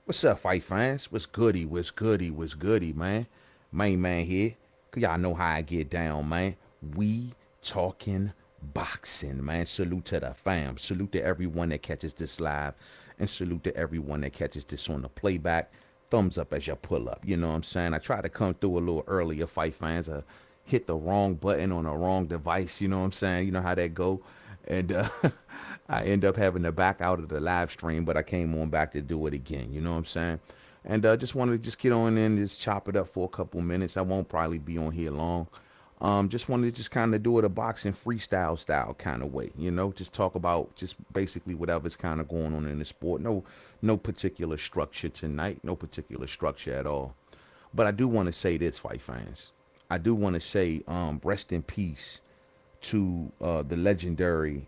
What's up, fight fans? What's goody? What's goody? What's goody, man? Main man here. Cause y'all know how I get down, man. We talking boxing, man. Salute to the fam. Salute to everyone that catches this live. And salute to everyone that catches this on the playback. Thumbs up as you pull up. You know what I'm saying? I tried to come through a little earlier, fight fans. I hit the wrong button on the wrong device. You know what I'm saying? You know how that go. And I end up having to back out of the live stream, but I came on back to do it again. You know what I'm saying? And just wanted to just get on in, just chop it up for a couple minutes. I won't probably be on here long. Just wanted to just kind of do it a boxing freestyle style kind of way, you know, just talk about just basically whatever's kind of going on in the sport. No particular structure tonight, no particular structure at all. But I do want to say this, fight fans. I do want to say, rest in peace to the legendary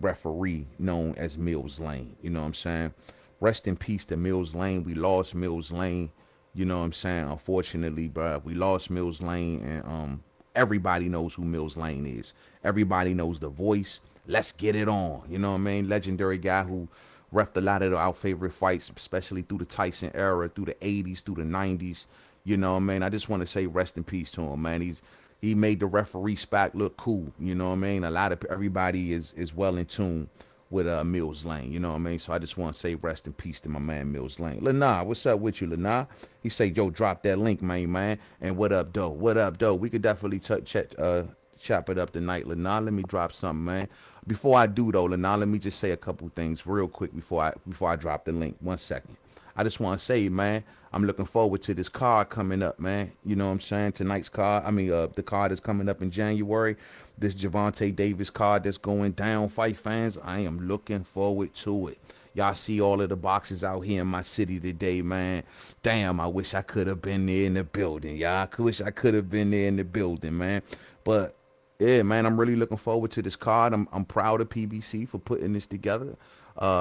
referee known as Mills Lane. You know what I'm saying? Rest in peace to Mills Lane. We lost Mills Lane. You know what I'm saying? Unfortunately, bruh, we lost Mills Lane, and everybody knows who Mills Lane is. Everybody knows the voice. Let's get it on. You know what I mean? Legendary guy who refed a lot of our favorite fights, especially through the Tyson era, through the 80s, through the 90s. You know what I mean? I just want to say rest in peace to him, man. He made the referee spot look cool. You know what I mean? A lot of everybody is well in tune with Mills Lane. You know what I mean? So I just want to say rest in peace to my man Mills Lane. Lenah, what's up with you, Lenah? He say, Joe, drop that link, man. And what up, though? What up, though? We could definitely chop it up tonight, Lenah. Let me drop something, man. Before I do though, Lenah, let me just say a couple things real quick before I drop the link. 1 second. I just want to say, man, I'm looking forward to this card coming up, man. You know what I'm saying? Tonight's card, the card is coming up in January. This Gervonta Davis card that's going down, fight fans. I am looking forward to it. Y'all see all of the boxes out here in my city today, man. Damn, I wish I could have been there in the building, y'all. I wish I could have been there in the building, man. But yeah, man, I'm really looking forward to this card. I'm proud of PBC for putting this together.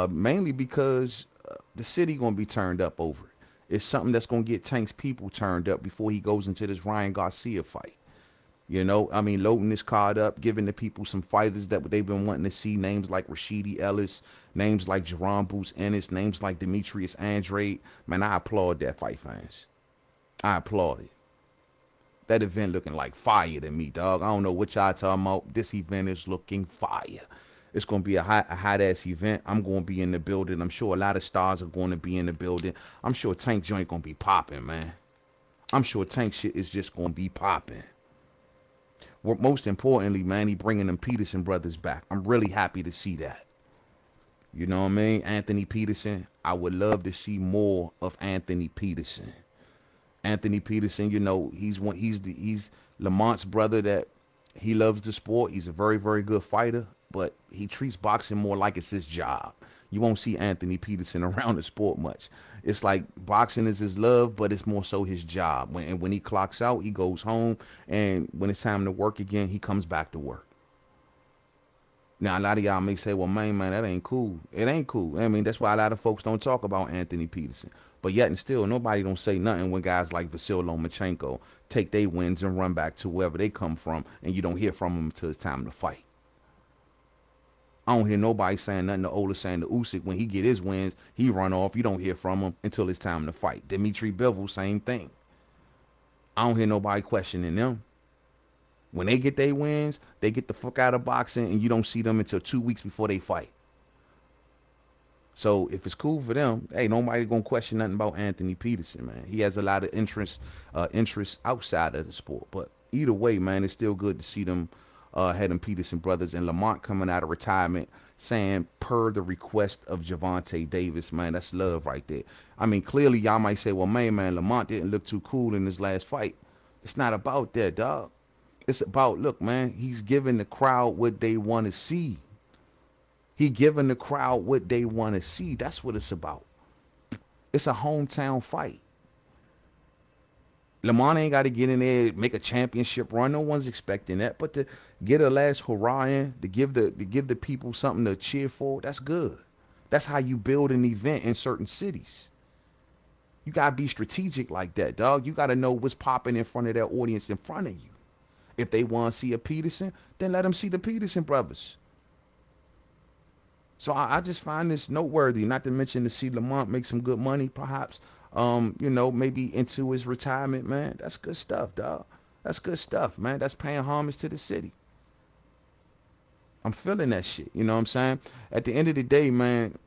Mainly because the city gonna be turned up over it. It's something that's gonna get Tank's people turned up before he goes into this Ryan Garcia fight. You know, I mean, loading this card up, giving the people some fighters that they've been wanting to see. Names like Rashidi Ellis, names like Jaron Ennis, names like Demetrius Andrade. Man, I applaud that, fight fans. I applaud it. That event looking like fire to me, dog. I don't know what y'all talking about. This event is looking fire. It's gonna be a hot ass event. I'm gonna be in the building. I'm sure a lot of stars are gonna be in the building. I'm sure Tank joint gonna be popping, man. I'm sure Tank shit is just gonna be popping. Well, most importantly, man, he bringing them Peterson brothers back. I'm really happy to see that. You know what I mean? Anthony Peterson. I would love to see more of Anthony Peterson. Anthony Peterson, you know, he's Lamont's brother that he loves the sport. He's a very, very good fighter, but he treats boxing more like it's his job. You won't see Anthony Peterson around the sport much. It's like boxing is his love, but it's more so his job. When he clocks out, he goes home, and when it's time to work again, he comes back to work. Now, a lot of y'all may say, well, man, that ain't cool. It ain't cool. I mean, that's why a lot of folks don't talk about Anthony Peterson. But yet and still, nobody don't say nothing when guys like Vasil Lomachenko take their wins and run back to wherever they come from, and you don't hear from them until it's time to fight. I don't hear nobody saying nothing to Olasanda Usyk when he get his wins. He run off. You don't hear from him until it's time to fight. Dimitri Bivol, same thing. I don't hear nobody questioning them. When they get their wins, they get the fuck out of boxing, and you don't see them until 2 weeks before they fight. So if it's cool for them, hey, nobody gonna question nothing about Anthony Peterson, man. He has a lot of interest outside of the sport. But either way, man, it's still good to see them had them Peterson brothers and Lamont coming out of retirement saying per the request of Gervonta Davis, man, that's love right there. I mean, clearly y'all might say, well, man, Lamont didn't look too cool in his last fight. It's not about that, dog. It's about, look, man, he's giving the crowd what they want to see. He giving the crowd what they want to see. That's what it's about. It's a hometown fight. Lamont ain't got to get in there, make a championship run. No one's expecting that. But to get a last hurrah in, to give the people something to cheer for, that's good. That's how you build an event in certain cities. You gotta be strategic like that, dog. You gotta know what's popping in front of that audience in front of you. If they want to see a Peterson, then let them see the Peterson brothers. So I just find this noteworthy, not to mention to see Lamont make some good money, perhaps, you know, maybe into his retirement, man. That's good stuff, dog. That's good stuff, man. That's paying homage to the city. I'm feeling that shit. You know what I'm saying? At the end of the day, man,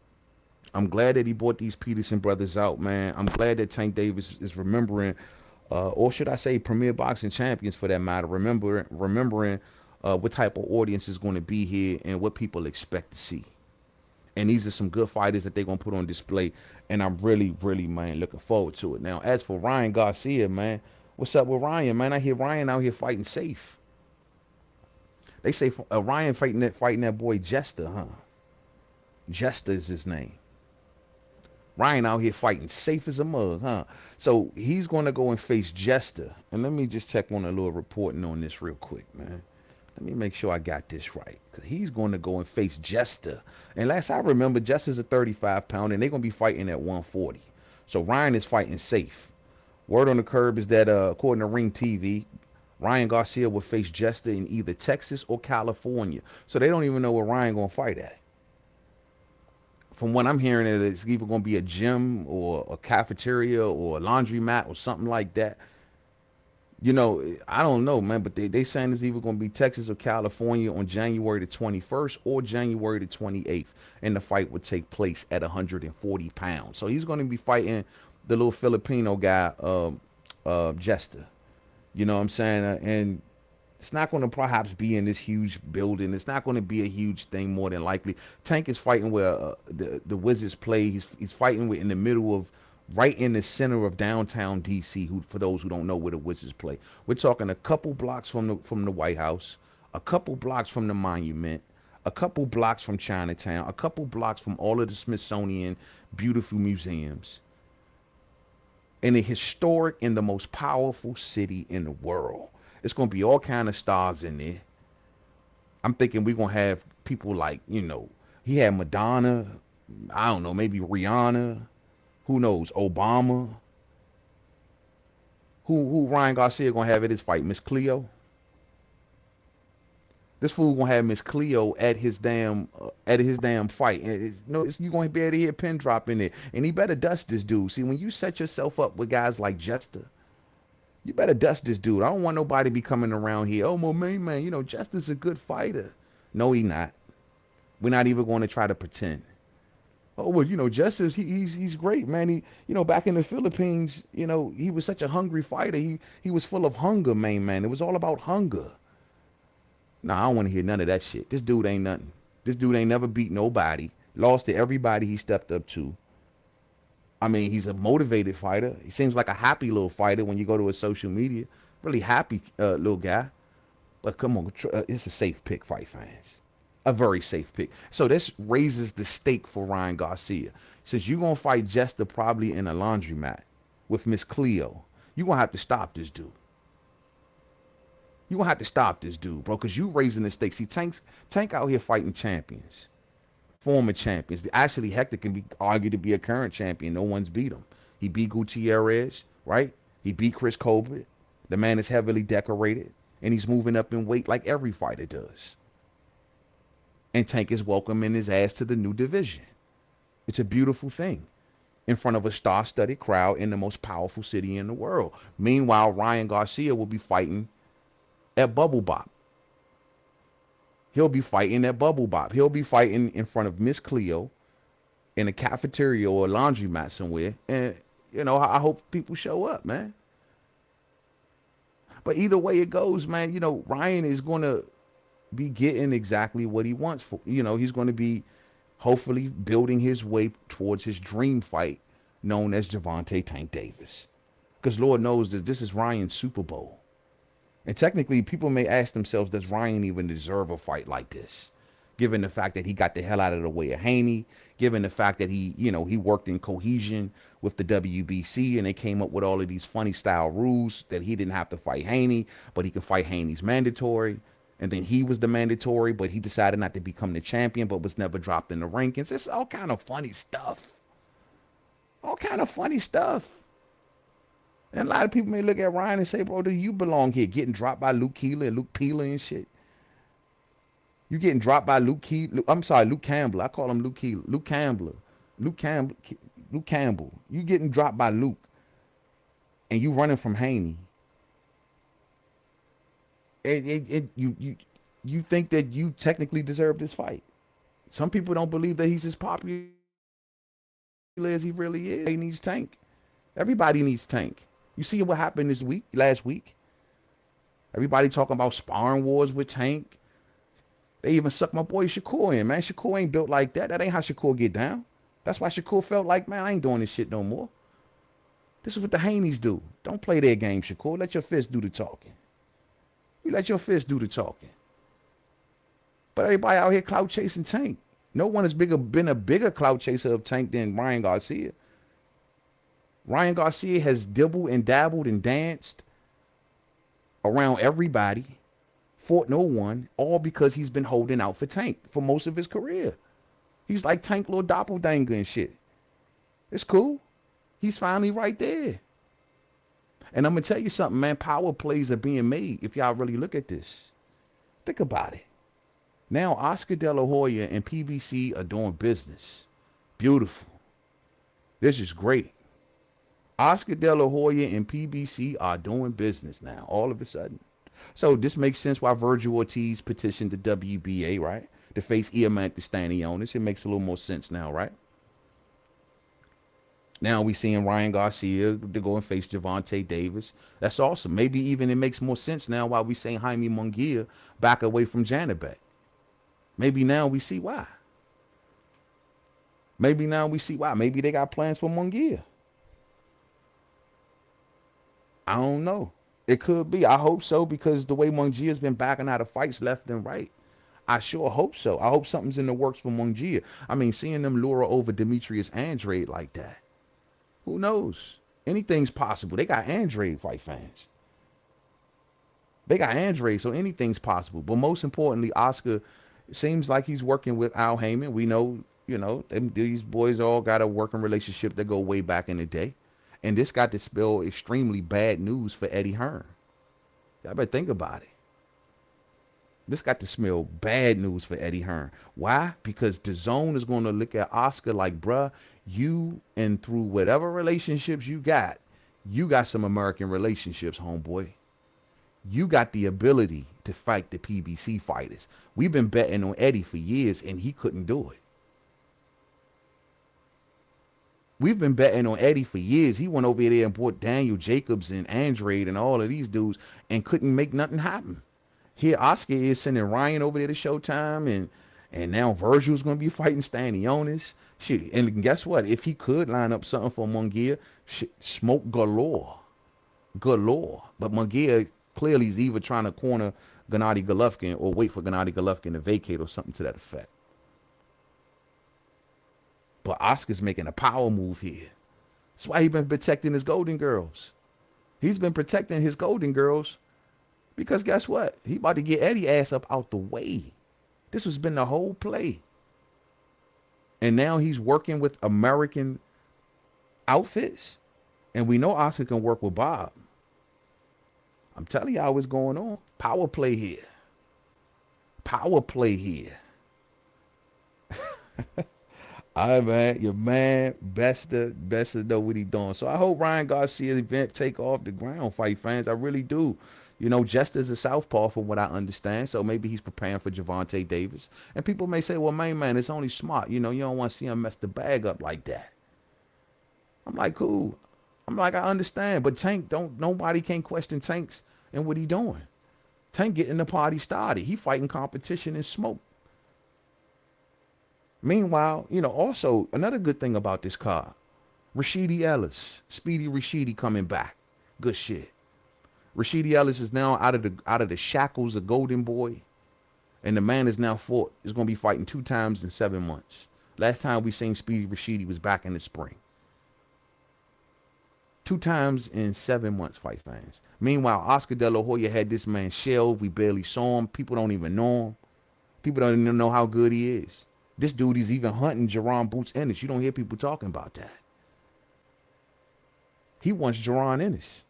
I'm glad that he brought these Peterson brothers out, man. I'm glad that Tank Davis is remembering, or should I say, Premier Boxing Champions for that matter, remembering what type of audience is going to be here and what people expect to see. And these are some good fighters that they're gonna put on display, and I'm really, really, man, looking forward to it. Now, as for Ryan Garcia, man, what's up with Ryan, man? I hear Ryan out here fighting safe. They say Ryan fighting that boy Gesta, huh? Gesta is his name. Ryan out here fighting safe as a mug, huh? So he's gonna go and face Gesta. And let me just check on a little reporting on this real quick, man. Let me make sure I got this right. Because he's going to go and face Gesta. And last I remember, Gesta's a 35-pounder, and they're going to be fighting at 140. So Ryan is fighting safe. Word on the curb is that, according to Ring TV, Ryan Garcia will face Gesta in either Texas or California. So they don't even know where Ryan going to fight at. From what I'm hearing, it's either going to be a gym or a cafeteria or a laundromat or something like that. You know, I don't know, man, but they saying it's either going to be Texas or California on January the 21st or January the 28th. And the fight would take place at 140 pounds. So he's going to be fighting the little Filipino guy, Gesta. You know what I'm saying? And it's not going to perhaps be in this huge building. It's not going to be a huge thing more than likely. Tank is fighting where the Wizards play. He's fighting in the middle of, right in the center of downtown DC. Who, for those who don't know where the Wizards play, we're talking a couple blocks from the White House, a couple blocks from the Monument, a couple blocks from Chinatown, a couple blocks from all of the Smithsonian beautiful museums, in a historic and the most powerful city in the world. It's gonna be all kind of stars in there. I'm thinking we're gonna have people like, you know, he had Madonna, I don't know, maybe Rihanna, who knows, Obama. Who Ryan Garcia gonna have at his fight? Miss Cleo. This fool gonna have Miss Cleo at his damn fight, and you gonna be able to hear a pin drop in there, and he better dust this dude. See, when you set yourself up with guys like Jester, you better dust this dude. I don't want nobody be coming around here. Oh, my main man, you know, Jester's a good fighter. No, he not. We're not even going to try to pretend. Oh, well, you know, Jester's he's great, man. He, you know, back in the Philippines, you know, he was such a hungry fighter. He was full of hunger, main man. It was all about hunger. Nah, I don't want to hear none of that shit. This dude ain't nothing. This dude ain't never beat nobody. Lost to everybody he stepped up to. I mean, he's a motivated fighter. He seems like a happy little fighter when you go to his social media. Really happy little guy. But come on, it's a safe pick, fight fans. A very safe pick. So this raises the stake for Ryan Garcia. Since you're going to fight Jester probably in a laundromat with Miss Cleo, you're going to have to stop this dude. You're going to have to stop this dude, bro, because you raising the stakes. See, Tank out here fighting champions. Former champions. Actually, Hector can be argued to be a current champion. No one's beat him. He beat Gutierrez, right? He beat Chris Colbert. The man is heavily decorated, and he's moving up in weight like every fighter does. And Tank is welcoming his ass to the new division. It's a beautiful thing in front of a star-studded crowd in the most powerful city in the world. Meanwhile, Ryan Garcia will be fighting at Bubble Bop. He'll be fighting at Bubble Bop. He'll be fighting in front of Miss Cleo in a cafeteria or a laundromat somewhere. And, you know, I hope people show up, man. But either way it goes, man, you know, Ryan is going to be getting exactly what he wants. You know, he's going to be hopefully building his way towards his dream fight known as Gervonta Tank Davis. Because Lord knows that this is Ryan's Super Bowl. And technically, people may ask themselves, does Ryan even deserve a fight like this? Given the fact that he got the hell out of the way of Haney, given the fact that he, you know, he worked in cohesion with the WBC and they came up with all of these funny style rules that he didn't have to fight Haney, but he could fight Haney's mandatory. And then he was the mandatory, but he decided not to become the champion, but was never dropped in the rankings. It's all kind of funny stuff. All kind of funny stuff. And a lot of people may look at Ryan and say, bro, do you belong here? Getting dropped by Luke Keeler and Luke Peeler and shit. You getting dropped by I'm sorry, Luke Campbell. I call him Luke Key. Luke Campbell. Luke Campbell. Luke Campbell. You getting dropped by Luke, and you running from Haney. You think that you technically deserve this fight. Some people don't believe that he's as popular as he really is. He needs Tank. Everybody needs Tank. You see what happened last week? Everybody talking about sparring wars with Tank. They even sucked my boy Shakur in, man. Shakur ain't built like that. That ain't how Shakur get down. That's why Shakur felt like, man, I ain't doing this shit no more. This is what the Haneys do. Don't play their game, Shakur. Let your fist do the talking. You let your fist do the talking. But everybody out here clout chasing Tank. No one has been a bigger clout chaser of Tank than Ryan Garcia. Ryan Garcia has dibbled and dabbled and danced around everybody, fought no one, all because he's been holding out for Tank for most of his career. He's like Tank little doppelganger and shit. It's cool. He's finally right there. And I'm going to tell you something, man. Power plays are being made if y'all really look at this. Think about it. Now, Oscar De La Hoya and PBC are doing business. Beautiful. This is great. Oscar De La Hoya and PBC are doing business now, all of a sudden. So this makes sense why Virgil Ortiz petitioned the WBA, right? To face Iamante Stanionis. It makes a little more sense now, right? Now we seeing Ryan Garcia to go and face Gervonta Davis. That's awesome. Maybe even it makes more sense now why we seeing Jaime Munguia back away from Janibek. Maybe now we see why. Maybe now we see why. Maybe they got plans for Munguia. I don't know. It could be. I hope so, because the way Munguia's been backing out of fights left and right. I sure hope so. I hope something's in the works for Munguia. I mean, seeing them lure over Demetrius Andrade like that. Who knows? Anything's possible. They got Andrade fight fans. They got Andrade, so anything's possible. But most importantly, Oscar, it seems like he's working with Al Heyman. We know, these boys all got a working relationship that go way back in the day. And this got to spell extremely bad news for Eddie Hearn. Y'all better think about it. This got to smell bad news for Eddie Hearn. Why? Because DAZN is going to look at Oscar like, bruh, you, and through whatever relationships you got some American relationships, homeboy. You got the ability to fight the PBC fighters. We've been betting on Eddie for years, and he couldn't do it. We've been betting on Eddie for years. He went over there and bought Daniel Jacobs and Andrade and all of these dudes and couldn't make nothing happen. Here, Oscar is sending Ryan over there to Showtime, and now Virgil's going to be fighting Stanionis. Shit, and guess what? If he could line up something for Munguia, smoke galore. Galore. But Munguia clearly is either trying to corner Gennady Golovkin or wait for Gennady Golovkin to vacate or something to that effect. But Oscar's making a power move here. That's why he's been protecting his Golden Girls. He's been protecting his Golden Girls because guess what? He about to get Eddie ass up out the way. This has been the whole play. And now he's working with American outfits. And we know Oscar can work with Bob. I'm telling y'all what's going on. Power play here. Power play here. All right, man. Your man, best to know what he's doing. So I hope Ryan Garcia's event take off the ground, fight fans. I really do. Gesta's a southpaw from what I understand, so maybe he's preparing for Gervonta Davis. And people may say, well, man, it's only smart. You don't want to see him mess the bag up like that. I'm like, cool. I'm like, I understand. But Tank, nobody can question Tank's and what he doing. Tank getting the party started. He fighting competition and smoke. Meanwhile, also another good thing about this card, Rashidi Ellis, Speedy Rashidi coming back. Good shit. Rashidi Ellis is now out of the shackles of Golden Boy, and the man is now going to be fighting 2 times in 7 months. Last time we seen Speedy Rashidi was back in the spring. 2 times in 7 months, fight fans. Meanwhile, Oscar De La Hoya had this man shelved. We barely saw him. People don't even know him. People don't even know how good he is. This dude is even hunting Jaron Boots Ennis. You don't hear people talking about that. He wants Jaron Ennis.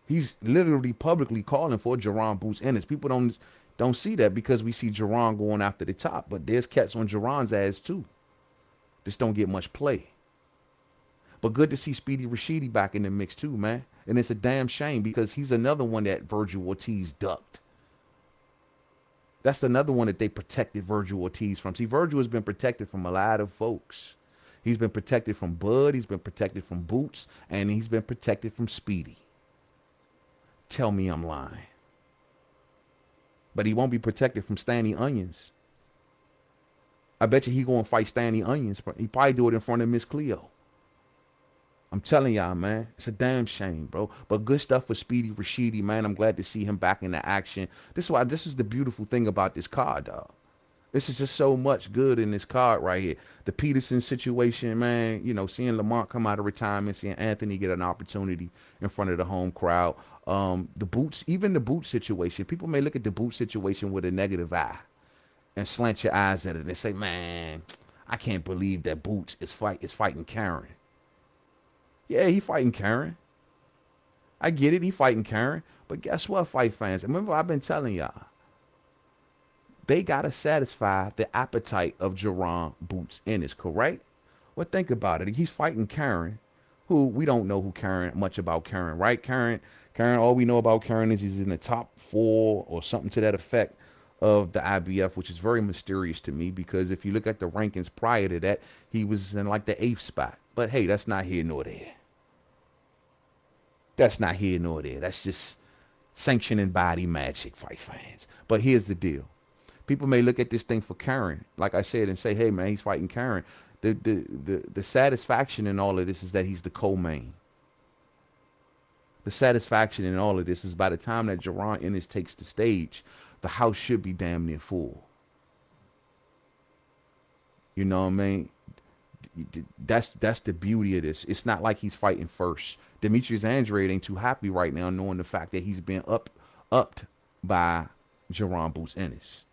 He's literally publicly calling for Jaron Boots Ennis. People don't Don't see that because we see Jaron going after the top, but there's cats on Jaron's ass too. Just don't get much play. But good to see Speedy Rashidi back in the mix too, man. And it's a damn shame because he's another one that Virgil Ortiz ducked. That's another one that they protected Virgil Ortiz from. See, Virgil has been protected from a lot of folks. He's been protected from Bud, he's been protected from Boots, and he's been protected from Speedy. Tell me I'm lying. But he won't be protected from Stanley Onions. I bet you he gonna fight Stanley Onions. He probably do it in front of Miss Cleo. I'm telling y'all, man, it's a damn shame, bro. But good stuff for Speedy Rashidi, man. I'm glad to see him back in the action. This is the beautiful thing about this card, dog. This is just so much good in this card right here. The Peterson situation, man, you know, seeing Lamont come out of retirement, seeing Anthony get an opportunity in front of the home crowd. The Boots, even the Boots situation. People may look at the Boots situation with a negative eye and slant your eyes at it and say, man, I can't believe that Boots is fighting Karen. Yeah, he fighting Karen. I get it, he fighting Karen. But guess what, fight fans? Remember, I've been telling y'all, they got to satisfy the appetite of Jaron Boots Ennis, correct? Well, think about it. He's fighting Karen, who we don't know much about Karen, right? Karen, all we know about Karen is he's in the top 4 or something to that effect of the IBF, which is very mysterious to me because if you look at the rankings prior to that, he was in like the 8th spot. But hey, that's not here nor there. That's not here nor there. That's just sanctioning body magic, fight fans. But here's the deal. People may look at this thing for Karen, like I said, and say, hey, man, he's fighting Karen. The satisfaction in all of this is that he's the co-main. The satisfaction in all of this is by the time that Jaron Ennis takes the stage, the house should be damn near full. You know what I mean? That's the beauty of this. It's not like he's fighting first. Demetrius Andrade ain't too happy right now knowing the fact that he's been upped by Jaron Boots Ennis.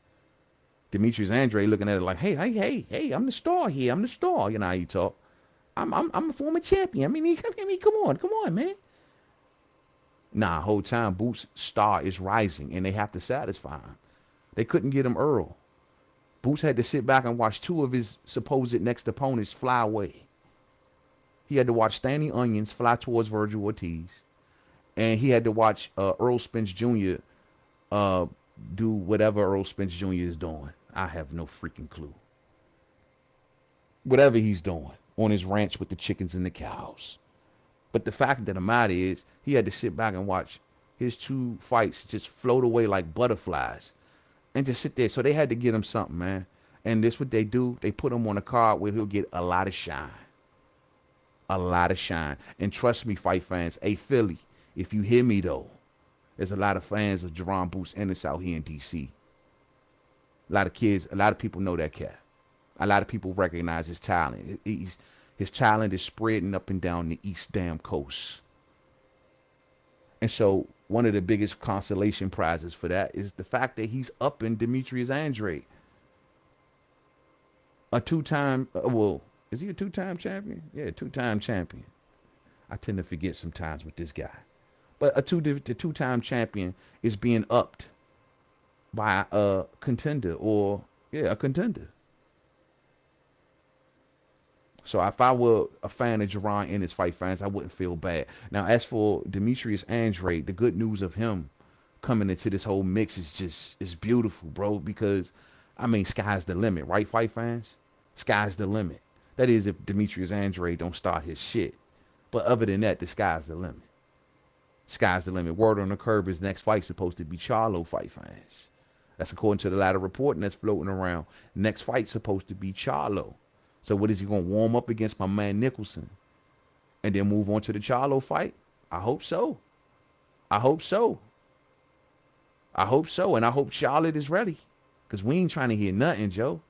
Demetrius Andrade looking at it like, hey, I'm the star here. I'm the star. You know how you talk. I'm a former champion. I mean, come on, man. Nah, whole time Boots' star is rising, and they have to satisfy him. They couldn't get him Earl. Boots had to sit back and watch 2 of his supposed next opponents fly away. He had to watch Stanley Onions fly towards Virgil Ortiz, and he had to watch Earl Spence Jr. Do whatever Earl Spence Jr. is doing. I have no freaking clue. Whatever he's doing on his ranch with the chickens and the cows. But the fact of the matter is, he had to sit back and watch his 2 fights just float away like butterflies and just sit there. So they had to get him something, man. And this what they do. They put him on a card where he'll get a lot of shine. A lot of shine. And trust me, fight fans, hey, Philly, if you hear me, though, there's a lot of fans of Jaron Boots Ennis out here in D.C. A lot of kids, a lot of people know that cat. A lot of people recognize his talent. His talent is spreading up and down the East Damn Coast. And so one of the biggest consolation prizes for that is the fact that he's up in Demetrius Andrade. A 2-time, is he a 2-time champion? Yeah, 2-time champion. I tend to forget sometimes with this guy. But the 2-time champion is being upped by a contender a contender. So if I were a fan of Jaron Ennis, fight fans, I wouldn't feel bad. Now, as for Demetrius Andrade, the good news of him coming into this whole mix is beautiful, bro, because, I mean, sky's the limit, right, fight fans? Sky's the limit. That is if Demetrius Andrade don't start his shit. But other than that, the sky's the limit. Sky's the limit. Word on the curb is next fight supposed to be Charlo, fight fans. That's according to the latter reporting that's floating around. Next fight supposed to be Charlo. So what is he going to warm up against my man Nicholson and then move on to the Charlo fight? I hope so. I hope so. I hope so. And I hope Charlotte is ready because we ain't trying to hear nothing, Joe.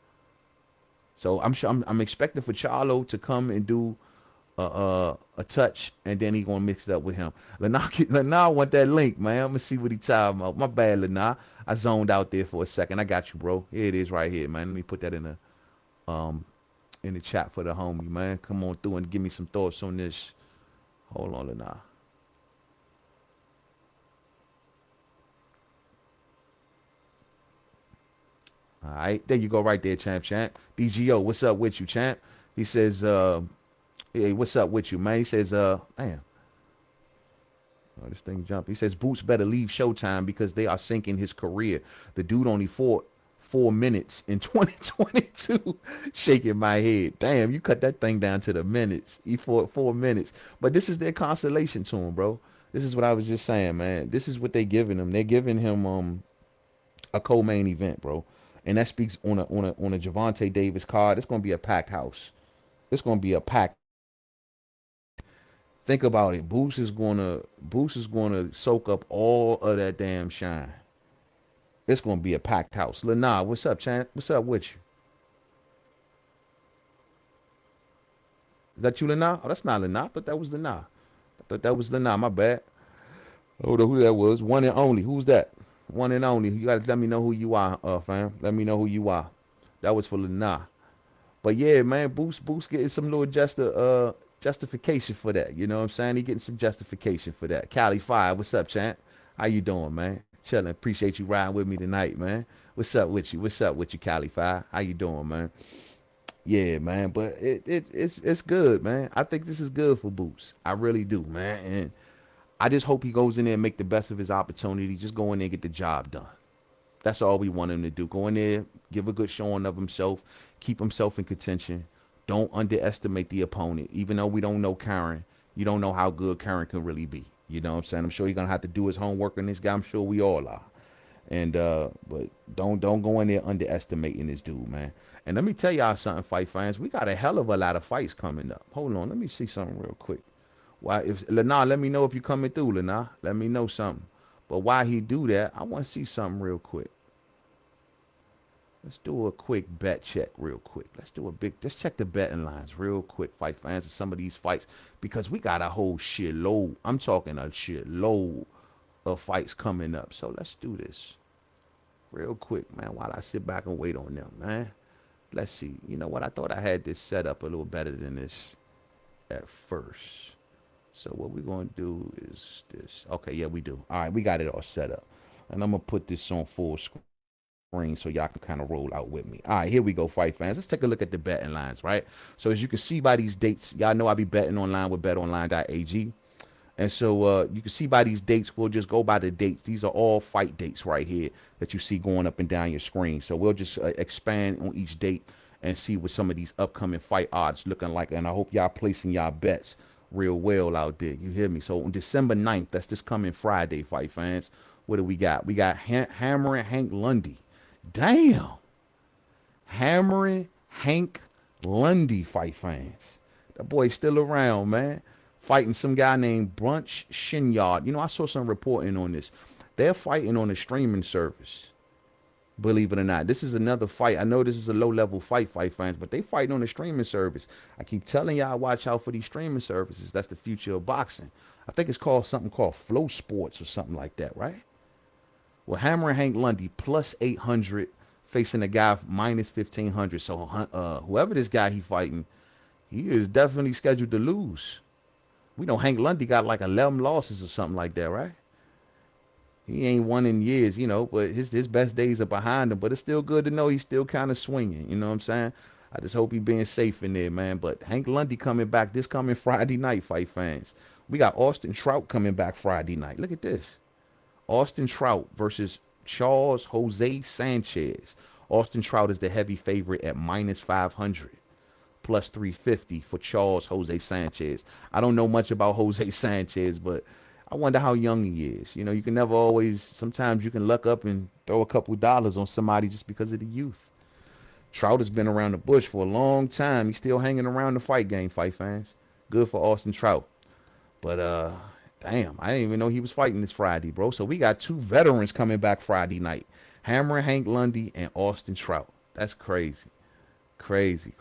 So I'm expecting for Charlo to come and do a touch, and then he gonna mix it up with him. Lennar want that link, man. I'm gonna see what he talking about. My bad, Lennar. I zoned out there for a second. I got you, bro. Here it is right here, man. Let me put that in the chat for the homie, man. Come on through and give me some thoughts on this. Hold on, Lennar. All right, there you go, right there, champ. DGO, what's up with you, champ? He says, hey, what's up with you, man? He says, damn, oh, this thing jumped. He says Boots better leave Showtime because they are sinking his career. The dude only fought 4 minutes in 2022. Shaking my head. Damn, you cut that thing down to the minutes. He fought 4 minutes. But this is their consolation to him, bro. This is what I was just saying, man. This is what they giving him. They're giving him a co-main event, bro. And that speaks on a Gervonta Davis card. It's gonna be a packed house. It's gonna be a packed. Think about it. Boost is gonna soak up all of that damn shine. It's gonna be a packed house. Lena, what's up, champ? What's up with you? Is that you, Lena? Oh, that's not Lena. I thought that was Lena. I thought that was Lena. My bad. I don't know who that was. One and only. Who's that? One and only. You gotta let me know who you are, fam. Let me know who you are. That was for Lena. But yeah, man, Boost getting some little justification for that. You know what I'm saying? He getting some justification for that. Cali 5, what's up, champ? How you doing, man? Chilling. Appreciate you riding with me tonight, man. What's up with you? What's up with you, Cali 5? How you doing, man? Yeah, man. But it's good, man. I think this is good for Boost. I really do, man. And I just hope he goes in there and make the best of his opportunity. Just go in there and get the job done. That's all we want him to do. Go in there, give a good showing of himself, keep himself in contention. Don't underestimate the opponent. Even though we don't know Karen, you don't know how good Karen can really be. You know what I'm saying? I'm sure he's gonna have to do his homework on this guy. I'm sure we all are. And but don't go in there underestimating this dude, man. And let me tell y'all something, fight fans. We got a hell of a lot of fights coming up. Hold on, let me see something real quick. Why if Lena, let me know if you're coming through, Lena. Let me know something. But while he do that, I want to see something real quick. Let's do a quick bet check real quick. Let's check the betting lines real quick, fight fans, of some of these fights. Because we got a whole shitload. I'm talking a shitload of fights coming up. So let's do this real quick, man, while I sit back and wait on them, man. Let's see. You know what? I thought I had this set up a little better than this at first. So what we're going to do is this. Okay, yeah, we do. All right, we got it all set up. And I'm going to put this on full screen so y'all can kind of roll out with me. All right, here we go, fight fans. Let's take a look at the betting lines, right? So as you can see by these dates, y'all know I be betting online with betonline.ag. And so you can see by these dates, we'll just go by the dates. These are all fight dates right here that you see going up and down your screen. So we'll just expand on each date and see what some of these upcoming fight odds looking like. And I hope y'all placing y'all bets real well out there. You hear me? So on December 9th, that's this coming Friday, fight fans. What do we got? We got Hammering Hank Lundy. Damn. Hammering Hank Lundy, fight fans. That boy's still around, man. Fighting some guy named Brunch Shinyard. You know, I saw some reporting on this. They're fighting on a streaming service. Believe it or not. This is another fight. I know this is a low-level fight fans, but they fighting on a streaming service. I keep telling y'all, watch out for these streaming services. That's the future of boxing. I think it's called something called Flow Sports or something like that, right? Well, Hammer Hank Lundy plus 800 facing a guy minus 1500. So whoever this guy he fighting, he is definitely scheduled to lose. We know Hank Lundy got like 11 losses or something like that, right? He ain't won in years, you know, but his best days are behind him. But it's still good to know he's still kind of swinging. You know what I'm saying? I just hope he's being safe in there, man. But Hank Lundy coming back this coming Friday night, fight fans. We got Austin Trout coming back Friday night. Look at this. Austin Trout versus Charles Jose Sanchez. Austin Trout is the heavy favorite at minus 500. Plus 350 for Charles Jose Sanchez. I don't know much about Jose Sanchez, but I wonder how young he is. You know, you can never always, sometimes you can luck up and throw a couple dollars on somebody just because of the youth. Trout has been around the bush for a long time. He's still hanging around the fight game, fight fans. Good for Austin Trout. But, damn, I didn't even know he was fighting this Friday, bro. So we got two veterans coming back Friday night. Hammer Hank Lundy and Austin Trout. That's crazy. Crazy.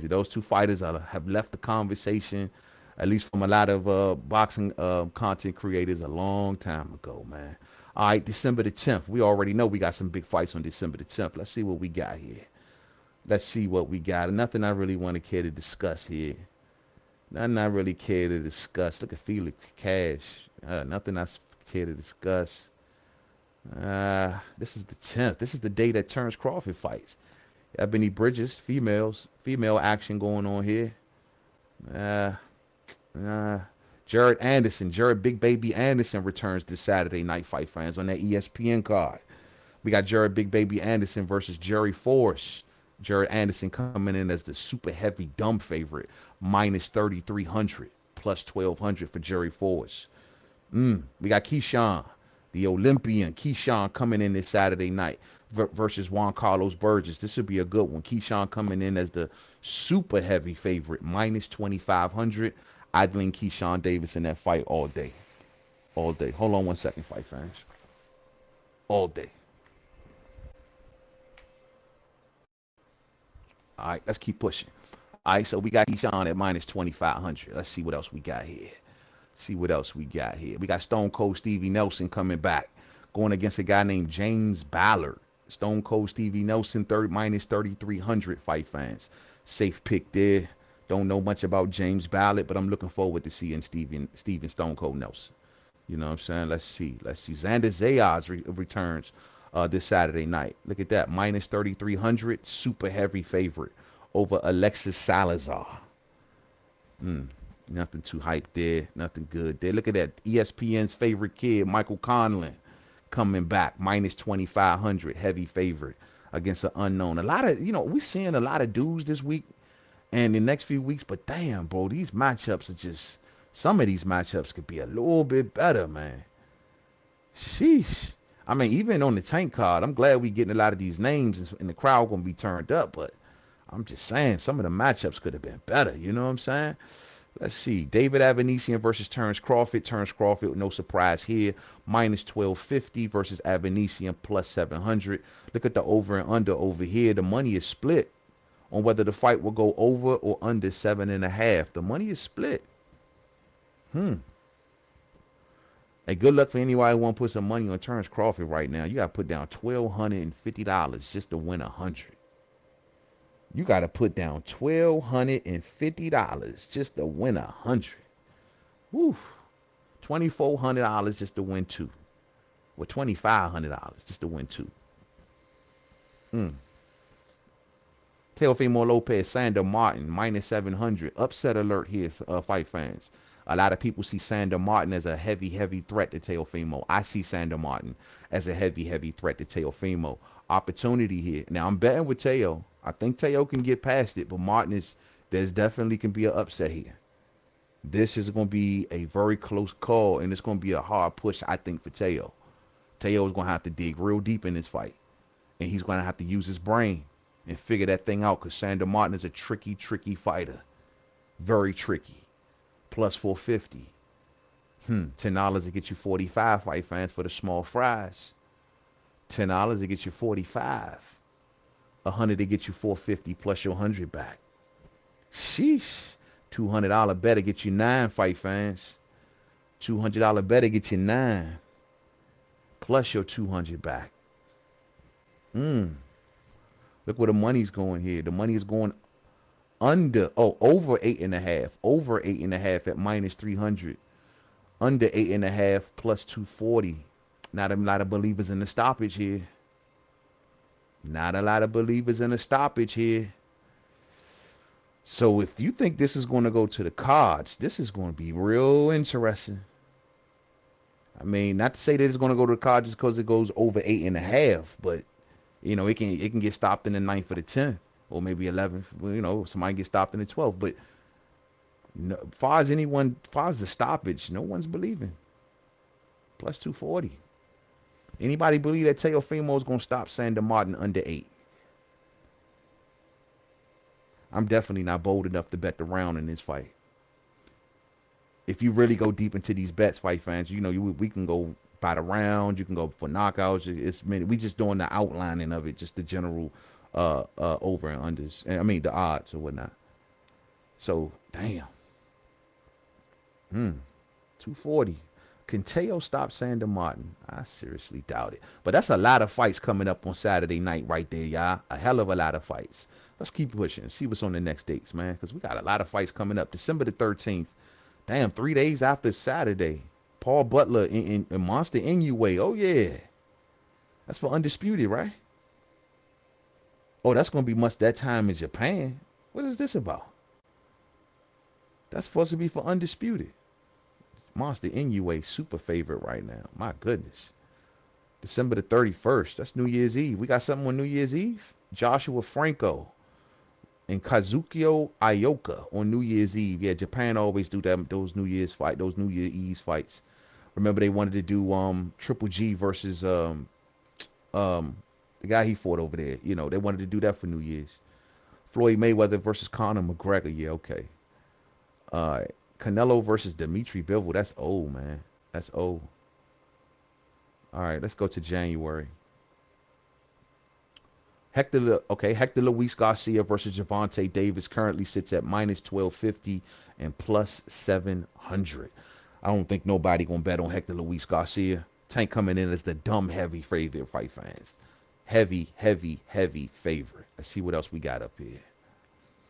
Those two fighters have left the conversation, at least from a lot of boxing content creators, a long time ago, man. All right, December the 10th. We already know we got some big fights on December the 10th. Let's see what we got here. Let's see what we got. Nothing I really want to care to discuss here. Nothing I really care to discuss. Look at Felix Cash. Nothing I care to discuss. This is the 10th. This is the day that Terrence Crawford fights. Ebony Bridges, female action going on here. Uh, uh, Jared Big Baby Anderson returns this Saturday night, fight fans, on that ESPN card. We got Jared Big Baby Anderson versus Jerry Force. Jared Anderson coming in as the super heavy dumb favorite, minus 3,300, plus 1,200 for Jerry Force. We got Keyshawn, the Olympian Keyshawn, coming in this Saturday night versus Juan Carlos Burgess. This would be a good one. Keyshawn coming in as the super heavy favorite, minus 2,500. I'd lean Keyshawn Davis in that fight all day. All day. Hold on one second, fight fans. All day. All right, let's keep pushing. All right, so we got Keyshawn at minus 2,500. Let's see what else we got here. See what else we got here. We got Stone Cold Stevie Nelson coming back, going against a guy named James Ballard. Stone Cold Stevie Nelson, minus 3,300, fight fans. Safe pick there. Don't know much about James Ballard, but I'm looking forward to seeing Steven Stone Cold Nelson. You know what I'm saying? Let's see. Xander Zayas returns this Saturday night. Look at that. Minus 3,300. Super heavy favorite over Alexis Salazar. Nothing too hyped there. Nothing good there. Look at that. ESPN's favorite kid, Michael Conlon, coming back. Minus 2,500. Heavy favorite against an unknown. A lot of, we're seeing a lot of dudes this week and the next few weeks. But damn, bro, these matchups are just, some of these matchups could be a little bit better, man. Sheesh. I mean, even on the tank card, I'm glad we getting a lot of these names and the crowd going to be turned up. But I'm just saying, some of the matchups could have been better. You know what I'm saying? Let's see. David Avanesian versus Terrence Crawford. Terrence Crawford, no surprise here. Minus 1,250 versus Avanesian, plus 700. Look at the over and under over here. The money is split on whether the fight will go over or under 7.5. The money is split. Hey, good luck for anybody who want to put some money on Terrence Crawford right now. You got to put down $1,250 just to win 100. You got to put down $1,250 just to win 100. Woo. $2,400 just to win 2. Or $2,500 just to win 2. Teofimo Lopez, Sander Martin, minus 700. Upset alert here, fight fans. A lot of people see Sander Martin as a heavy threat to Teofimo. I see Sander Martin as a heavy threat to Teofimo. Opportunity here. Now, I'm betting with Teo. I think Teo can get past it, but there's definitely can be an upset here. This is going to be a very close call, and it's going to be a hard push, I think, for Teo. Teo is going to have to dig real deep in this fight, and he's going to have to use his brain and figure that thing out, because Sander Martin is a tricky fighter. Very tricky. Plus 450. $10 to get you 45, fight fans, for the small fries. $10 to get you 45. 100 to get you 450 plus your 100 back. Sheesh. $200 better get you 9, fight fans. $200 better get you 9 plus your 200 back. Look where the money's going here. The money is going over 8.5. Over 8.5 at minus 300. Under 8.5 plus 240. Not a lot of believers in the stoppage here. Not a lot of believers in the stoppage here. So if you think this is going to go to the cards, this is going to be real interesting. I mean, not to say that it's going to go to the cards just because it goes over 8.5, but it can get stopped in the 9th or the 10th, or maybe 11th. Somebody get stopped in the 12th. But as far as the stoppage, no one's believing. Plus 240. Anybody believe that Teofimo is going to stop Sander Martin under 8? I'm definitely not bold enough to bet the round in this fight. If you really go deep into these bets, fight fans, we can go by the round. You can go for knockouts. We just doing the outlining of it, just the general over and unders. I mean, the odds or whatnot. So, damn. 240. Can Teo stop Sander Martin? I seriously doubt it. But that's a lot of fights coming up on Saturday night right there, y'all. A hell of a lot of fights. Let's keep pushing. See what's on the next dates, man. Because we got a lot of fights coming up. December the 13th. Damn, 3 days after Saturday. Paul Butler and Monster Inoue. Oh, yeah. That's for Undisputed, right? Oh, that's gonna be much that time in Japan. What is this about? That's supposed to be for Undisputed. Monster Inoue super favorite right now. My goodness. December the 31st. That's New Year's Eve. We got something on New Year's Eve? Joshua Franco and Kazukiyo Ioka on New Year's Eve. Yeah, Japan always do that. Those New Year's fight. Those New Year's Eve fights. Remember they wanted to do Triple G versus um the guy he fought over there. You know, they wanted to do that for New Year's. Floyd Mayweather versus Conor McGregor. Yeah, okay. Canelo versus Dimitri Bivol. That's old, man. That's old. All right, let's go to January. Hector Luis Garcia versus Gervonta Davis currently sits at minus 1250 and plus 700. I don't think nobody gonna bet on Hector Luis Garcia. Tank coming in as the dumb heavy favorite, fight fans. Heavy, heavy, heavy favorite. Let's see what else we got up here.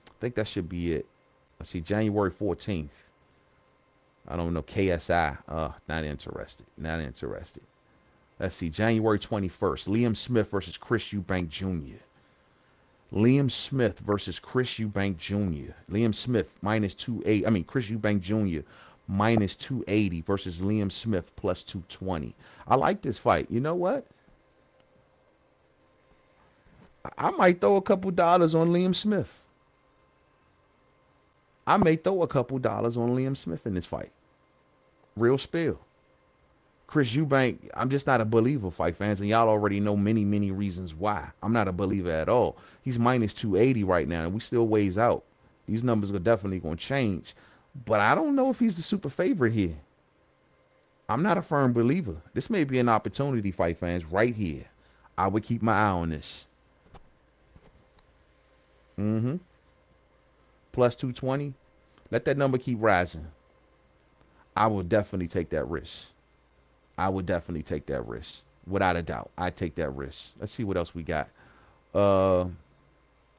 I think that should be it. Let's see, January 14th. I don't know, KSI. Not interested. Not interested. Let's see, January 21st. Liam Smith versus Chris Eubank Jr. Liam Smith versus Chris Eubank Jr. Liam Smith minus 280. I mean, Chris Eubank Jr. minus 280 versus Liam Smith plus 220. I like this fight. You know what? I might throw a couple dollars on Liam Smith. I may throw a couple dollars on Liam Smith in this fight. Real spill. Chris Eubank, I'm just not a believer, fight fans, and y'all already know many, many reasons why. I'm not a believer at all. He's minus 280 right now, and we still ways out. These numbers are definitely going to change. But I don't know if he's the super favorite here. I'm not a firm believer. This may be an opportunity, fight fans, right here. I would keep my eye on this. Plus 220. Let that number keep rising. I will definitely take that risk. I would definitely take that risk. Without a doubt. I'd take that risk. Let's see what else we got.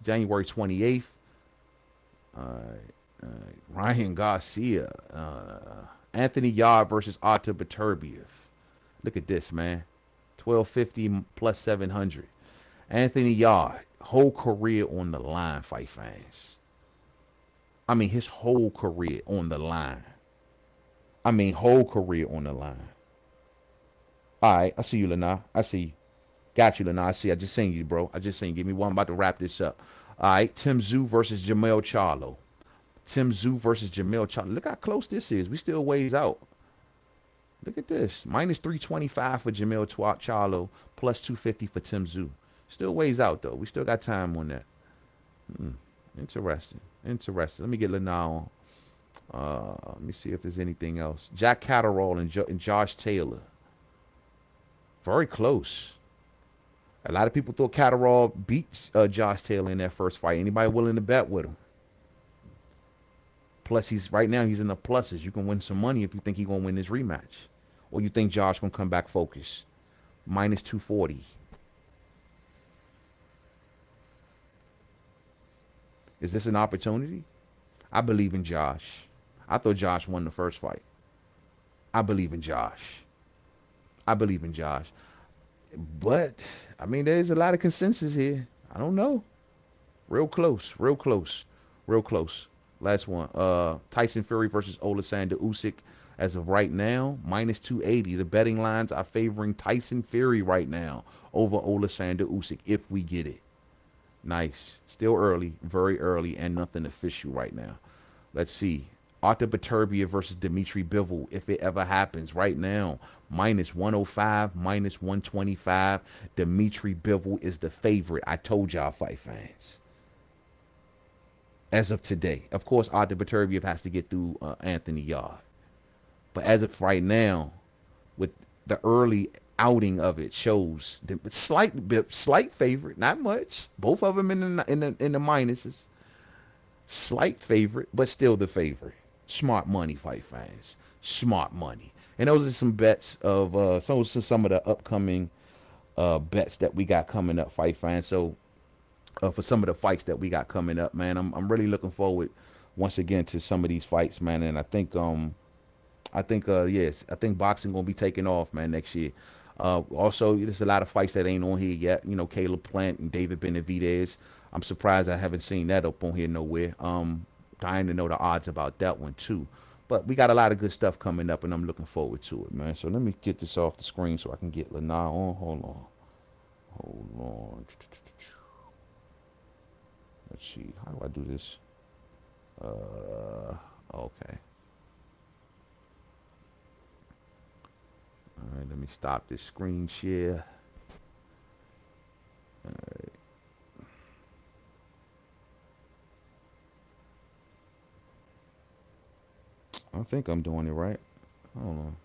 January 28th. Ryan Garcia. Anthony Yarde versus Artur Beterbiev. Look at this, man. 1250 plus 700. Anthony Yarde. Whole career on the line, fight fans. I mean, his whole career on the line. I mean, whole career on the line. All right, I see you, Lana. I see you. Got you, Lana. I see. I just seen you, bro. I just seen you. Give me one. I'm about to wrap this up. All right, Tim Tszyu versus Jamel Charlo. Tim Tszyu versus Jamel Charlo. Look how close this is. We still ways out. Look at this. Minus 325 for Jamel Charlo. Plus 250 for Tim Tszyu. Still ways out, though. We still got time on that. Interesting. Interesting. Let me get Lana on. Let me see if there's anything else. Jack Catterall and Josh Taylor. Very close. A lot of people thought Catterall beats Josh Taylor in that first fight. Anybody willing to bet with him? Plus, right now he's in the pluses. You can win some money if you think he's gonna win this rematch, or you think Josh gonna come back focused. Minus 240. Is this an opportunity? I believe in Josh. I thought Josh won the first fight. I believe in Josh. But, I mean, there's a lot of consensus here. I don't know. Real close. Last one. Tyson Fury versus Oleksandr Usyk. As of right now, minus 280. The betting lines are favoring Tyson Fury right now over Oleksandr Usyk if we get it. Nice. Still early, very early, and nothing official right now. Let's see. Artur Beterbiev versus Dimitri Bivol, if it ever happens. Right now, minus 105, minus 125. Dimitri Bivol is the favorite. I told y'all, fight fans. As of today. Of course, Artur Beterbiev has to get through Anthony Yarde. But as of right now, with the early outing of it, shows the slight favorite, not much. Both of them in the minuses. Slight favorite, but still the favorite. Smart money, fight fans. Smart money. And those are some bets of some of the upcoming bets that we got coming up, fight fans. So for some of the fights that we got coming up, man, I'm really looking forward once again to some of these fights, man. And I think boxing gonna be taking off, man, next year. Also, there's a lot of fights that ain't on here yet. You know, Caleb Plant and David Benavidez. I'm surprised I haven't seen that up on here nowhere. Dying to know the odds about that one too. But we got a lot of good stuff coming up, and I'm looking forward to it, man. So let me get this off the screen so I can get Lanai on. Hold on. Let's see. How do I do this? Okay. All right. Let me stop this screen share. All right. I think I'm doing it right. Hold on.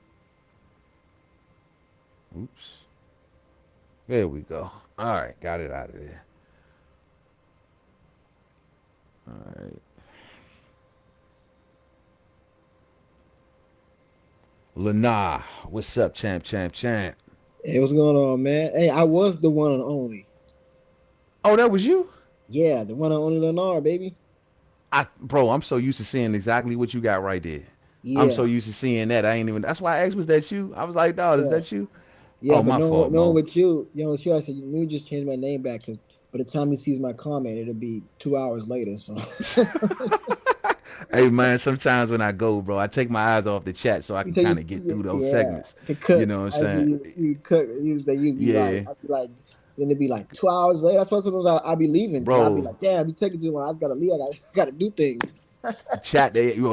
Oops. There we go. All right. Got it out of there. All right. Lana, what's up, champ? Hey, what's going on, man? Hey, I was the one and only. Oh, that was you? Yeah, the one and only Lennar, baby. Bro, I'm so used to seeing exactly what you got right there. I'm so Yeah, used to seeing that. I ain't even. That's why I asked, was that you? I was like, dog, is yeah, that you? yeah. Oh, But my fault, knowing Mo. with you, with you, I said, let me just change my name back because by the time he sees my comment, it'll be 2 hours later. So, Hey, man, sometimes when I go, bro, I take my eyes off the chat so I you can tell kind you, of get through those yeah, segments. to You cook. know what I'm I see saying? you cook. You say you'd be like, Yeah, I'd be like, then it'd be like 2 hours later. That's why sometimes I'd be leaving because I'd be bro. like, damn, you taking too long. I've got to leave. I got to do things.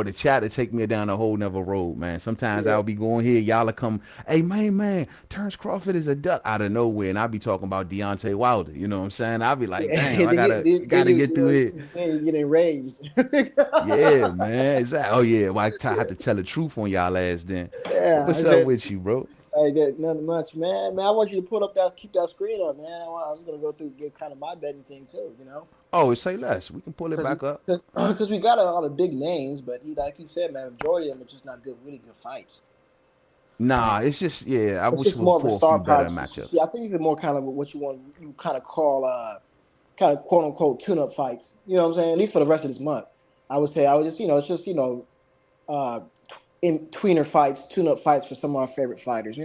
The chat to take me down a whole nother road, man. Sometimes Yeah. I'll be going here, y'all will come, hey man, Terrence Crawford is a duck out of nowhere, and I'll be talking about Deontay Wilder. You know what I'm saying? I'll be like, damn, Yeah, I gotta get through it. then you get enraged. Yeah, man. Exactly. Oh yeah, well, have to tell the truth on y'all ass then. But Yeah, I what's up said, with you, bro? I get nothing much, man. Man, I want you to pull up keep that screen up, man. I was gonna go through get kind of my betting thing too, Oh, say less. We can pull it because back up. because we got a lot of big names, but like you said, man, majority of them are just not good, really good fights. Nah, it's just yeah. I It's wish just we more of a pull a star few power. better See, matchups. I think these are more kind of what you kind of call kind of quote unquote tune up fights. You know what I'm saying? At least for the rest of this month, I would say I would just it's just uh in tweener fights, tune up fights for some of our favorite fighters.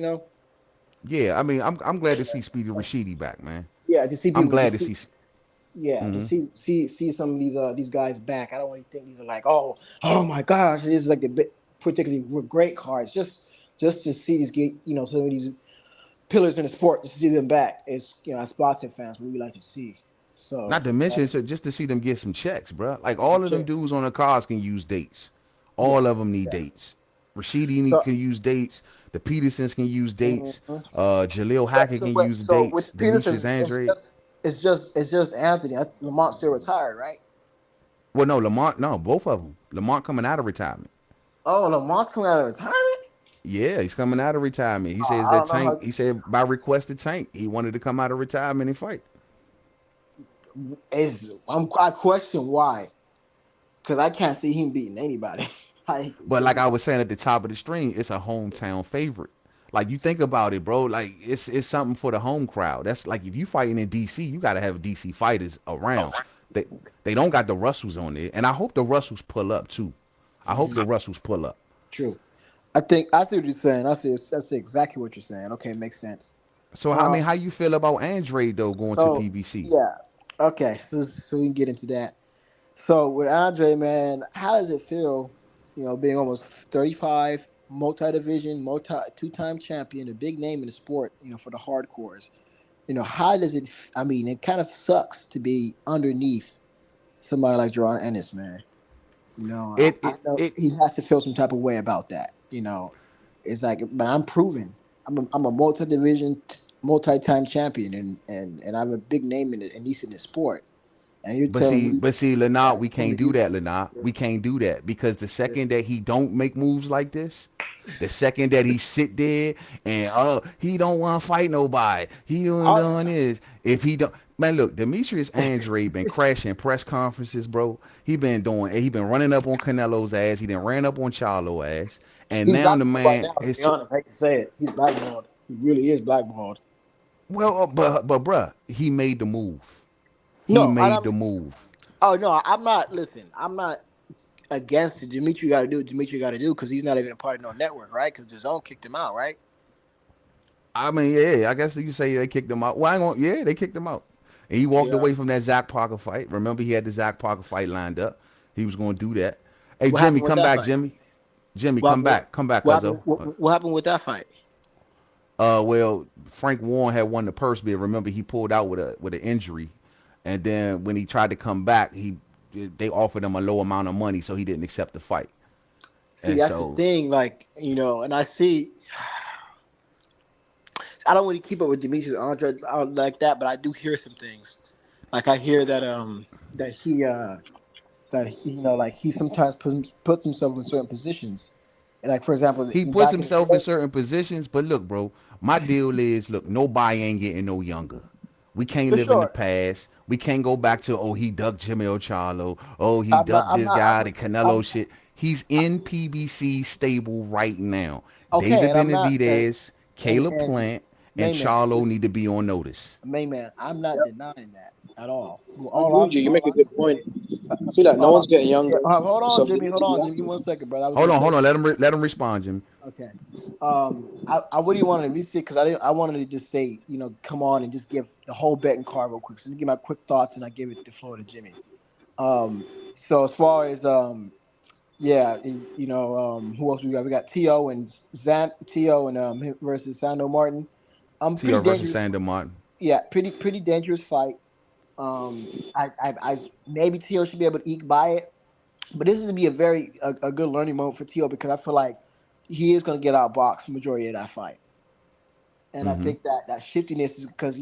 Yeah, I mean, I'm glad to see Speedy Rashidi back, man. Yeah, to see I'm people, glad just to see, see. yeah, to Mm-hmm. see some of these guys back. I don't really think these are like, oh my gosh, this is like a bit particularly great cards. Just to see these get some of these pillars in the sport, to see them back is as boxing fans what we like to see. Not So to mention, so just to see them get some checks, bro. Like some all of them chicks, dudes on the cards can use dates. yeah, All of them need yeah. dates. Rashidi So can use dates. The Petersons can use dates. mhm. Jalil Yeah, Hackett can use so with dates. the Petersons, Demetrius Andrade. it's just Anthony. Lamont's still retired, right? Well, no, Lamont. No, both of them. Lamont coming out of retirement. Oh, Lamont's coming out of retirement. Yeah, he's coming out of retirement. He says I that don't know Tank. how. He said by request of Tank, he wanted to come out of retirement and fight. I question why, because I can't see him beating anybody. I can But see like him. I was saying at the top of the stream, it's a hometown favorite. Like you think about it, bro. Like it's something for the home crowd. That's like if you fighting in DC, you gotta have DC fighters around. They they don't got the Russells on there, and I hope the Russells pull up too. I hope the Russells pull up. True. I see what you're saying. I see exactly what you're saying. Okay, makes sense. So I mean, Um. how you feel about Andre though going to So PBC? yeah. Okay. So we can get into that. So with Andre, man, how does it feel? Being almost 35, multi-division, two-time champion, a big name in the sport. For the hardcores. How does it? I mean, it kind of sucks to be underneath somebody like Jaron Ennis, man. It I it know it he has to feel some type of way about that. It's like, but I'm proven. I'm a multi-division, multi-time champion, and I'm a big name at least in the sport. And you're telling me but see, Lenard, that we some can't of do these that, guys, Lenard. yeah, We can't do that because the yeah. second that he don't make moves like this, the second that he sit there and he don't want to fight nobody, he doing I, doing this. If he don't, man, look, Demetrius Andrade been crashing press conferences, bro. He been running up on Canelo's ass. He done ran up on Charlo ass, and he's now the blackballed right man now. To is be honest, I hate to say it, he's blackballed. He really is blackballed. well, but bruh, he made the move. He No, made the move. oh no, I'm not. Listen, I'm not against it. Dimitri got to do what Dimitri got to do because he's not even a part of no network, right? Because the zone kicked him out, right? I mean, yeah, I guess you say they kicked him out. Well, I ain't gonna, yeah, they kicked him out. And he walked Yeah. away from that Zach Parker fight. Remember, he had the Zach Parker fight lined up. He was going to do that. Hey, What Jimmy, happened with come that back, fight? Jimmy. Jimmy, What come happened? back. Come back, What happened? cuzzo. What happened with that fight? Well, Frank Warren had won the purse bid. Remember, he pulled out with an injury, and then when he tried to come back, they offered him a low amount of money, so he didn't accept the fight. See, And that's the so thing. Like, and I see. I don't really keep up with Demetrius Andrade like that, but I do hear some things. Like I hear that he like he sometimes puts himself in certain positions. And like for example, he puts back in the himself in day, certain positions. But look, bro, my deal is, look, nobody ain't getting no younger. We can't for live in the sure. past. We can't go back to, oh, he ducked Jimmy Ochalo. Oh, he I'm not. ducked I'm this not. guy, the Canelo I'm shit. He's in PBC stable right now. okay, David and I'm not. Benavidez, Caleb And Plant, and main man, Charlo listen, need to be on notice. main man, I'm not denying that at all. Well, I agree with you. You make a I'm good saying, point. I feel like no uh, one's getting yeah, younger, hold on, so they Jimmy, need hold to be on, Jimmy, give me active. 1 second, brother. I was Hold gonna on, say hold on. something. Let him respond, Jimmy. Okay. I really wanted to reset because I wanted to just say, come on and just give the whole betting card real quick. So let me give my quick thoughts and I give it the floor to Jimmy. So as far as yeah, who else we got? We got T.O. and him versus Sando Martin. Pretty TR versus dangerous. Sander Martin. Yeah, pretty dangerous fight. I maybe T.O. should be able to eke by it, but this is to be a good learning moment for T.O. because I feel like he is going to get outboxed the majority of that fight. And I Mm-hmm. think that shiftiness is because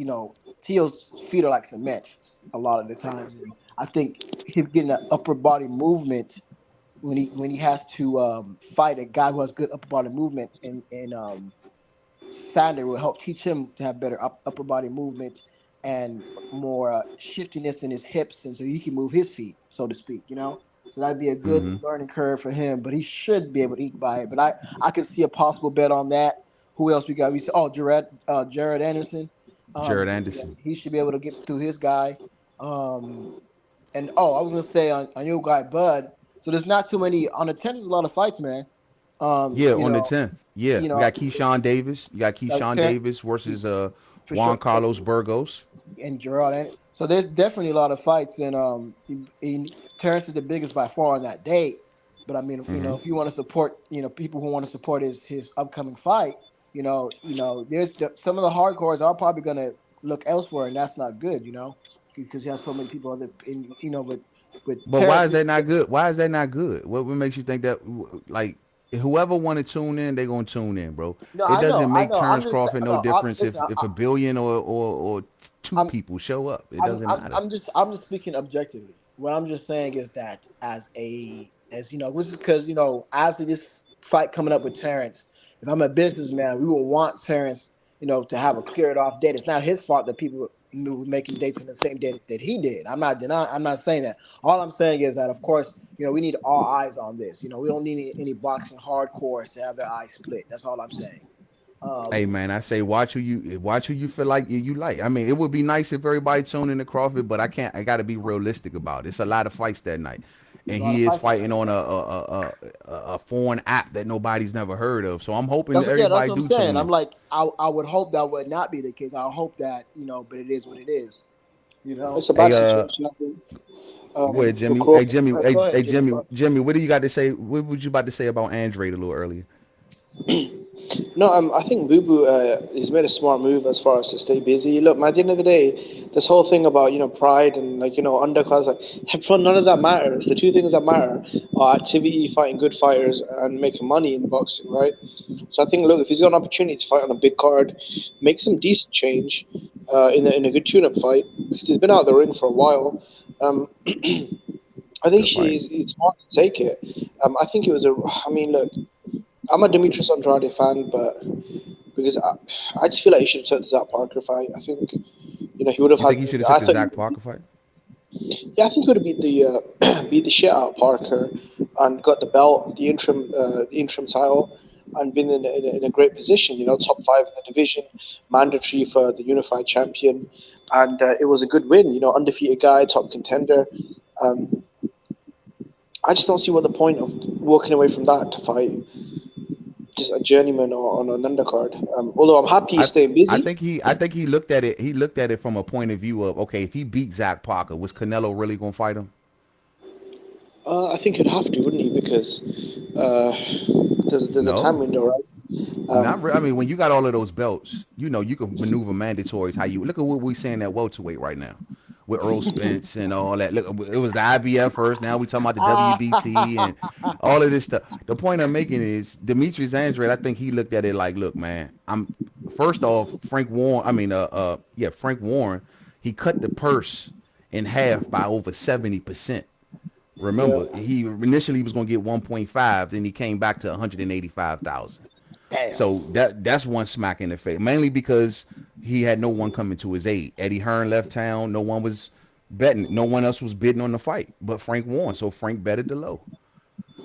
Teo's feet are like cement a lot of the times, and I think him getting that upper body movement when he has to fight a guy who has good upper body movement, and Sander will help teach him to have better upper body movement and more shiftiness in his hips, and so he can move his feet, so to speak. So that'd be a good Mm-hmm. learning curve for him. But he should be able to eke by it. But I could see a possible bet on that. Who else we got? We see Jared Anderson. Jared Yeah, Anderson. he should be able to get through his guy. Um, and I was gonna say on your guy Bud. So there's not too many on the 10th. There's a lot of fights, man. Um, Yeah, you on the know, 10th. Yeah, you we know, got Keyshawn Davis. You got Keyshawn Terrence, Davis versus for Juan sure, Carlos Burgos. and Gerard. And so there's definitely a lot of fights, and Terrence is the biggest by far on that date. But I mean, Mm-hmm. if you want to support, people who want to support his upcoming fight, there's some of the hardcores are probably gonna look elsewhere, and that's not good, because you have so many people other in, with But why Terrence. is that not good? Why is that not good? What makes you think that? Like, whoever want to tune in, they gonna tune in, bro. No, It doesn't I make know. Terrence Crawford no No, difference listen. if a billion or two I'm, people show up. It doesn't matter. I'm just speaking objectively. What I'm just saying is that which is because as of this fight coming up with Terrence, if I'm a businessman, we would want Terrence, to have a cleared off date. It's not his fault that people were making dates on the same day that he did. I'm not denying. I'm not saying that. All I'm saying is that, of course, we need all eyes on this. We don't need any boxing hardcores to have their eyes split. That's all I'm saying. Hey Um, man, I say watch who you feel like you like. I mean, it would be nice if everybody tuned into Crawford, but I can't. I got to be realistic about it. It's a lot of fights that night, there's and a lot of he is fights that fighting night. on Yeah. a foreign app that nobody's never heard of. So I'm hoping that That's everybody what I'm do saying. tune I'm in. like, I would hope that would not be the case. I hope that but it is what it is. You know. It's a Hey bad situation, I think, go ahead, for Jimmy. Hey Crawford. Jimmy. Go ahead, Hey Jimmy. Jimmy. Jimmy, what do you got to say? What was you about to say about Andrade a little earlier? No, I think Boo Boo he's made a smart move as far as to stay busy. Look, man, at the end of the day, this whole thing about pride and undercards, none of that matters. The two things that matter are activity, fighting good fighters, and making money in boxing, right? So I think, look, if he's got an opportunity to fight on a big card, make some decent change in a good tune-up fight because he's been out of the ring for a while. I think Good fight. he's smart to take it. I think it was a. I mean, look, I'm a Demetrius Andrade fan, but because I just feel like he should have took the Zach Parker fight. I think he would have You had. think he should have took I the thought, Zach Parker fight? yeah, I think he would have beat the beat the shit out of Parker and got the belt, the interim title, and been in a great position. Top five in the division, mandatory for the unified champion, and it was a good win. Undefeated guy, top contender. Um, I just don't see what the point of walking away from that to fight just a journeyman or on an undercard. Although I'm happy he's I staying I busy. think he looked at it. He looked at it from a point of view of, okay, if he beat Zach Parker, was Canelo really gonna fight him? I think you'd have to, wouldn't you? Because uh, there's a time No, window, right? not really. I Um, mean, when you got all of those belts, you can maneuver mandatories. How you look at what we saying at welterweight right now, with Earl Spence and all that. Look, it was the IBF first. Now we talking about the WBC and all of this stuff. The point I'm making is Demetrius Andrade. I think he looked at it like, look, man, I'm first off Frank Warren. I mean, yeah, Frank Warren. He cut the purse in half by over 70%. yeah, Remember, he initially was going to get 1.5, then he came back to 185,000. Damn. So that's one smack in the face, mainly because he had no one coming to his aid. Eddie Hearn left town. No one was betting. No one else was bidding on the fight, but Frank won. So Frank betted the low.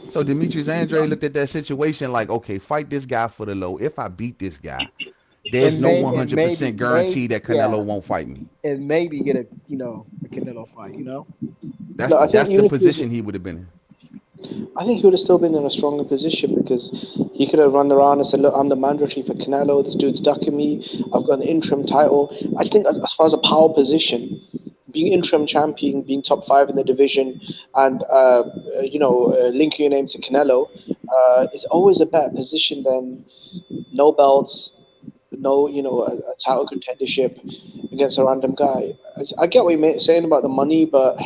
So Demetrius Andrade looked at that situation like, okay, fight this guy for the low. If I beat this guy, there's And no may and maybe 100% guarantee that yeah, Canelo won't fight me. and maybe get a a Canelo fight. That's no, I think that's the even if he was, position he would have been in. I think he would have still been in a stronger position because he could have run around and said, "Look, I'm the mandatory for Canelo. This dude's ducking me. I've got an interim title." I just think as far as a power position, being interim champion, being top five in the division, and linking your name to Canelo, is always a better position than no belts, no, a title contendership against a random guy. I get what you're saying about the money, but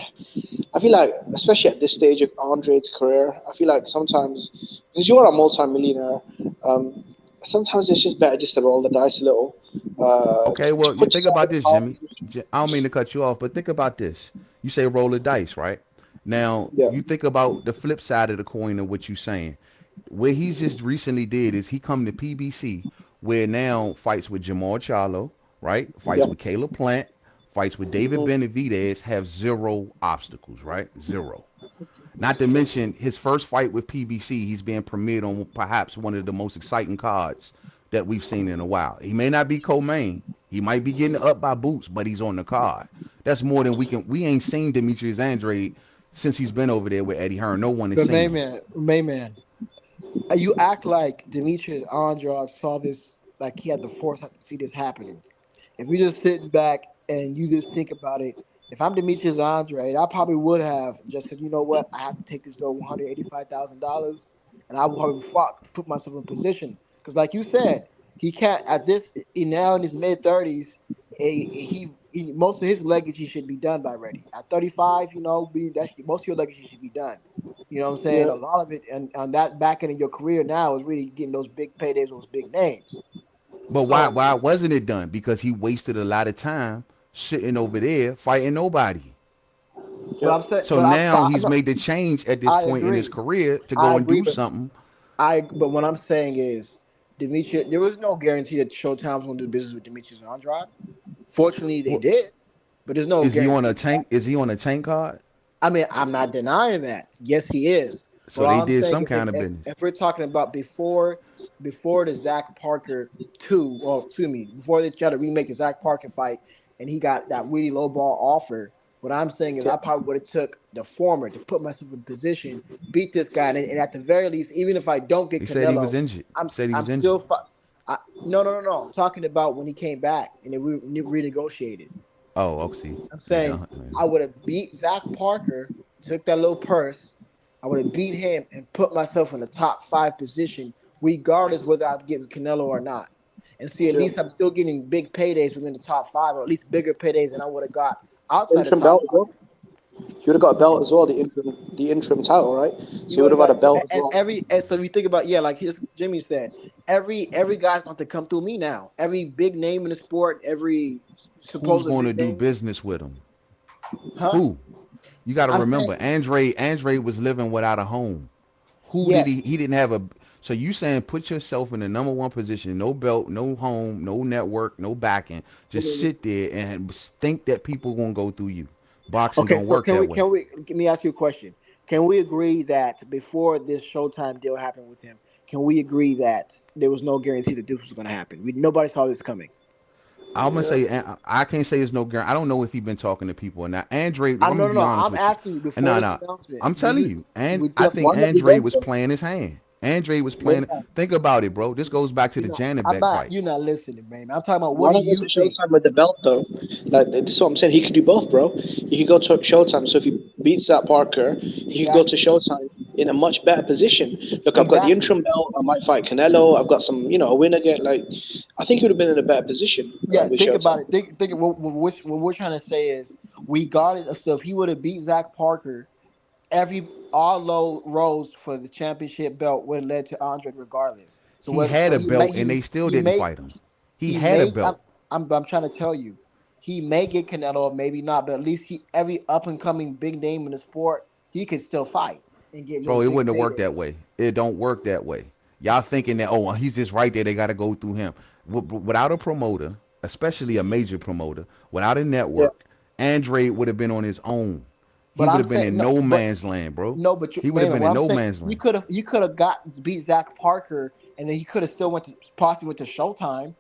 I feel like, especially at this stage of Andre's career, I feel like sometimes, because you're a multi-millionaire, um, sometimes it's just better just to roll the dice a little. Okay, well, Just you put think yourself in about a this, power Jimmy. position. I don't mean to cut you off, but think about this. You say roll the dice, right? Now, Yeah, you think about the flip side of the coin of what you're saying. What he's just recently did is he come to PBC, where now fights with Jamal Charlo, right? yeah. Fights with Caleb Plant, fights with David Mhm. Benavidez have zero obstacles, right? Zero. Not to mention his first fight with PBC, he's being premiered on perhaps one of the most exciting cards that we've seen in a while. He may not be co-main, he might be getting up by Boots, but he's on the card. That's more than we can. We ain't seen Demetrius Andrade since he's been over there with Eddie Hearn. No one has But seen him. Mayman, you act like Demetrius Andrade saw this, like he had the foresight to see this happening. If you're just sitting back and you just think about it, if I'm Demetrius Andrade, I probably would have just said, you know what, I have to take this low $185,000, and I would probably fought to put myself in position. Because, like you said, he can't at this now in his mid 30s. He most of his legacy should be done by ready. At 35, most of your legacy should be done. You know what I'm saying? Yeah. A lot of it, and on that back end of your career now is really getting those big paydays, those big names. But why So, why wasn't it done? Because he wasted a lot of time sitting over there fighting nobody. but Yeah. I'm saying, So now he's no, made the change at this I point in his agree. career to I go and agree, do but something. but what I'm saying is, Demetrius, there was no guarantee that Showtime was going to do business with Demetrius Andrade. Fortunately, they Well, did, but there's no is he on guarantee a for that. tank? Is he on a tank card? I mean, I'm not denying that. Yes, he is. But So they all I'm did saying some is, if kind of if, business. if we're talking about before the Zach Parker two, or excuse me, before they tried to remake the Zach Parker fight, and he got that really low ball offer. What I'm saying is, Yeah. I probably would have took the former to put myself in position, beat this guy, and at the very least, even if I don't get He said he was Canelo, injured. I'm He said he I'm was still. injured. No, no, no, no. I'm talking about when he came back and they renegotiated. Oh, okay. I'm Yeah, saying I would have beat Zach Parker, took that little purse. I would have beat him and put myself in the top five position, regardless whether I get Canelo or not. And see, at Yeah. least I'm still getting big paydays within the top five, or at least bigger paydays than I would have got outside the Interim top belt as five. well. You would have got a Huh? belt as well, the interim title, right? So You you would would have have had a got belt as and well. so if you think about, yeah, like his Jimmy said, every guy's going to come through me now. Every big name in the sport, every who's supposed going to big do name, business with him? huh? Who? You got to I'm saying remember, Andre was living without a home. Who did he? yes. He didn't have a. So you saying put yourself in the number one position, no belt, no home, no network, no backing, just sit there and think that people gonna go through you. Boxing Okay, don't so work that way. can we let me ask you a question? Can we agree that before this Showtime deal happened with him, can we agree that there was no guarantee that this was going to happen? Nobody saw this coming. I'm gonna Yeah. say I can't say there's no guarantee. I don't know if he's been talking to people or not. Andre, I'm I gonna no no be no. honest I'm with you. asking you And before no, this no, announcement. I'm Do telling you you. And would you I have think Why not be Andre done, was sir? playing his hand. Andre was playing. Mainman, Think about it, bro. This goes back to You the know, I'm Janibek not. fight. You're not listening, man. I'm talking about what why do not go you to think? Showtime with the belt though? Like this is what I'm saying. He could do both, bro. He could go to Showtime. So if he beats that Parker, he could go to Exactly. Showtime in a much better position. Look, I've got the Exactly. interim belt. I might fight Canelo. I've got some, a win again. Like, I think he would have been in a better position Yeah, with think about Showtime. it. Think what we're trying to say is we got it. So if he would have beat Zach Parker, all low roads for the championship belt would have led to Andre regardless. So He what? had So a belt and they still he didn't made fight him. He he had a made. belt. I'm trying to tell you, he may get Canelo, maybe not, but at least every up and coming big name in the sport, he could still fight and get those Bro, it big wouldn't have worked that paydays. way. It don't work that way. Y'all thinking that, oh, he's just right there. They got to go through him. Without a promoter, especially a major promoter, without a Yeah, network, Andre would have been on his own. He But would I'm have been saying in no, no but man's land, bro. no, but you, He would have man, been what in I'm no saying, man's land. you could have got beat Zach Parker, and then he could have still went to possibly went to Showtime.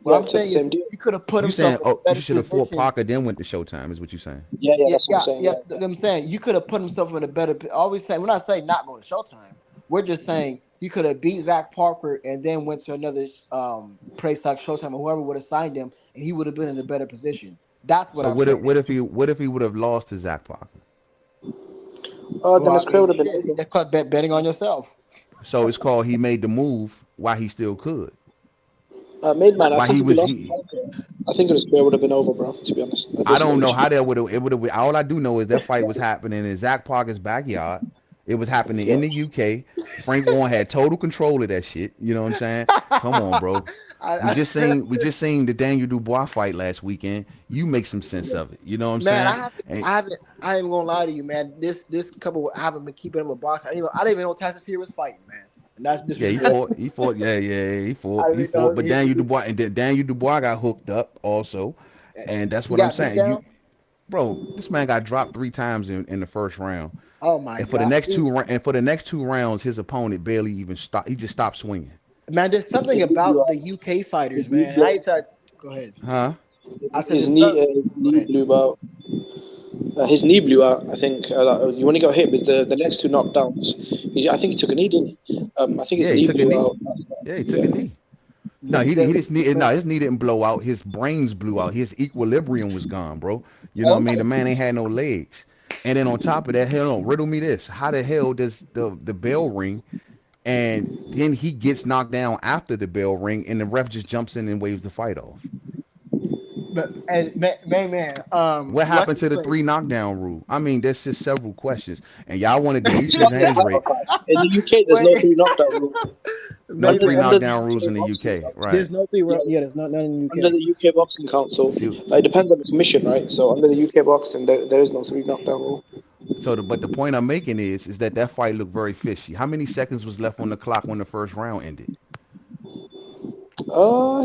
What yeah, I'm took the saying is same deal. he could have put You himself saying, in a oh, you better should have fought position. Parker, then went to Showtime, is what you're saying. Yeah, yeah, Yeah, that's what I'm yeah, saying. yeah. Yeah, yeah. I'm saying you could have put himself in a better. Always saying we're not saying not going to Showtime. We're just saying he could have beat Zach Parker and then went to another place like Showtime or whoever would have signed him, and he would have been in a better position. That's what So I'm saying. what if he would have lost to Zach Parker? Then Well, I his career mean, would have been shit, over. that's called betting on yourself. So it's called he made the move while he still could. Made man, I While think he if he was lost to he Parker, I think his career would have been over, bro. To be honest, at I this don't know stage. how that would have. It would have. All I do know is that fight was happening in Zach Parker's backyard. It was happening Yeah. in the UK. Frank Warren had total control of that shit. You know what I'm saying? Come on, bro. I, We just seen the Daniel Dubois fight last weekend. You make some sense of it. You know what I'm man, saying? And I ain't gonna lie to you, man. This couple, I haven't been keeping up with boxing. I didn't even know Tyson Fury was fighting, man. And that's yeah, disrespectful. he fought. Yeah, yeah, I he didn't fought. know But Daniel Dubois and then Daniel Dubois got hooked up also, and that's he what I'm got beat saying. down. Bro, this man got dropped 3 times in the first round. Oh my And for the god! next See, two rounds, his opponent barely even stopped. He just stopped swinging. man, there's something His knee blew about out. the UK fighters, His knee man. And I blew. used to go ahead. Huh? I said His this. Go knee ahead. blew out. His knee blew out. I think when he got hit with the next two knockdowns, I think he took a knee, didn't he? I think his Yeah, he knee took a blew knee. out. Yeah, he took a Yeah. knee. No, he The, just knee. No, his knee didn't blow out. His brains blew out. His equilibrium was gone, bro. You know what I mean? The Okay. man ain't had no legs. And then on top of that, hell on, riddle me this. How the hell does the bell ring and then he gets knocked down after the bell ring and the ref just jumps in and waves the fight off? but and man, What what's happened his to the face? three knockdown rule? I mean, there's just several questions. And y'all wanted It's Demetrius not the Andrade. hammer fight. In the UK, there's no Wait, three knockdown rule. No man, three Under the knockdown rules UK in the boxing UK. council, Right. there's no three. yeah, Yeah, there's not none in the under UK. the UK boxing council, See, it depends on the commission, right? So under the UK boxing, there is no three knockdown rule. but the point I'm making is that that fight looked very fishy. How many seconds was left on the clock when the first round ended?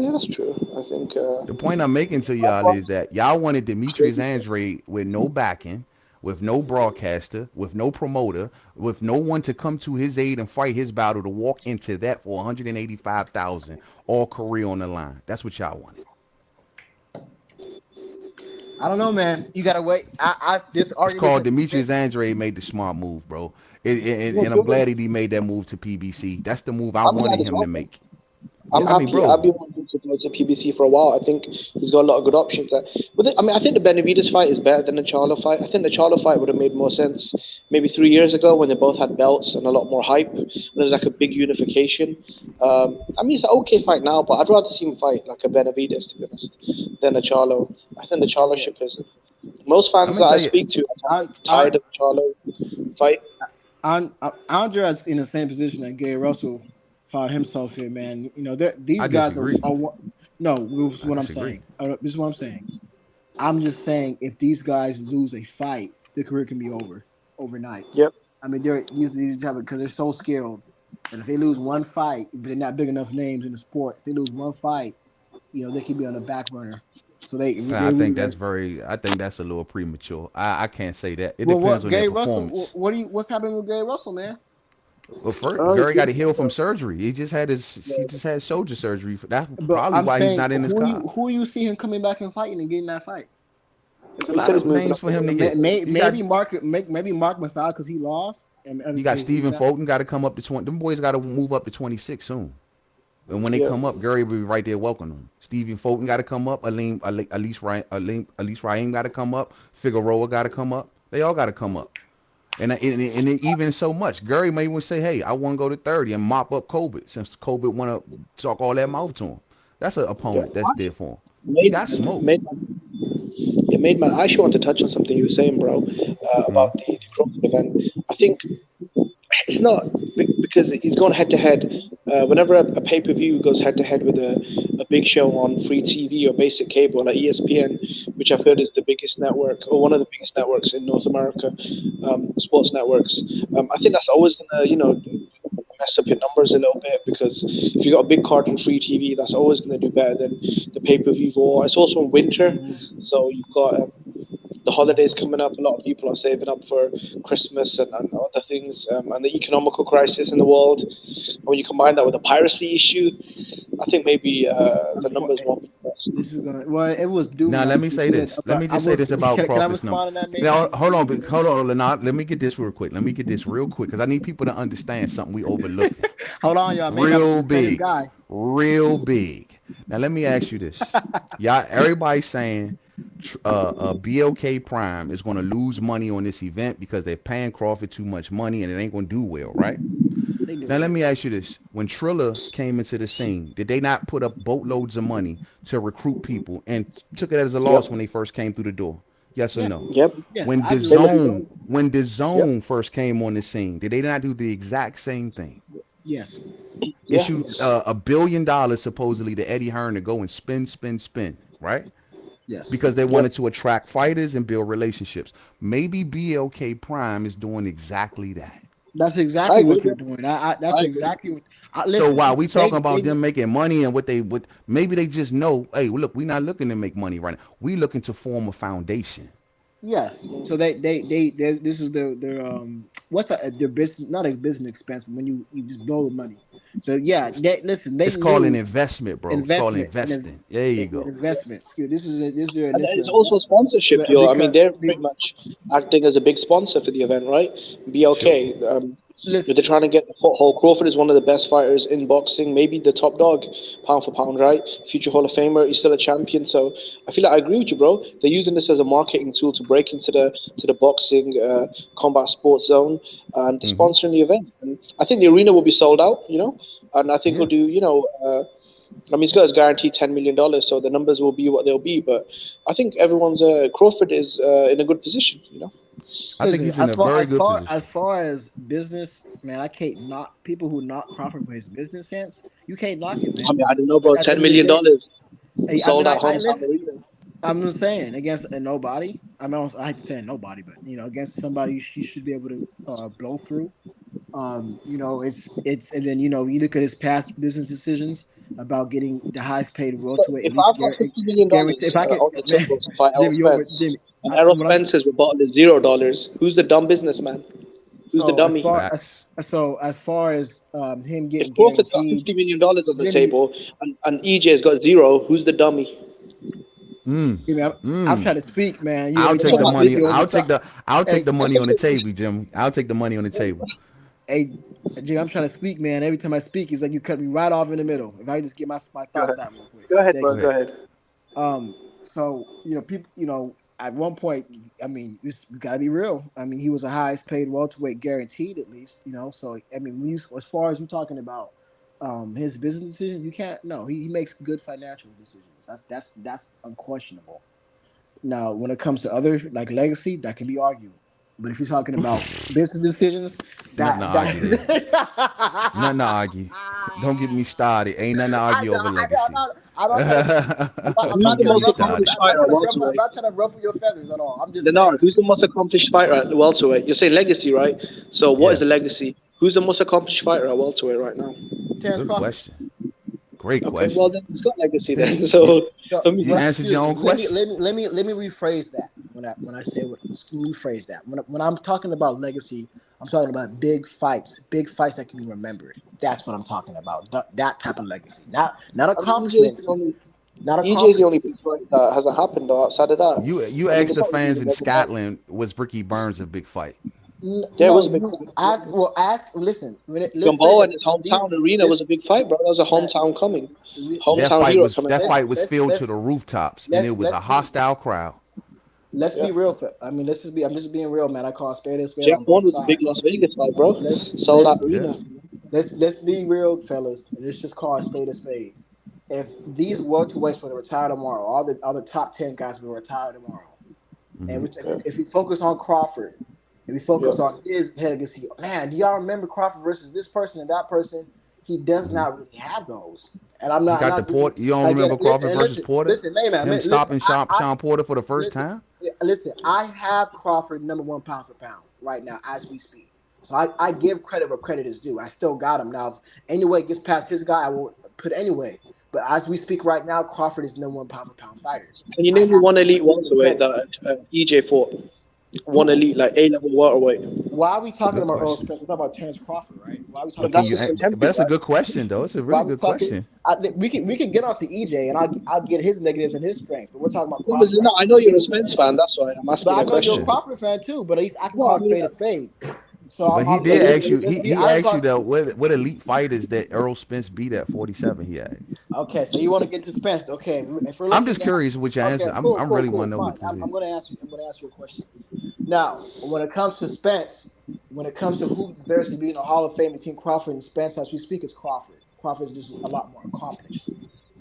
Yeah, that's true. I think The point I'm making to y'all is that y'all wanted Demetrius Andrade with no backing, with no broadcaster, with no promoter, with no one to come to his aid and fight his battle to walk into that for 185,000 all career on the line. That's what y'all wanted. I don't know, man. You gotta wait. This It's argument called has been. Demetrius Andrade made the smart move, bro. no, And I'm good. glad that he made that move to PBC. That's the move I I'm glad wanted as him to well, bro. make. I'm Yeah, I mean, happy. I've bro, been wanting to go to PBC for a while. I think he's got a lot of good options there. I mean, I think the Benavides fight is better than the Charlo fight. I think the Charlo fight would have made more sense maybe 3 years ago when they both had belts and a lot more hype. And there was like a big unification. I mean, it's an okay fight now, but I'd rather see him fight like a Benavides, to be honest, than a Charlo. I think the Charlo Yeah. ship is. Most I'm fans gonna that I tell you, speak to are I'm, I'm, tired of the Charlo fight. Andre's in the same position that Gary Russell found himself in, man. You know, I these guys disagree. no. This is I what I'm disagree. saying. This is what I'm saying. I'm just saying if these guys lose a fight, their career can be over overnight. Yep. I mean, these have because they're so skilled, and if they lose one fight, but they're not big enough names in the sport. If they lose one fight, they could be on the back burner. So I they really think got. that's very. I think that's a little premature. I can't say that. It Well, depends what on their Gary Russell? performance. What's happening with Gary Russell, man? Well, first, Oh, he's Gary got good. to heal from surgery. He just had shoulder surgery. That's But probably I'm why he's saying, not in his card. who you see him coming back and fighting and getting that fight? There's a He lot said he's of moving names up. for him to get. You got Maybe Mark Masai because he lost. And you got he's Stephen not. Fulton got to come up to 20. Them boys got to move up to 26 soon. And when they Yeah. come up, Gary will be right there welcoming them. Stephen Fulton got to come up. Elise Ryan got to come up. Figueroa got to come up. They all got to come up. And even so much, Gary may even say, "Hey, I want to go to 30 and mop up Colbert since Colbert want to talk all that mouth to him." That's an Yeah. opponent that's there for him. He Made, got smoke. made, yeah, made man. I actually want to touch on something you were saying, bro, Mm-hmm. about the Crawford event. I think it's not because he's gone head to head. Whenever a pay per view goes head to head with a big show on free TV or basic cable like ESPN, which I've heard is the biggest network or one of the biggest networks in North America, sports networks. I think that's always gonna mess up your numbers a little bit because if you got a big card on free TV, that's always gonna do better than the pay per view for. It's also in winter, Mhm. so you've got the holidays coming up. A lot of people are saving up for Christmas and other things, and the economical crisis in the world. And when you combine that with the piracy issue, I think maybe the numbers won't be the best. This is gonna. Well, it was due Now let last me say weekend, this. Let but me I just say was. this about Can I Crawford's number. respond to that, Now Mayman? hold on, Lenard. Let me get this real quick. Let me get this real quick because I need people to understand something we overlooking. Hold on, y'all. Mayman, I'm a Real defend big, guy. real big. Now let me ask you this. Y'all, everybody's saying BLK Prime is going to lose money on this event because they're paying Crawford too much money and it ain't going to do well, right? They do Now let well. me ask you this: when Triller came into the scene, did they not put up boatloads of money to recruit people and took it as a loss Yep. when they first came through the door? Yes or Yes, no? Yep. yes, When I the agree with you. zone, when the Yep. zone first came on the scene, did they not do the exact same thing? Yes, Yeah. Issued yes, $1 billion supposedly to Eddie Hearn to go and spin, right? yes. Because they Yep. wanted to attract fighters and build relationships. Maybe BLK Prime is doing exactly that. That's I exactly agree, what they're bro. doing. That's I agree. exactly what. So Listen, while we talking they about them making money and what they would, maybe they just know, hey, well, look, we're not looking to make money right now. We looking to form a foundation. yes. So this is their what's their business, not a business expense, but when you just blow the money. So yeah, listen, they It's called an knew investment, bro. It's called investment investing. There you an go. investment. Excuse, this is their And initial it's also investment. sponsorship, yo. I mean, Because they're pretty much acting as a big sponsor for the event, right? Sure. BLK. They're listen, trying to get the foothold. Crawford is one of the best fighters in boxing, maybe the top dog, pound for pound, right? Future Hall of Famer. He's still a champion. So I feel like I agree with you, bro. They're using this as a marketing tool to break into the boxing combat sports zone and Mm-hmm. sponsoring the event. And I think the arena will be sold out, and I think Yeah. we'll do, I mean, he's got his guaranteed $10 million, so the numbers will be what they'll be. But I think everyone's Crawford is in a good position. I think listen. he's in a very good As position. far as business, man, I can't knock people who knock Crawford for his business sense. You can't knock it, I man. mean, I don't know, But bro. at the ten end of the million day, dollars hey, I mean, sold at I hometown listen. arena. I'm just saying against nobody. I mean, I hate to say nobody, but against somebody you should be able to blow through. It's and then you look at his past business decisions about getting the highest paid But welterweight, at if least I've got $50 million guarantee. If I could, on the man, table to fight Errol Jimmy, Spence, Jimmy. and Errol What I'm Spence is rebuttal is $0, who's the dumb businessman? Who's the so dummy? Facts. as far as him If getting Crawford's got guaranteed, $50 million on the Jimmy, table and EJ's got zero, who's the dummy? Mm. Jimmy, I'm Mm. trying to speak, man. I'll Every It's take time not I the about speak, money. you over I'll the take top. the Hey, money on the table, Jim. I'll take the money on the table. hey, Jimmy, I'm trying to speak, man. Every time I speak, it's like you cut me right off in the middle. If I just get my Go ahead. thoughts out real quick, Go ahead, thank bro. Go you. Go ahead. ahead. People, at one point, I mean, you gotta be real. I mean, he was the highest paid welterweight, guaranteed at least. So I mean, as far as you talking about, his business decisions, you can't. No, he makes good financial decisions. That's unquestionable. Now, when it comes to other like legacy, that can be argued. But if you're talking about business decisions, Nothing to that argue there. Nothing to that argue. Don't get me started. Ain't nothing to I argue know, over I know, legacy. I'm not trying to be. Who's Don't the get I'm me most not, accomplished started. I'm not fighter at trying to ruffle. I'm welterweight? not trying to ruffle your feathers at all. I'm just Leonard, saying. who's the most accomplished fighter at welterweight? You're saying legacy, right? So what is Yeah. the legacy? Who's the most accomplished fighter at welterweight right now? Terrence Good Crawford. question. Great Okay, well question. then it's got legacy Yeah. then. You, So So, I mean, you answered excuse your me. own question. Let me rephrase that. When I say what, let me rephrase that. When I'm talking about legacy, I'm talking about big fights that can be remembered. That's what I'm talking about. That type of legacy, not I mean, EJ can accomplishments. only. Not a EJ's the Crawford. only big fight that hasn't happened though. Outside of that, You I mean, asked there's the not really fans been in mega fight. Scotland, was Ricky Burns a big fight? Yeah, it No, was a big you fight. ask. Well, ask. Listen. Listen. Gamboa If in his these, hometown arena this, was a big fight, bro. That was a that, hometown coming, That hometown fight hero was coming that home. fight was filled to the let's rooftops, and it was a let's be hostile crowd. let's Yeah, be real. I mean, let's just be. I'm just being real, man. I call a spade a spade Jeff on One both was a big Las sides. Vegas fight, bro. Let's Sold out let's Yeah. arena. let's be real, fellas. And let's just call a spade a spade. If these welterweights were to retire tomorrow, all the top 10 guys will retire tomorrow. And Hmm. Yeah, if we focus on Crawford, if we focus yeah. on his head against heel, man, do y'all remember Crawford versus this person and that person? He does Hmm. not really have those. And He I'm got the not just Porter. You don't like remember listen Crawford and versus listen, Porter? listen, man, Him listen. stopping Sean Porter for the first Listen, time? listen. I have Crawford #1 pound for pound right now as we speak. So I give credit where credit is due. I still got him now. If anyway gets past his guy, I will put anyway. But as we speak right now, Crawford is #1 pound for pound fighter. Can you I name me have one to elite give him his welterweight credit. that EJ fought? One Who? elite, like A-level welterweight. Why are we talking Good about Earl question. Spence? We're talking about Terrence Crawford, right? Why are we But talking But can about that's you? his Terrence? But contention, that's a right? good question, though. It's a Why really are we good talking? question. We can get onto EJ and I'll get his negatives and his strengths, but we're talking about No, but Crawford right no, now. I know you're a Getting Spence into fan. That's why I'm But asking I a know you're a Yeah. question. Crawford fan too. But at least I can No, call I a mean, spade a spade. So But he yeah, did but ask you. He I can asked call. you though. What elite fighters that Earl Spence beat at 47? He asked. Okay, so you want to get to Spence? Okay, if we're I'm looking just at. curious what your Okay, answer. cool, I'm cool, really want cool, to know fine. what this I'm is. going to ask you. I'm going to ask you a question. Now, when it comes to Spence, when it comes to who deserves to be in the Hall of Fame between Crawford and Spence, as we speak, it's Crawford. Crawford is just a lot more accomplished.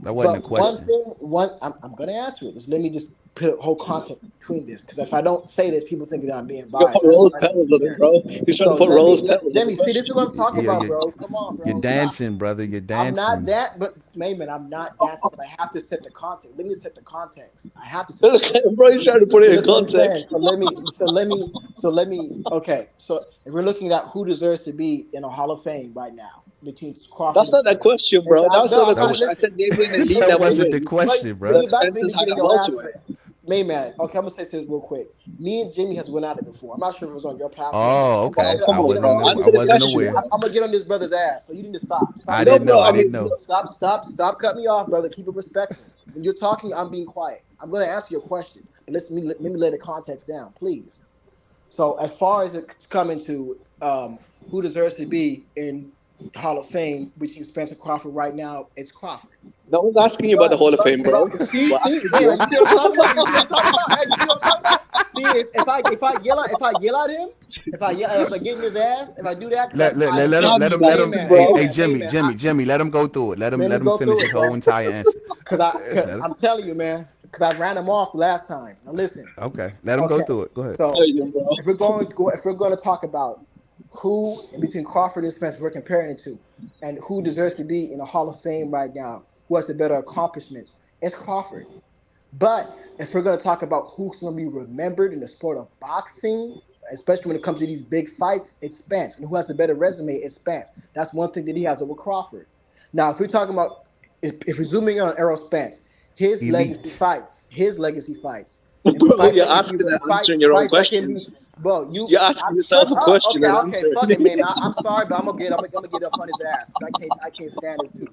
That wasn't a But one question. thing, I'm going to answer it. Just let me just put a whole context between this, because if I don't say this, people think that I'm being you're put biased. I feel rose like I'm petals on it, fair. bro. He's trying to So put rose petals on the let me see. This is question. what I'm talking Yeah, about, bro. Come on, you're bro. Stop. dancing, brother. You're I'm not dancing. that, but Mayman, I'm not dancing, but I have to set the context. Let me set the context. I have to set the Look context. at him, bro. He's trying to put it So in that's what I'm saying. context. Okay. So if we're looking at who deserves to be in a Hall of Fame right now between Crawford That's and not that Spence, question, bro. That's not no, the I'm That not. was question. I Listen, said name me an elite that that will wasn't the win. question, bring bro. me That back so you Spence can has had get in at your ass for welterweight. it. Mayman, okay, I'm gonna say this real quick. Me and Jimmy has went at it before. I'm not sure if it was on your platform. Oh, Oh, okay. come I on, wasn't bro. know. I Answer the Listen, wasn't question, aware. bro. I'm gonna get on this brother's ass, so you need to stop. Stop I No, didn't cutting me know. bro. off. I I didn't mean, know. Stop cutting me off, brother. Keep it respectful. When you're talking, I'm being quiet. I'm going to answer your question, but let me lay the context down, please. So, as far as it's coming to who deserves to be in Hall of Fame between Spencer Crawford right now, it's Crawford. no one's asking you about the But Hall of Fame, bro. see, We're see, asking man, you. you see what I'm talking about? You see what I'm talking about? Hey, you see what I'm talking about? See, if I yell at him, if I get in his ass, if I do that, because You Let him, can't let do him, that, let him. Mayman, Hey, bro. Jimmy, let him go through it. let me Let him go finish through his it, whole bro. entire answer. Cause Let him- I'm telling you, man, because I ran him off the last time. Now listen, okay, let him go okay. through it. Go ahead. So Amazing, bro. if we're going to talk about who between Crawford and Spence we're comparing it to, and who deserves to be in the Hall of Fame right now, who has the better accomplishments, it's Crawford. But if we're going to talk about who's going to be remembered in the sport of boxing, especially when it comes to these big fights, it's Spence. And who has the better resume, it's Spence. That's one thing that he has over Crawford. Now, if we're talking about, if we're zooming in on Errol Spence, Elite. his legacy fights, and the Bro, fights you're that can be asking and answering your own fights that can be, questions. bro, You're asking shut yourself a up. question Okay, and okay, answering. fuck it, man. I'm sorry, but I'm gonna get up on his ass because I can't stand this dude.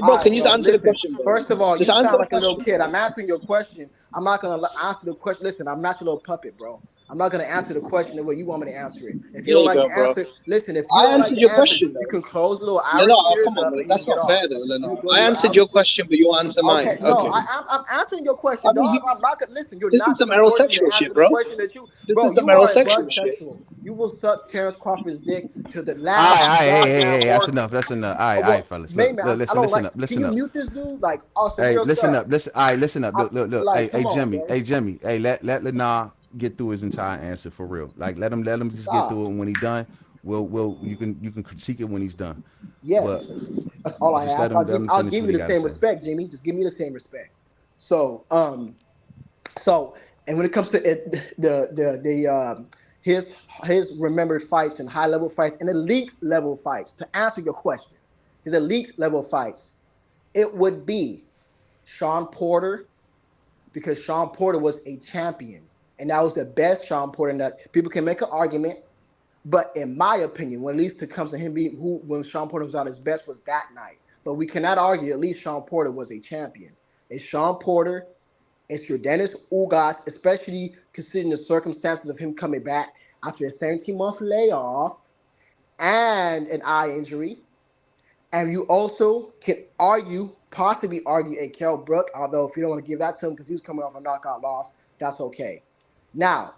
All Bro, right, can you just bro. answer the Listen. question, bro? First of all, Just you answer sound the like a little question, kid. bro. I'm answering your question. I'm not gonna answer the question. Listen, I'm not your little puppet, bro. I'm not gonna answer the question the way you want me to answer it. If you There don't you like go, the bro. answer, listen. If you I don't like answered the your answer, question, you though. can close the little Leno, Irish ears come on, up man. and you can That's get not fair, off. though, You Leno. can go to I your answered Irish. your question, but you answer Okay, mine. no, Okay. I'm answering your question, I mean, dog. I'm not gonna listen. You're this is not some gonna force me to aerosexual answer shit, the bro. question that you, This bro. is some You are a aerosexual bud shit. sexual. You will suck Terrence Crawford's dick to the All right, last all right, goddamn hey, that's organ. enough. That's enough. All right, Well, fellas. Look, maybe look, I listen, don't like. Can listen you up. mute this dude? Like, on some Hey, real listen stuff. up. Listen. All right, listen up. Look. Like, come Hey, on, Jimmy. bro. Hey, Jimmy. Hey, let Lennar get through his entire answer for real. Like, let him just get Stop. through it. And when he's done, you can critique it when he's done. But Yes, that's all I just ask. let him I'll finish give what you he the got to same say. respect, Jimmy. Just give me the same respect. So, so, and when it comes to it, his remembered fights and high level fights and elite level fights. To answer your question, his elite level fights, it would be Sean Porter, because Sean Porter was a champion, and that was the best Sean Porter. And that people can make an argument, but in my opinion, when at least it comes to him being when Sean Porter was at his best was that night. But we cannot argue. At least Sean Porter was a champion. It's Sean Porter. It's your Dennis Ugas, especially considering the circumstances of him coming back after a 17-month layoff and an eye injury. And you also can possibly argue a Kell Brook, although if you don't want to give that to him because he was coming off a knockout loss, that's okay. Now,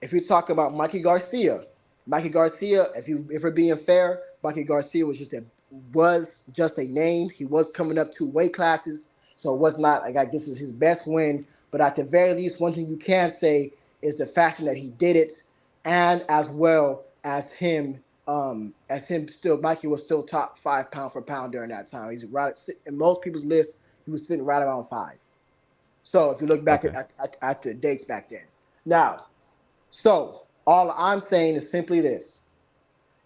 if you talk about Mikey Garcia, if we're being fair, Mikey Garcia was just a name. He was coming up 2 weight classes, so it was not like this is his best win. But at the very least, one thing you can say is the fashion that he did it, and as well as him still Mikey was still top 5 pound for pound during that time. He's right in most people's lists. He was sitting right around 5. So if you look back Okay. at the dates back then, now. So all I'm saying is simply this: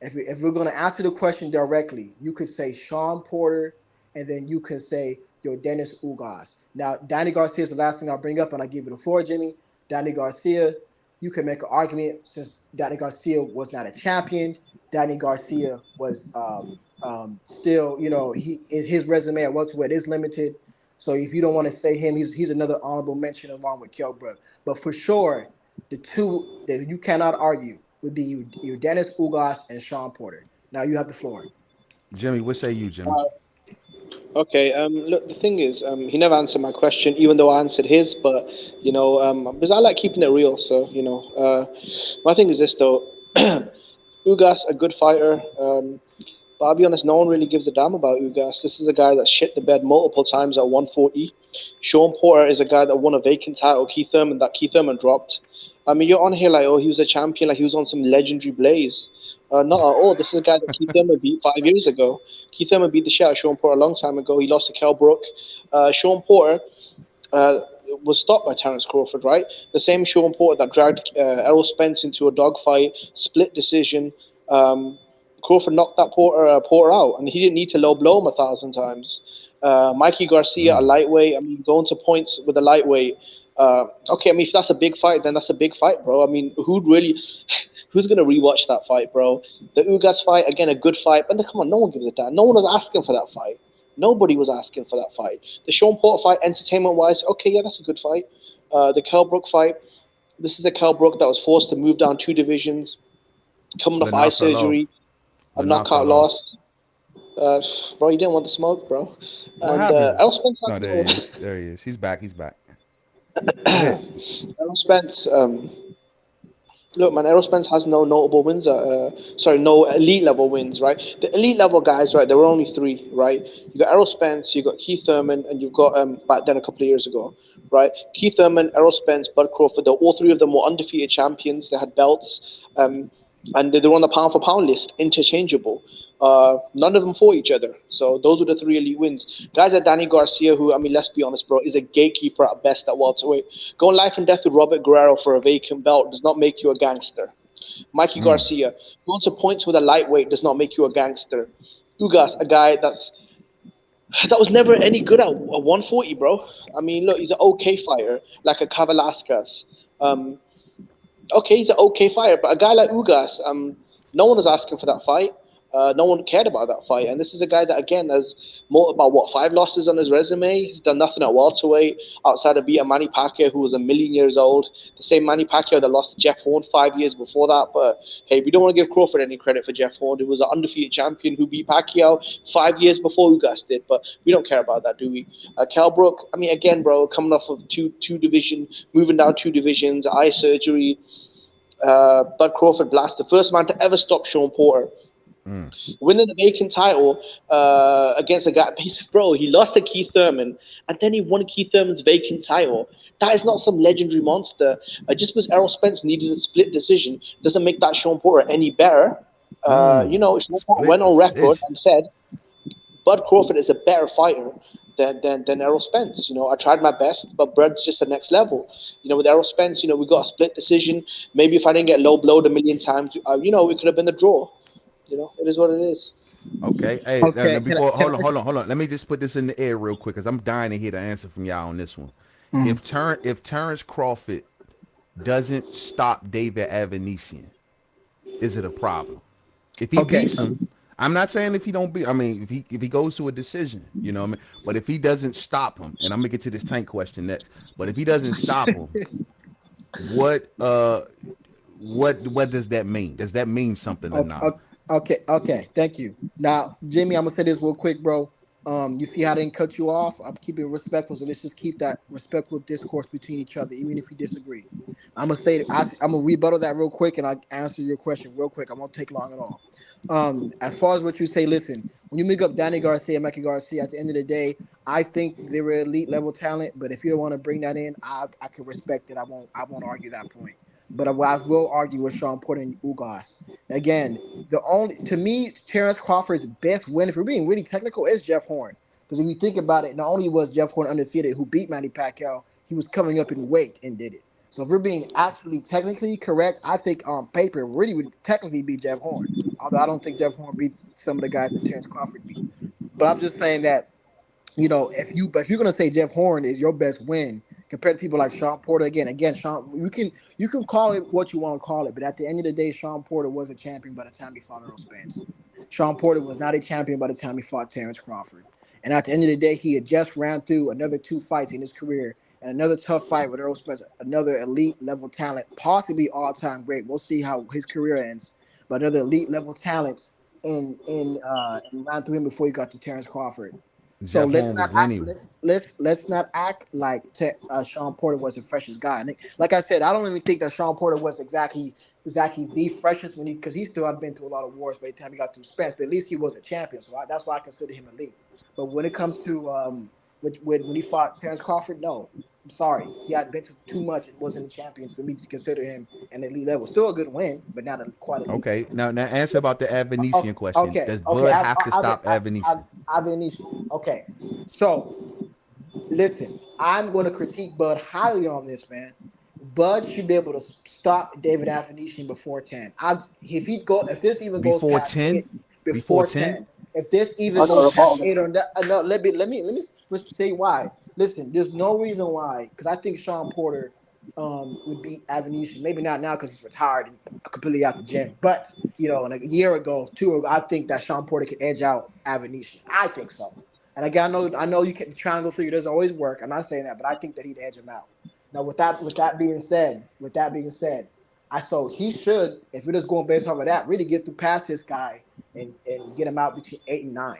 if we're going to answer the question directly, you could say Sean Porter, and then you can say your Dennis Ugas. Now, Danny Garcia is the last thing I'll bring up, and I'll give you the floor, Jimmy. Danny Garcia, you can make an argument since Danny Garcia was not a champion. Danny Garcia was still, his resume at welterweight is limited. So if you don't want to say him, he's another honorable mention along with Kell Brook. But for sure, the two that you cannot argue would be you Dennis Ugas and Sean Porter. Now you have the floor. Jimmy, what say you, Jimmy? Uh, okay. Look, the thing is, he never answered my question, even though I answered his. But because I like keeping it real. So my thing is this though. Ugas, a good fighter. But I'll be honest, no one really gives a damn about Ugas. This is a guy that shit the bed multiple times at 140. Sean Porter is a guy that won a vacant title, Keith Thurman dropped. I mean, you're on here like, oh, he was a champion, like he was on some legendary blaze. Not at all. This is a guy that Keith Thurman beat 5 years ago. Keith Thurman beat the shit out of Sean Porter a long time ago. He lost to Kell Brook. Sean Porter uh, was stopped by Terence Crawford, right? The same Sean Porter that dragged Errol Spence into a dogfight, split decision. Crawford knocked that Porter out, and he didn't need to low blow him 1,000 times. Mikey Garcia, a Mm. lightweight. I mean, going to points with a lightweight. Okay, I mean, if that's a big fight, then that's a big fight, bro. I mean, who's gonna rewatch that fight, bro? The Ugas fight, again, a good fight, but come on, no one gives a damn. No one was asking for that fight. Nobody was asking for that fight. The Sean Porter fight, entertainment-wise, okay, yeah, that's a good fight. The Kell Brook fight, this is a Kell Brook that was forced to move down 2 divisions, coming The off eye knockout loss. surgery, a The knockout knockout loss. loss. Bro, you didn't want the smoke, bro. What And happened? Errol Spence has No, there no. he is. There he is. He's back. He's back. Go ahead. Errol Spence. Look, man, Errol Spence has no notable wins. No elite level wins, right? The elite level guys, right? There were only 3, right? You got Errol Spence, you got Keith Thurman, and you've got back then a couple of years ago, right? Keith Thurman, Errol Spence, Bud Crawford. All 3 of them were undefeated champions. They had belts, and they were on the pound for pound list, interchangeable. None of them fought each other. So those were the 3 elite wins. Guys like Danny Garcia, who, I mean, let's be honest, bro, is a gatekeeper at best at welterweight. Going life and death with Robert Guerrero for a vacant belt does not make you a gangster. Mikey Mm. Garcia, going to points with a lightweight does not make you a gangster. Ugas, a guy that was never any good at 140, bro. I mean, look, he's an okay fighter, like a Kavalaskas. Um, okay, he's an okay fighter, but a guy like Ugas, no one was asking for that fight. No one cared about that fight, and this is a guy that again has more about 5 losses on his resume. He's done nothing at welterweight outside of beating Manny Pacquiao, who was 1,000,000 years old. The same Manny Pacquiao that lost to Jeff Horn 5 years before that. But hey, we don't want to give Crawford any credit for Jeff Horn, who was an undefeated champion who beat Pacquiao 5 years before Ugas did. But we don't care about that, do we? Kell Brook, I mean, again, bro, coming off of two division, moving down 2 divisions, eye surgery. Bud Crawford blast, the first man to ever stop Sean Porter. Mm. Winning the vacant title against a guy, bro, he lost to Keith Thurman, and then he won Keith Thurman's vacant title. That is not some legendary monster. Just because Errol Spence needed a split decision doesn't make that Sean Porter any better. Mm. Sean Porter Split went on record decision. and said Bud Crawford is a better fighter than Errol Spence. I tried my best, but Bud's just the next level. With Errol Spence, we got a split decision. Maybe if I didn't get low blowed 1,000,000 times, it could have been a draw. It is what it is. Okay. Hey, now Okay, before can hold on, I? hold on, hold on. Let me just put this in the air real quick because I'm dying to hear the answer from y'all on this one. Mm. If Terrence Crawford doesn't stop David Avanesian, is it a problem? If he Okay, beats him, I'm not saying if he don't be. I mean, if he goes to a decision, you know what I mean. But if he doesn't stop him, and I'm gonna get to this Tank question next. But if he doesn't stop him, what what does that mean? Does that mean something or Okay, not? okay. Thank you. Now, Jimmy, I'm gonna say this real quick, bro. You see how I didn't cut you off? I'm keeping it respectful, so let's just keep that respectful discourse between each other, even if you disagree. I'm gonna say I'm gonna rebuttal that real quick, and I'll answer your question real quick. I won't take long at all. As far as what you say, listen, when you make up Danny Garcia and Mikey Garcia, at the end of the day, I think they were elite level talent. But if you don't want to bring that in, I can respect it. I won't argue that point. But I will argue with Sean Porter and Ugas. Again, the only to me, Terrence Crawford's best win, if we're being really technical, is Jeff Horn. Because if you think about it, not only was Jeff Horn undefeated, who beat Manny Pacquiao, he was coming up in weight and did it. So if we're being actually technically correct, I think on paper really would technically be Jeff Horn. Although I don't think Jeff Horn beats some of the guys that Terrence Crawford beat. But I'm just saying that if you're gonna say Jeff Horn is your best win compared to people like Sean Porter, again, Sean, you can call it what you want to call it, but at the end of the day, Sean Porter was a champion by the time he fought Earl Spence. Sean Porter was not a champion by the time he fought Terrence Crawford. And at the end of the day, he had just ran through another two fights in his career and another tough fight with Earl Spence, another elite level talent, possibly all time great. We'll see how his career ends, but another elite level talent and ran through him before he got to Terrence Crawford. So Jeff let's Horn not was act. winning. Let's not act like Sean Porter was the freshest guy. And like I said, I don't even think that Sean Porter was exactly the freshest because he still had been through a lot of wars by the time he got to Spence. But at least he was a champion, so that's why I consider him elite. But when it comes to when he fought Terrence Crawford, no, I'm sorry, he had been through too much and wasn't a champion for me to consider him an elite level. Still a good win, but not quite elite. Okay. Now answer about the Okay, Avanesian question. okay, Does okay. Bud have to stop Avanesian? I've been issue. Okay, so listen, I'm going to critique Bud highly on this, man. Bud should be able to stop David Afanesian before 10. If this even goes Before past 10? eight, Before before 10? 10, if this even I got a goes past rebuttal. eight or that, no, let me just say why. Listen, there's no reason why, because I think Sean Porter would beat Avanesian. Maybe not now because he's retired and completely out the gym, but in a year ago, 2 ago, I think that Sean Porter could edge out Avanesian. I think so. And again, I know you can triangle theory doesn't always work. I'm not saying that, but I think that he'd edge him out. Now, with that being said, he should, if we're just going based off of that, really get through past this guy and get him out between 8 and 9.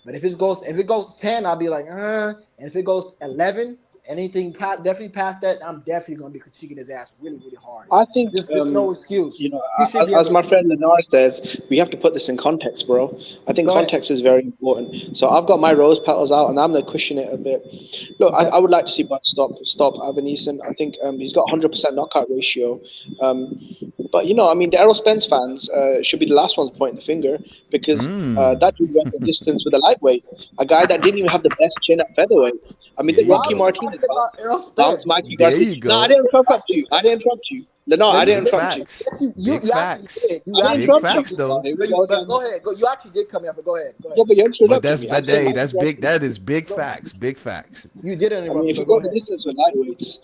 But if it goes 10, I'll be like, and if it goes 11, definitely past that, I'm definitely gonna be critiquing his ass really, really hard. I think, There's no excuse. you know, He should be as able my to friend Lenar says, we have to put this in context, bro. I think go ahead. context is very important. So I've got my rose petals out, and I'm gonna cushion it a bit. Look, I Okay. would like to see Bud stop Avaneson. I think he's got 100% knockout ratio. Um, but I mean, the Errol Spence fans should be the last ones pointing the finger because Mm. that dude went the distance with a lightweight, a guy that didn't even have the best chin at featherweight. I mean, There the you Why are Rocky we go. Martinez talking about Errol bounced Spence? Mikey There Garcia. you No, I go. didn't interrupt you. I didn't interrupt you. No, No, I you didn't Big interrupt did. you. facts. You Big actually facts. did. I You didn't Big actually interrupt did. you. facts though. Here No, we go but again. go ahead. You actually did cut me up. But go ahead. Go Yeah, ahead. but you But interrupted that's me. I'm but saying hey, Mikey that's big. Garcia. That is big Go ahead. facts. Big facts. You did I mean, interrupt me, if you but go go the ahead. distance with lightweights,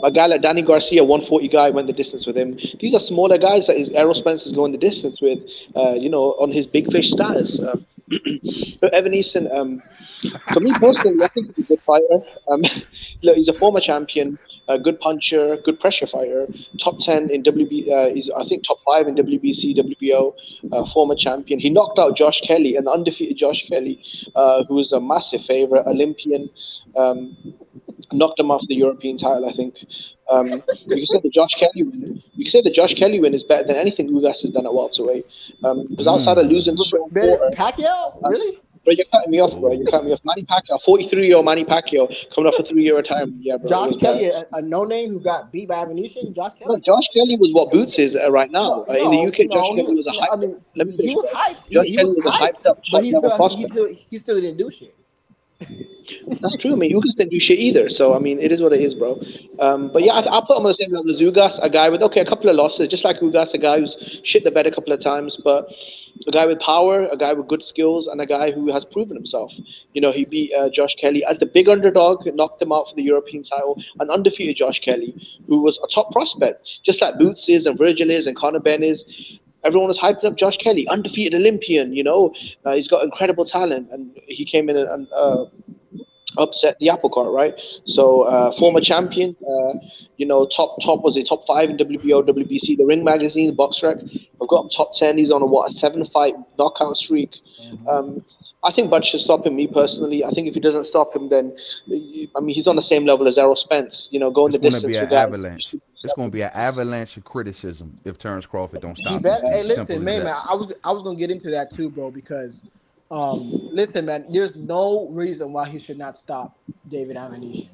a guy like Danny Garcia, 140 guy, went the distance with him. These are smaller guys that Errol Spence is going the distance with, on his big fish status. But Evan Eason, for me personally, I think he's a good fighter. Look, he's a former champion, a good puncher, good pressure fighter, top 10 in WB. He's I think top 5 in WBC, WBO, former champion. He knocked out Josh Kelly, an undefeated Josh Kelly, who is a massive favorite, Olympian. Um, Knocked him off the European title, I think. You can say the Josh Kelly win. You can say the Josh Kelly win is better than anything Ugas has done at welterweight. Because outside of losing to Mm. Sean Better Porter, Pacquiao? uh, Really? bro, you're cutting me off, bro. You're Oh. cutting me off. Manny Pacquiao, 43-year-old Manny Pacquiao, coming off a 3-year retirement. Yeah, bro, it Josh was Kelly, better. a no name who got beat by Venetian? Josh No, Kelly? Josh Kelly was what Boots is right No, now. In the no, UK, Josh no. Kelly was a I hyped up. mean, Let me he finish, was bro. hyped. Josh He Kelly was was a hyped, hyped up, but hyped level prospect. he still didn't do shit. That's true. I mean, Ugas didn't do shit either. So I mean, it is what it is, bro. But yeah, Okay. I'll put him on the same level as Ugas, a guy with a couple of losses, just like Ugas, a guy who's shit the bed a couple of times, but a guy with power, a guy with good skills, and a guy who has proven himself. He beat Josh Kelly as the big underdog, knocked him out for the European title, an undefeated Josh Kelly, who was a top prospect, just like Boots is and Virgil is and Conor Ben is. everyone was hyping up Josh Kelly, undefeated Olympian. He's got incredible talent, and he came in and upset the apple cart, right? So former champion, top was it top five in WBO, WBC, the Ring Magazine, Box Rec. I've got him top 10. He's on a 7-fight knockout streak. I think Bud should stop him. Me personally, I think if he doesn't stop him, then he's on the same level as Errol Spence. Going It's the going to distance be an with guys. avalanche. It's going to be an avalanche of criticism if Terrence Crawford don't stop him. Hey, listen, Simple as man, that. I was gonna get into that too, bro, because listen, man, there's no reason why he should not stop David Avanesian.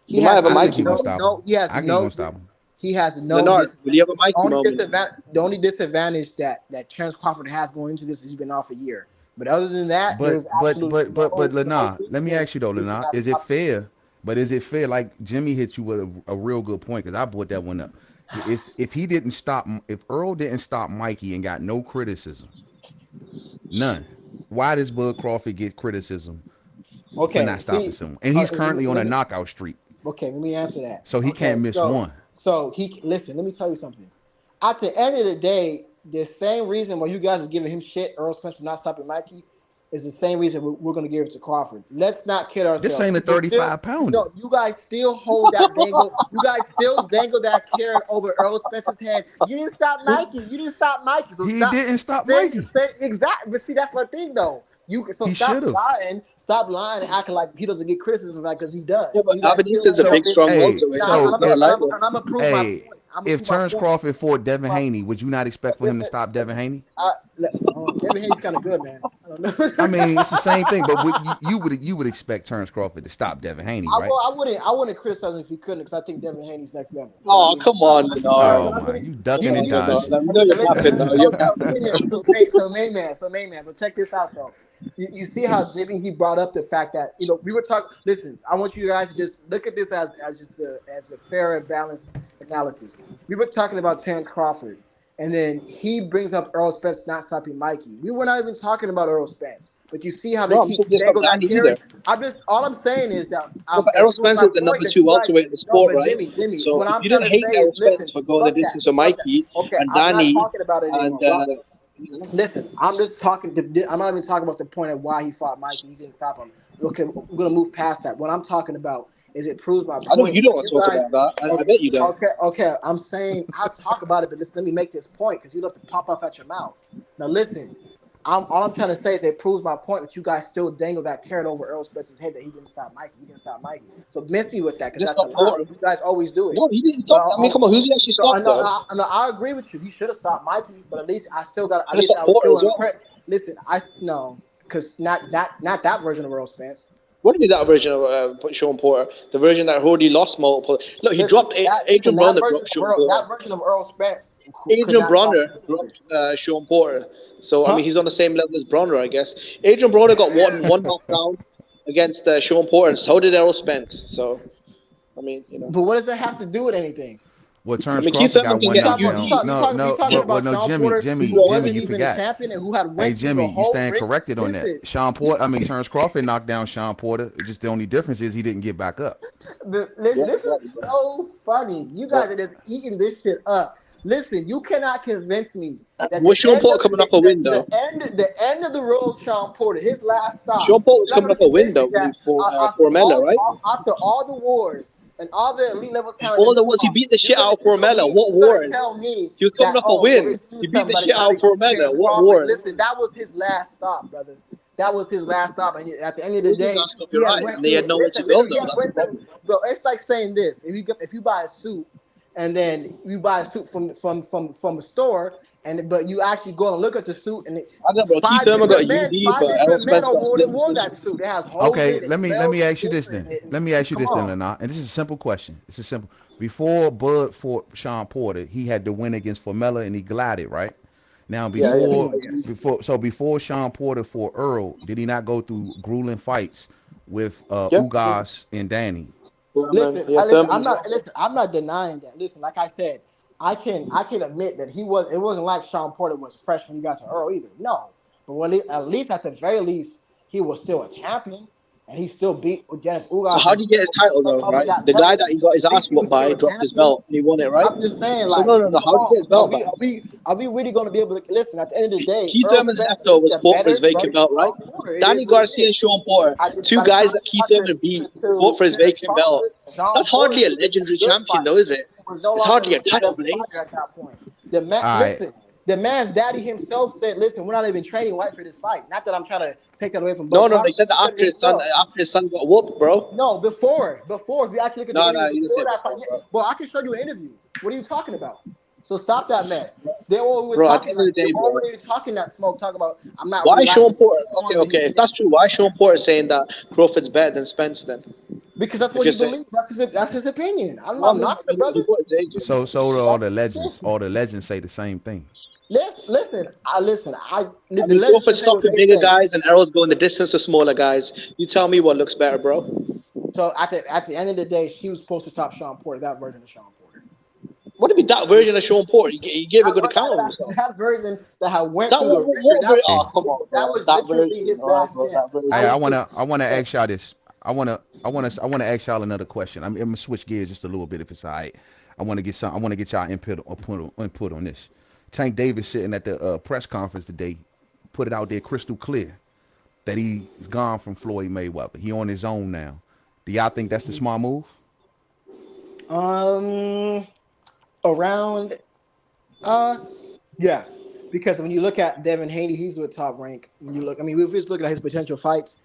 He might have a I think Mikey he gonna moment. stop him. He has I think he no gonna stop him. he has no Leonard, will he have a Mikey only moment? the only disadvantage that Terrence Crawford has going into this is he's been off a year. But other than that, there's absolutely But Lena, no let me reason ask you though, he should Lena, not is it stop. fair? But is it fair? Like Jimmy hit you with a real good point because I brought that one up. If he didn't stop, if Earl didn't stop Mikey and got no criticism, none. Why does Bud Crawford get criticism for Okay, not stopping see, someone? And he's currently on a knockout streak, okay, let me answer that. so he Okay, can't miss one. so he listen. Let me tell you something. At the end of the day, the same reason why you guys are giving him shit, Earl Spence, for not stopping Mikey, is the same reason we're going to give it to Crawford. Let's not kid ourselves. This ain't a 35-pounder. You guys still hold that dangle. You guys still dangle that carrot over Earl Spence's head. You didn't stop Mikey. You didn't stop Mikey. So He didn't stop Mikey. Exactly. But see, that's my thing, though. He should've. Stop lying, and acting like he doesn't get criticism, right? Because he does. Yeah, but You guys Avenue still is a show big, this- strong Hey, welterweight. so He's not a light one. and I'm gonna prove my Hey, point. if Terrence Crawford fought Devin Haney, would you not expect for him to stop Devin Haney? Devin Haney's kind of good, man. I don't know. I mean, it's the same thing, but you would expect Terrence Crawford to stop Devin Haney, right? I wouldn't criticize him if he couldn't, because I think Devin Haney's next level. Oh, come on, Bernard. Oh my, you ducking and dodging. I know you're capping now. You're capping. So main man, but check this out though. You see how Jimmy he brought up the fact that we were talking. Listen, I want you guys to just look at this as a fair and balanced analysis. We were talking about Terrence Crawford, and then he brings up Earl Spence not stopping Mikey. We were not even talking about Earl Spence, but you see how they keep dangling that carrot. All I'm saying is that Errol Spence is the number 2 welterweight in the sport, right? Jimmy, So what I'm you trying didn't to hate say Errol is, listen, Spence for going the distance of Mikey and I'm Danny not talking about it anymore. and. Listen, I'm just talking. I'm not even talking about the point of why he fought Mikey. He didn't stop him. Okay, we're gonna move past that. What I'm talking about is it proves my point. I know you don't want to talk about that. I bet you don't. Okay. I'm saying I'll talk about it, but let me make this point because you love to pop off at your mouth. Now listen, all I'm trying to say is it proves my point that you guys still dangle that carrot over Earl Spence's head that he didn't stop Mikey. He didn't stop Mikey. So miss me with that because that's a lie. You guys always do it. No, he didn't stop. I mean, come on, who's he actually stopped? I agree with you. He should have stopped Mikey, but at least I still got. At Should have least I was stopped still Porter as impressed. Listen, because not that version of Earl Spence. What did that version of Sean Porter? The version that already lost multiple. Look, he dropped Adrian Bronner. That version of Earl Spence. Adrian Bronner dropped Sean Porter. So I mean, he's on the same level as Bronner, I guess. Adrian Bronner got one knockdown against Sean Porter, and so did Errol Spence. So, I mean, But what does that have to do with anything? Well, Terrence Crawford got one knockdown. No, Jimmy, you forgot. Champion and who had Hey, Jimmy, you stand corrected on that. Terrence Crawford knocked down Sean Porter. Just the only difference is he didn't get back up. This is so funny. You guys are just eating this shit up. Listen, you cannot convince me that was Sean Porter coming off a window? The end of the road, Sean Porter, his last stop. Sean Porter was coming off a window for Mella, right? After all the wars and all the elite level talent. All the wars, he beat the shit out of Formella. What war? He was coming off a win. He beat the shit out of Formella. What war? Listen, that was his last stop, brother. That was his last stop, and at the end of the day, they had nowhere to go. Bro, it's like saying this: if you buy a suit, and then you buy a suit from a store, but you actually go and look at the suit, and five different men wore that suit. It has holes. Okay, let me ask you this then. Lena, and this is a simple question. It's a simple. Before Bud fought Sean Porter, he had to win against Formella, and he glided, right? Now before Sean Porter fought Earl, did he not go through grueling fights with Ugas and Danny? I'm not denying that. Listen, like I said, I can admit that it wasn't like Sean Porter was fresh when he got to Earl either. No, but at least at the very least, he was still a champion. and he still beat Dennis So Ugas. how do you get his title though, Probably right? got The guy better. that he got his At ass least he whooped by became a dropped his champion. belt and he won it, right? I'm just saying, So like, no, come how did he get his on, belt back? are we really going to be able to listen? At the end of the day, Keith Earl Thurman's Spence Hector is was the fought for his better vacant version of belt, right? Sean Porter. It is Danny what it Garcia is. and Sean Porter, two By the guys time that we Keith got Thurman beat, to fought for his Terrence vacant belt. Crawford, Sean That's Porter hardly a was a legendary good champion, though, fighter. is it? He was no It's longer hardly the a title, best please. fighter at that point. The man, All right. listen, the man's daddy himself said, "Listen, we're not even training White for this fight." Not that I'm trying to take that away from Bo No, Cotter. he said He that said it himself. after his son got whooped, bro. No, before. If you actually look at the No, interview you didn't before say that fight, before, yeah, bro. well, I can show you an interview. What are you talking about? So stop that mess. They all were Bro, at the talking end of like the they day, were bro. already talking that smoke, talking about I'm not Why is Sean relaxing. Porter? On Okay, if that's true, why is Sean Porter saying that Crawford's better than Spence then? because that's If what you're he saying, believes. That's his opinion. well, I I'm mean, not the he brother. fought his agent. So do That's his opinion. all the legends say the same thing. Listen. I The mean, legends Crawford's just say what stopping they bigger say. guys and Errol's going the distance to smaller guys. You tell me what looks better, bro. So at the end of the day, she was supposed to stop Sean Porter. That version of Sean Porter. What do you mean that version of Sean Porter? He gave a good account of himself. That version that had went That through the ringer. Hey, oh, come on, That bro. was That literally version, his all right, last bro. stand. That version. That hey, was his I wanna stand. ask y'all this. I wanna ask y'all another question. I'm gonna switch gears just a little bit if it's all right. I wanna get y'all input on this. Tank Davis sitting at the press conference today, put it out there crystal clear that he's gone from Floyd Mayweather. He on his own now. Do y'all think that's the smart move? Um, around yeah, because when you look at Devin Haney, he's with top rank. When you look, I mean, if we're just looking at his potential fights,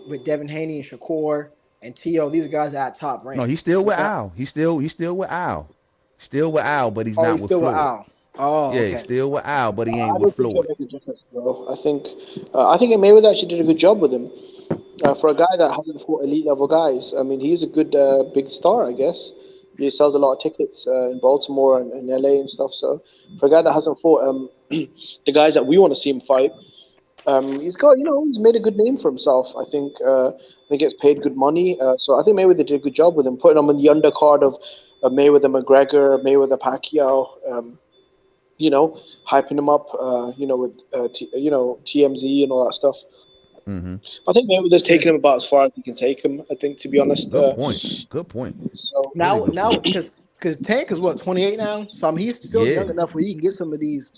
with Devin Haney and Shakur and T.O., these are guys that are at top No, rank. he's still So with now, Al. He's still with Al. Still with Al, but he's oh, not he's with still with Floyd. Al. Oh, Yeah, he's okay. still with Al, but he ain't I with don't think he'll Floyd. make a difference, bro. I think Mayweather actually did a good job with him. For a guy that hasn't fought elite level guys, I mean, he's a good big star, I guess. He sells a lot of tickets in Baltimore and LA and stuff. So for a guy that hasn't fought the guys that we want to see him fight, he's got, he's made a good name for himself. I think he gets paid good money. So I think Mayweather did a good job with him, putting him on the undercard of Mayweather McGregor, Mayweather Pacquiao. Hyping him up, with TMZ and all that stuff. Hmm. I think Mayweather's Yeah. taken him about as far as he can take him. I think, to be honest. Good point. Good point. So Really Now, good point. because Tank is what 28 now, so I mean he's still Yeah. young enough where he can get some of these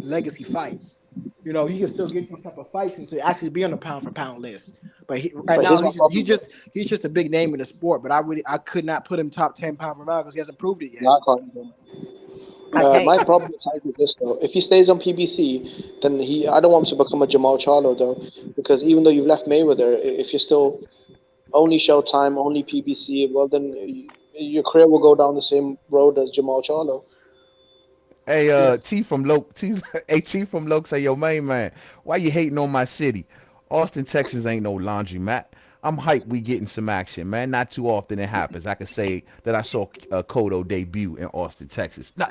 legacy fights. He can still get these type of fights and to actually be on the pound for pound list. But right but now here's my problem. he's just a big name in the sport. But I could not put him top 10 pound for pound because he hasn't proved it yet. No, I can't. Even. I can't. My problem with Tank is this though. If he stays on PBC, then I don't want him to become a Jamal Charlo though, because even though you've left Mayweather, if you're still only Showtime, only PBC, well then your career will go down the same road as Jamal Charlo. Hey, Yeah. T from Loke, T, hey, T from Loke say, yo, main man, why you hating on my city? Austin, Texas ain't no laundromat. I'm hyped we getting some action, man. Not too often it happens. I could say that I saw Cotto debut in Austin, Texas. Now,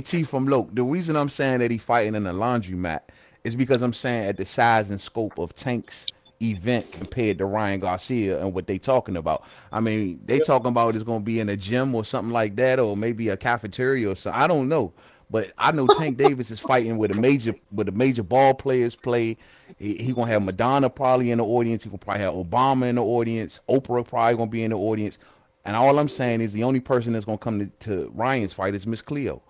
T from Loke, the reason I'm saying that he fighting in a laundromat is because I'm saying at the size and scope of Tank's event compared to Ryan Garcia and what they talking about. I mean, they talking about it's gonna be in a gym or something like that, or maybe a cafeteria or something. I don't know, but I know Tank Davis is fighting with a major ball players play. He gonna have Madonna probably in the audience. He gonna probably have Obama in the audience. Oprah probably gonna be in the audience. And all I'm saying is the only person that's gonna come to Ryan's fight is Miss Cleo.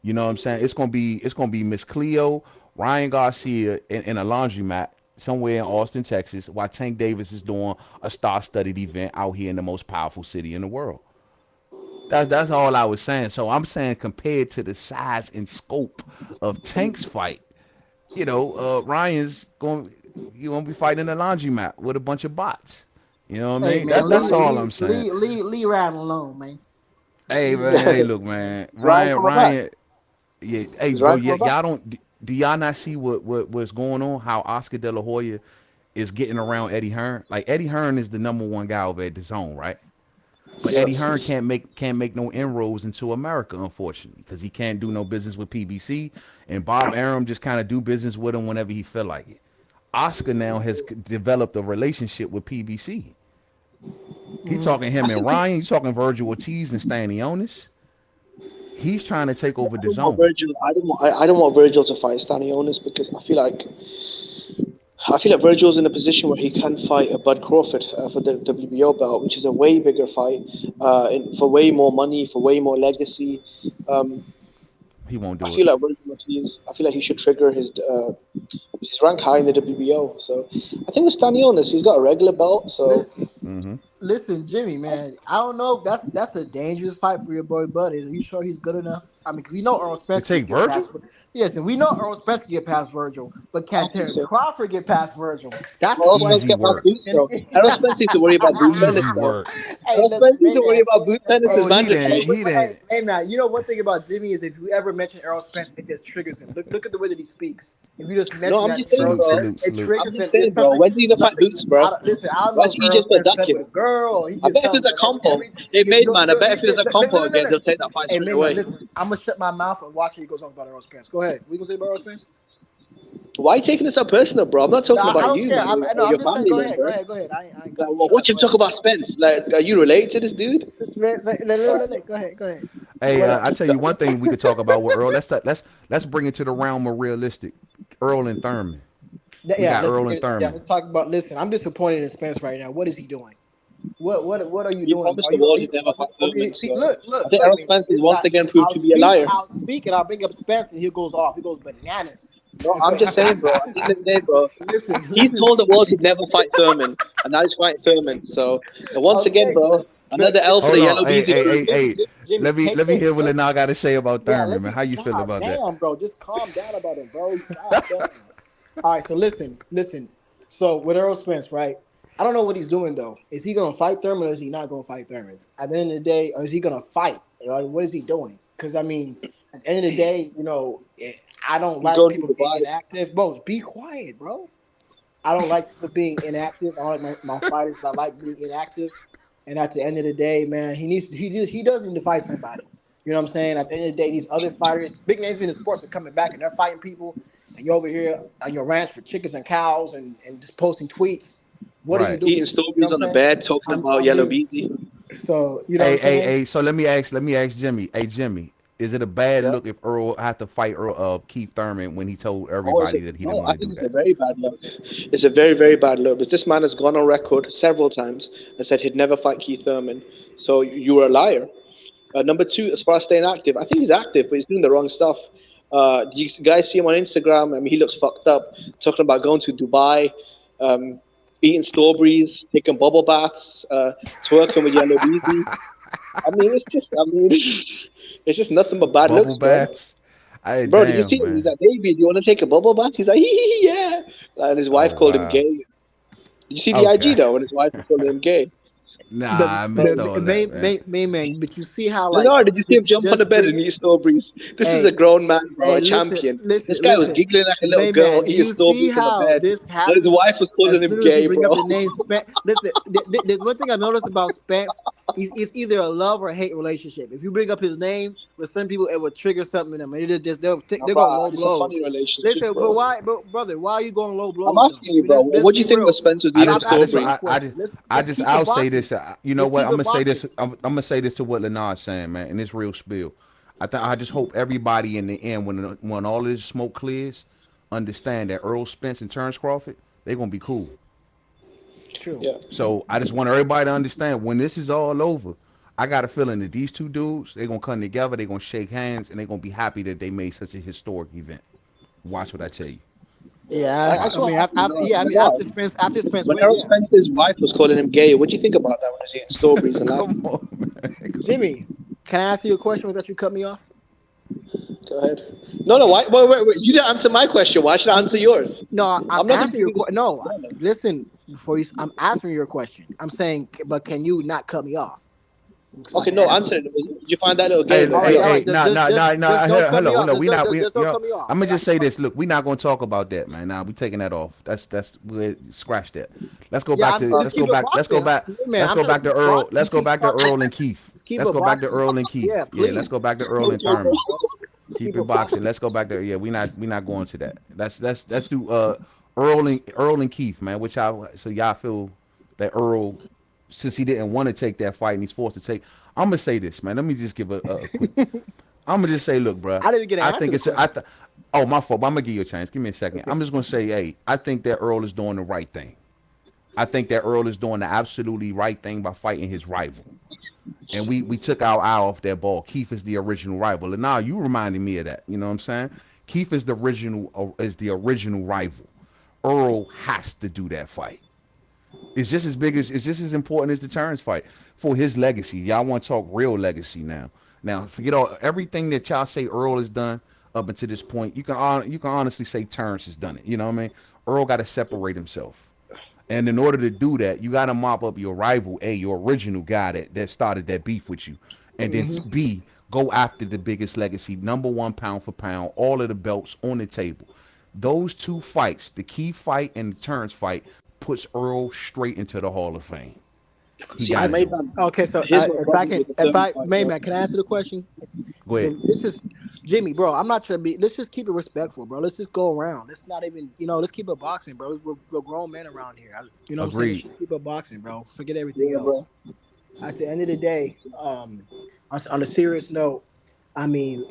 You know what I'm saying? It's gonna be Miss Cleo, Ryan Garcia in a laundromat somewhere in Austin, Texas, while Tank Davis is doing a star-studded event out here in the most powerful city in the world. That's all I was saying. So I'm saying compared to the size and scope of Tank's fight, Ryan's going you gonna be fighting in a laundromat with a bunch of bots. You know what I Hey mean? man, That's all I'm saying. Lee Ryan alone, man. Hey Leave man, Ryan. hey look man, Is Ryan coming back? Ryan, yeah, hey Is bro, Ryan yeah, coming back? y'all don't do y'all not see what's going on? How Oscar De La Hoya is getting around Eddie Hearn? Like Eddie Hearn is the number one guy over at the zone, right? But Yeah. Eddie Hearn can't make no inroads into America, unfortunately, because he can't do no business with PBC, and Bob Arum just kind of do business with him whenever he feel like it. Oscar now has developed a relationship with PBC. He talking I him and think Ryan. He talking Virgil Ortiz and Stanionis. He's trying to take over I the don't want zone. Virgil. I don't want Virgil to fight Stanionis because I feel like I feel like Virgil's in a position where he can fight a Bud Crawford for the WBO belt, which is a way bigger fight, for way more money, for way more legacy. Um, He won't I do it. feel like Virgil Ortiz. I feel like he should trigger his rank high in the WBO. So I think with Stanionis, he's got a regular belt. Li- So Mm-hmm. Listen, Jimmy, man, I don't know if that's a dangerous fight for your boy Bud. Are you sure he's good enough? I mean, 'cause we know Earl To Spence can take get past. Virgil? Yes, and we know Earl Spence can get past Virgil, but I can don't think Terrence so. Crawford get past Virgil? That's the Errol Spence Easy question. get past work. Boots And though. Errol Spence needs to worry about Boots Ennis Easy though. work. hey, Errol listen, Spence needs to worry man. about Boots Ennis is Oh, he mandatory. didn't. He Hey, didn't. hey, man, you know one thing about Jimmy is if you ever mention Errol Spence, it just triggers him. Look at the way that he speaks. If you just No, mention I'm that just saying, Errol Salute, bro. Spence, salute, it salute. I'm triggers him. just It's saying, bro. something, When did he gonna fight something. Boots, bro? Listen, I don't know Why if should he Errol just go Spence duck slept with him? his girl or he I just bet if something. it's a But compo, every hey, you'll, Mainman, I bet if it's a look, compo look, again, they'll look. take that fight Hey, straight man, away. listen, I'm gonna shut my mouth and watch how he goes on about Errol Spence. Go ahead. We gonna say about Errol Spence? Why are you taking this so personal, bro? I'm not No, talking I about don't you, care. man, No, or I'm your just saying. family Go ahead. Go member. ahead. Go ahead. I ain't Like, cutting you what short. you Go talk ahead. about Spence? Like, are you related to this dude? Go ahead. Go ahead. Hey, What up? I tell you one thing we could talk about with Earl. Let's bring it to the realm of realistic. Earl and Thurman. We Yeah, got Earl and let's Thurman. talk about. Listen, I'm disappointed in Spence right now. What is he doing? What are you He doing? promised the world he'd never fight Thurman, See, so I think look, Errol man, Spence is this once guy. again proved to be a liar. I'll speak, and I'll bring up Spence, and he goes off. He goes bananas. No, I'm just saying, bro. At the end of the day, bro, he Listen, told the world he'd never fight Thurman, and now he's fighting Thurman. So once again, okay, bro, another L for the Hold on. Yellow Hey, Beezy hey, crew. hey, hey. Jimmy, Let me hear what Lennar got to say about yeah, Thurman, man. How you feel God about that? damn, bro, just calm down about him, bro. God damn. All right, so listen. So with Earl Spence, right? I don't know what he's doing though. Is he gonna fight Thurman or is he not gonna fight Thurman? At the end of the day, or is he gonna fight? What is he doing? Because I mean, at the end of the day, I don't He's like going to people being Dubai. inactive. Bro, be quiet, bro. I don't like people being inactive. I don't like my fighters that like being inactive. And at the end of the day, man, he does need to fight somebody. You know what I'm saying? At the end of the day, these other fighters, big names in the sports, are coming back and they're fighting people, and you're over here on your ranch with chickens and cows and just posting tweets. What are you Right. doing? Eating You know strawberries what on I'm the saying? bed, talking about I Yellow mean, Beezy. so you know what Hey, I'm hey, saying? hey. So let me ask Jimmy. Hey, Jimmy, is it a bad Yeah. look if Earl had to fight Keith Thurman when he told Oh, is everybody it? that he didn't No, I want to think do it's a that? very bad look. It's a very, very bad look. Because this man has gone on record several times and said he'd never fight Keith Thurman. So you were a liar. Number two, as far as staying active, I think he's active, but he's doing the wrong stuff. Do you guys see him on Instagram? I mean, he looks fucked up, talking about going to Dubai, um, eating strawberries, taking bubble baths, twerking with Yellow Beezy. I mean, it's just nothing but bad Bubble looks, bro. baths. Hey, Bro, did you see damn, him? He's man. like, baby, do you want to take a bubble bath? He's like, yeah. And his Oh wife called him wow. gay. Did you see the IG Okay. though? When his wife was calling him gay. The Nah, I missed the all that, man. main man, but you see how like Leonard, did you see him jump on the just bed bring. and eat strawberries? This is a Hey, grown man, bro, hey, a champion. This guy was listen. giggling like a little girl Man, eating you see strawberries on the how bed. this And his happens wife was calling as him soon as you gay, bring bro. up the name Spence. Listen, there's one thing I've noticed about Spence. It's either a love or hate relationship. If you bring up his name, with some people, it will trigger something in them. And it is just Nah, they're going bro, low it's a blows. funny relationship, Listen, but bro. why, brother? Why are you going low I'm blows though? asking I you, mean, bro, let's what do be you think of real. Spence was I eating Stop just, I just, asking me strawberries? a question. Let's keep it I'll say boxing. this. You know Let's what? keep I'm it gonna say boxing. this. I'm gonna say this to what Lenard's saying, man. And it's real spill. I just hope everybody in the end, when all of this smoke clears, understand that Earl Spence and Terrence Crawford, they're gonna be cool. True. Yeah. So I just want everybody to understand when this is all over. I got a feeling that these two dudes, they're gonna come together, they're gonna shake hands, and they're gonna be happy that they made such a historic event. Watch what I tell you. Yeah, I Watch just I it. want mean, to ask you, yeah, I mean, Leonard, after Spence when wins, Errol yeah. Spence's wife was calling him gay, what do you think about that when he was eating strawberries and Come laughing? on, man. Jimmy, can I ask you a question without you cut me off? Go ahead. No, no, wait. You didn't answer my question. Why should I answer yours? No, I'm I'm not going to asking give you a you this. question. No, No, no. listen before you. I'm answering your question. I'm saying, but can you not cut me off so I Okay, can no, answer answer it? it. Did you find that little Hey, game All of right, hey, all hey, right. yours? nah, nah, nah, nah. Just don't cut me Hello, off. hello. Just don't cut me off. I'm gonna So I just can say talk. this. Look, we're not gonna talk about that, man. Nah, we taking that off. We'll scratch that. Let's go Yeah, back I'm to, saying just let's go keep it back, let's go boxing. back, Man, let's I'm go trying to back to keep it Earl. boxing. Let's You go keep back to talking. Earl and Keith. Just keep Let's it go back to boxing. Earl and Keith. Yeah, Yeah, let's please. go back to Earl Keep and it boxing, Thurman. bro. Just Keep keep it it boxing. boxing. Let's go back there. Yeah, we not going to that. Let's do Earl and Keith, man. So y'all feel that Earl, since he didn't want to take that fight and he's forced to take. I'm gonna say this, man. Let me just give a quick. I'm gonna just say, look, bro. I didn't even get I an answer think to the it's. question. Oh, my fault. But I'm gonna give you a chance. Give me a second. Okay. I'm just gonna say, hey, I think that Earl is doing the right thing. I think that Earl is doing the absolutely right thing by fighting his rival. And we took our eye off that ball. Keith is the original rival, and now you reminded me of that. You know what I'm saying? Keith is the original rival. Earl has to do that fight. It's just as important as the Terrence fight for his legacy. Y'all want to talk real legacy now. Now forget all everything that y'all say Earl has done up until this point. You can honestly say Terrence has done it. You know what I mean? Earl got to separate himself. And in order to do that, you got to mop up your rival, A, your original guy that started that beef with you. And then Mm-hmm. B, go after the biggest legacy, number one pound for pound, all of the belts on the table. Those two fights, the key fight and the Terrence fight, puts Earl straight into the Hall of Fame. He See, got to do it. Mainman, Okay, so here's my problem with the if Thurman I, fight, bro. Mayman, can I answer the question? Go ahead. This is Jimmy, bro. I'm not trying to be. Let's just keep it respectful, bro. Let's just go around. Let's not even, let's keep it boxing, bro. We're grown men around here. You know what I'm saying? Let's Agreed. just keep it boxing, bro. Forget everything Yeah, else. bro. At the end of the day, on a serious note, I mean,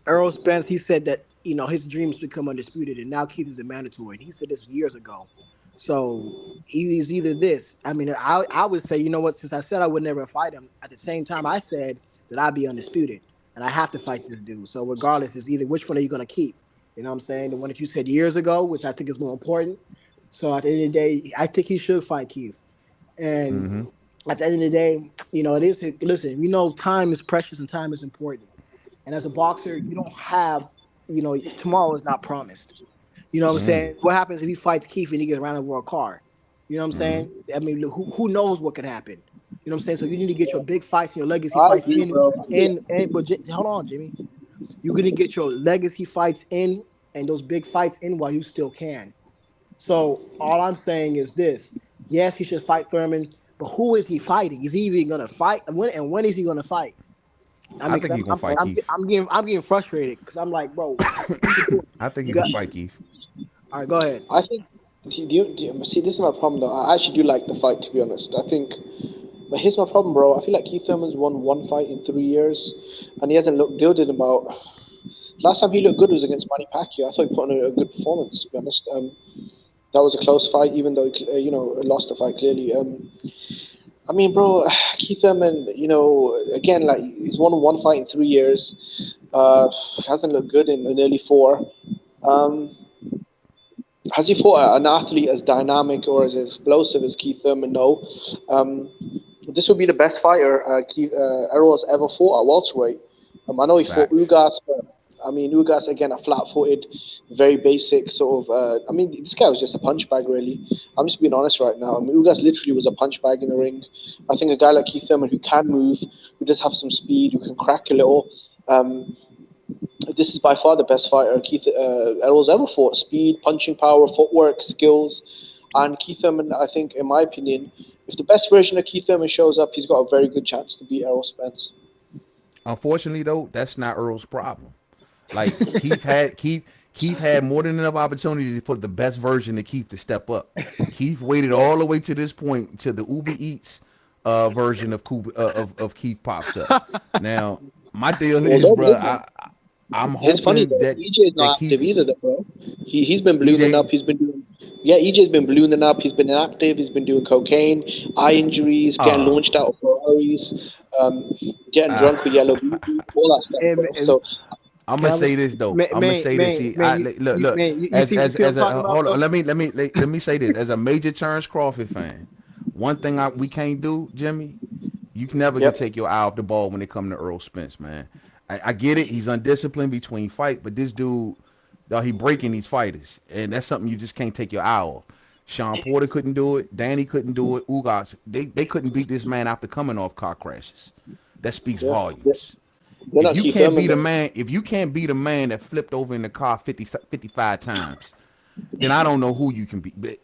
Earl Spence, he said that his dreams become undisputed, and now Keith is a mandatory. And he said this years ago. So he's either this. I mean, I would say, you know what? Since I said I would never fight him, at the same time I said that I'd be undisputed, and I have to fight this dude. So regardless, it's either which one are you gonna keep? You know what I'm saying? The one that you said years ago, which I think is more important. So at the end of the day, I think he should fight Keith. And Mm-hmm. at the end of the day, it is. Listen, time is precious and time is important. And as a boxer, you don't have, tomorrow is not promised. You know what I'm Mm. saying? What happens if he fights Keith and he gets ran over a car? You know what I'm Mm-hmm. saying? I mean, who knows what could happen? You know what I'm saying? So you need to get your big fights and your legacy I fights agree, in, bro. hold on, Jimmy. You're gonna get your legacy fights in and those big fights in while you still can. So all I'm saying is this: yes, he should fight Thurman, but who is he fighting? Is he even gonna fight? And when is he gonna fight? I I mean, because think he's gonna fight Keith. I'm getting frustrated because I'm like, bro, what's the point? I think You he's got gonna fight Keith. all right. Go ahead. I think. See, this is my problem, though. I actually do like the fight, to be honest. I think. But here's my problem, bro. I feel like Keith Thurman's won one fight in 3 years, and he hasn't looked good in about. Last time he looked good was against Manny Pacquiao. I thought he put on a good performance, to be honest. That was a close fight, even though he, lost the fight clearly. I mean, bro, Keith Thurman, again, like he's won one fight in 3 years. Hasn't looked good in nearly four. Um, has he fought an athlete as dynamic or as explosive as Keith Thurman? No. Um, this would be the best fighter Errol has ever fought at welterweight. I know he fought Facts. Ugas, but I mean, Ugas again, a flat-footed, very basic sort of. I mean, this guy was just a punch bag, really. I'm just being honest right now. I mean, Ugas literally was a punch bag in the ring. I think a guy like Keith Thurman who can move, who does have some speed, who can crack a little. Um, this is by far the best fighter Keith Errol's ever fought. Speed, punching power, footwork, skills, and Keith Thurman. I think, in my opinion, if the best version of Keith Thurman shows up, he's got a very good chance to beat Errol Spence. Unfortunately, though, that's not Earl's problem. Like Keith had more than enough opportunity for the best version of Keith to step up. Keith waited Yeah, all the way to this point until the Uber Eats version of Keith pops up. Now, my deal well, is, don't bro, blame him. I'm It's funny hoping though. that EJ's that not active Keith either, though, bro. He's been ballooning up. EJ He's been doing. Yeah, EJ's been ballooning up. He's been inactive. He's been doing cocaine, eye injuries, getting uh, launched out of Ferraris, um, getting uh drunk with yellow BB, all that stuff, And, bro. So I'm can gonna I say listen? this though. Man, I'm gonna man, say this. man, See, man, look. you see what I'm As talking a about hold on. though? Let me say this. As a major Terrence Crawford fan, one thing we can't do, Jimmy. You can never can yep, take your eye off the ball when it comes to Earl Spence, man. I get it. He's undisciplined between fight, but this dude, dog, he breaking these fighters, and that's something you just can't take your eye off. Sean Porter couldn't do it. Danny couldn't do it. Ugas, they couldn't beat this man after coming off car crashes. That speaks yeah, they're, volumes. they're not Keith Thurman, bro. If you can't beat a man that flipped over in the car 55 times, then I don't know who you can beat. But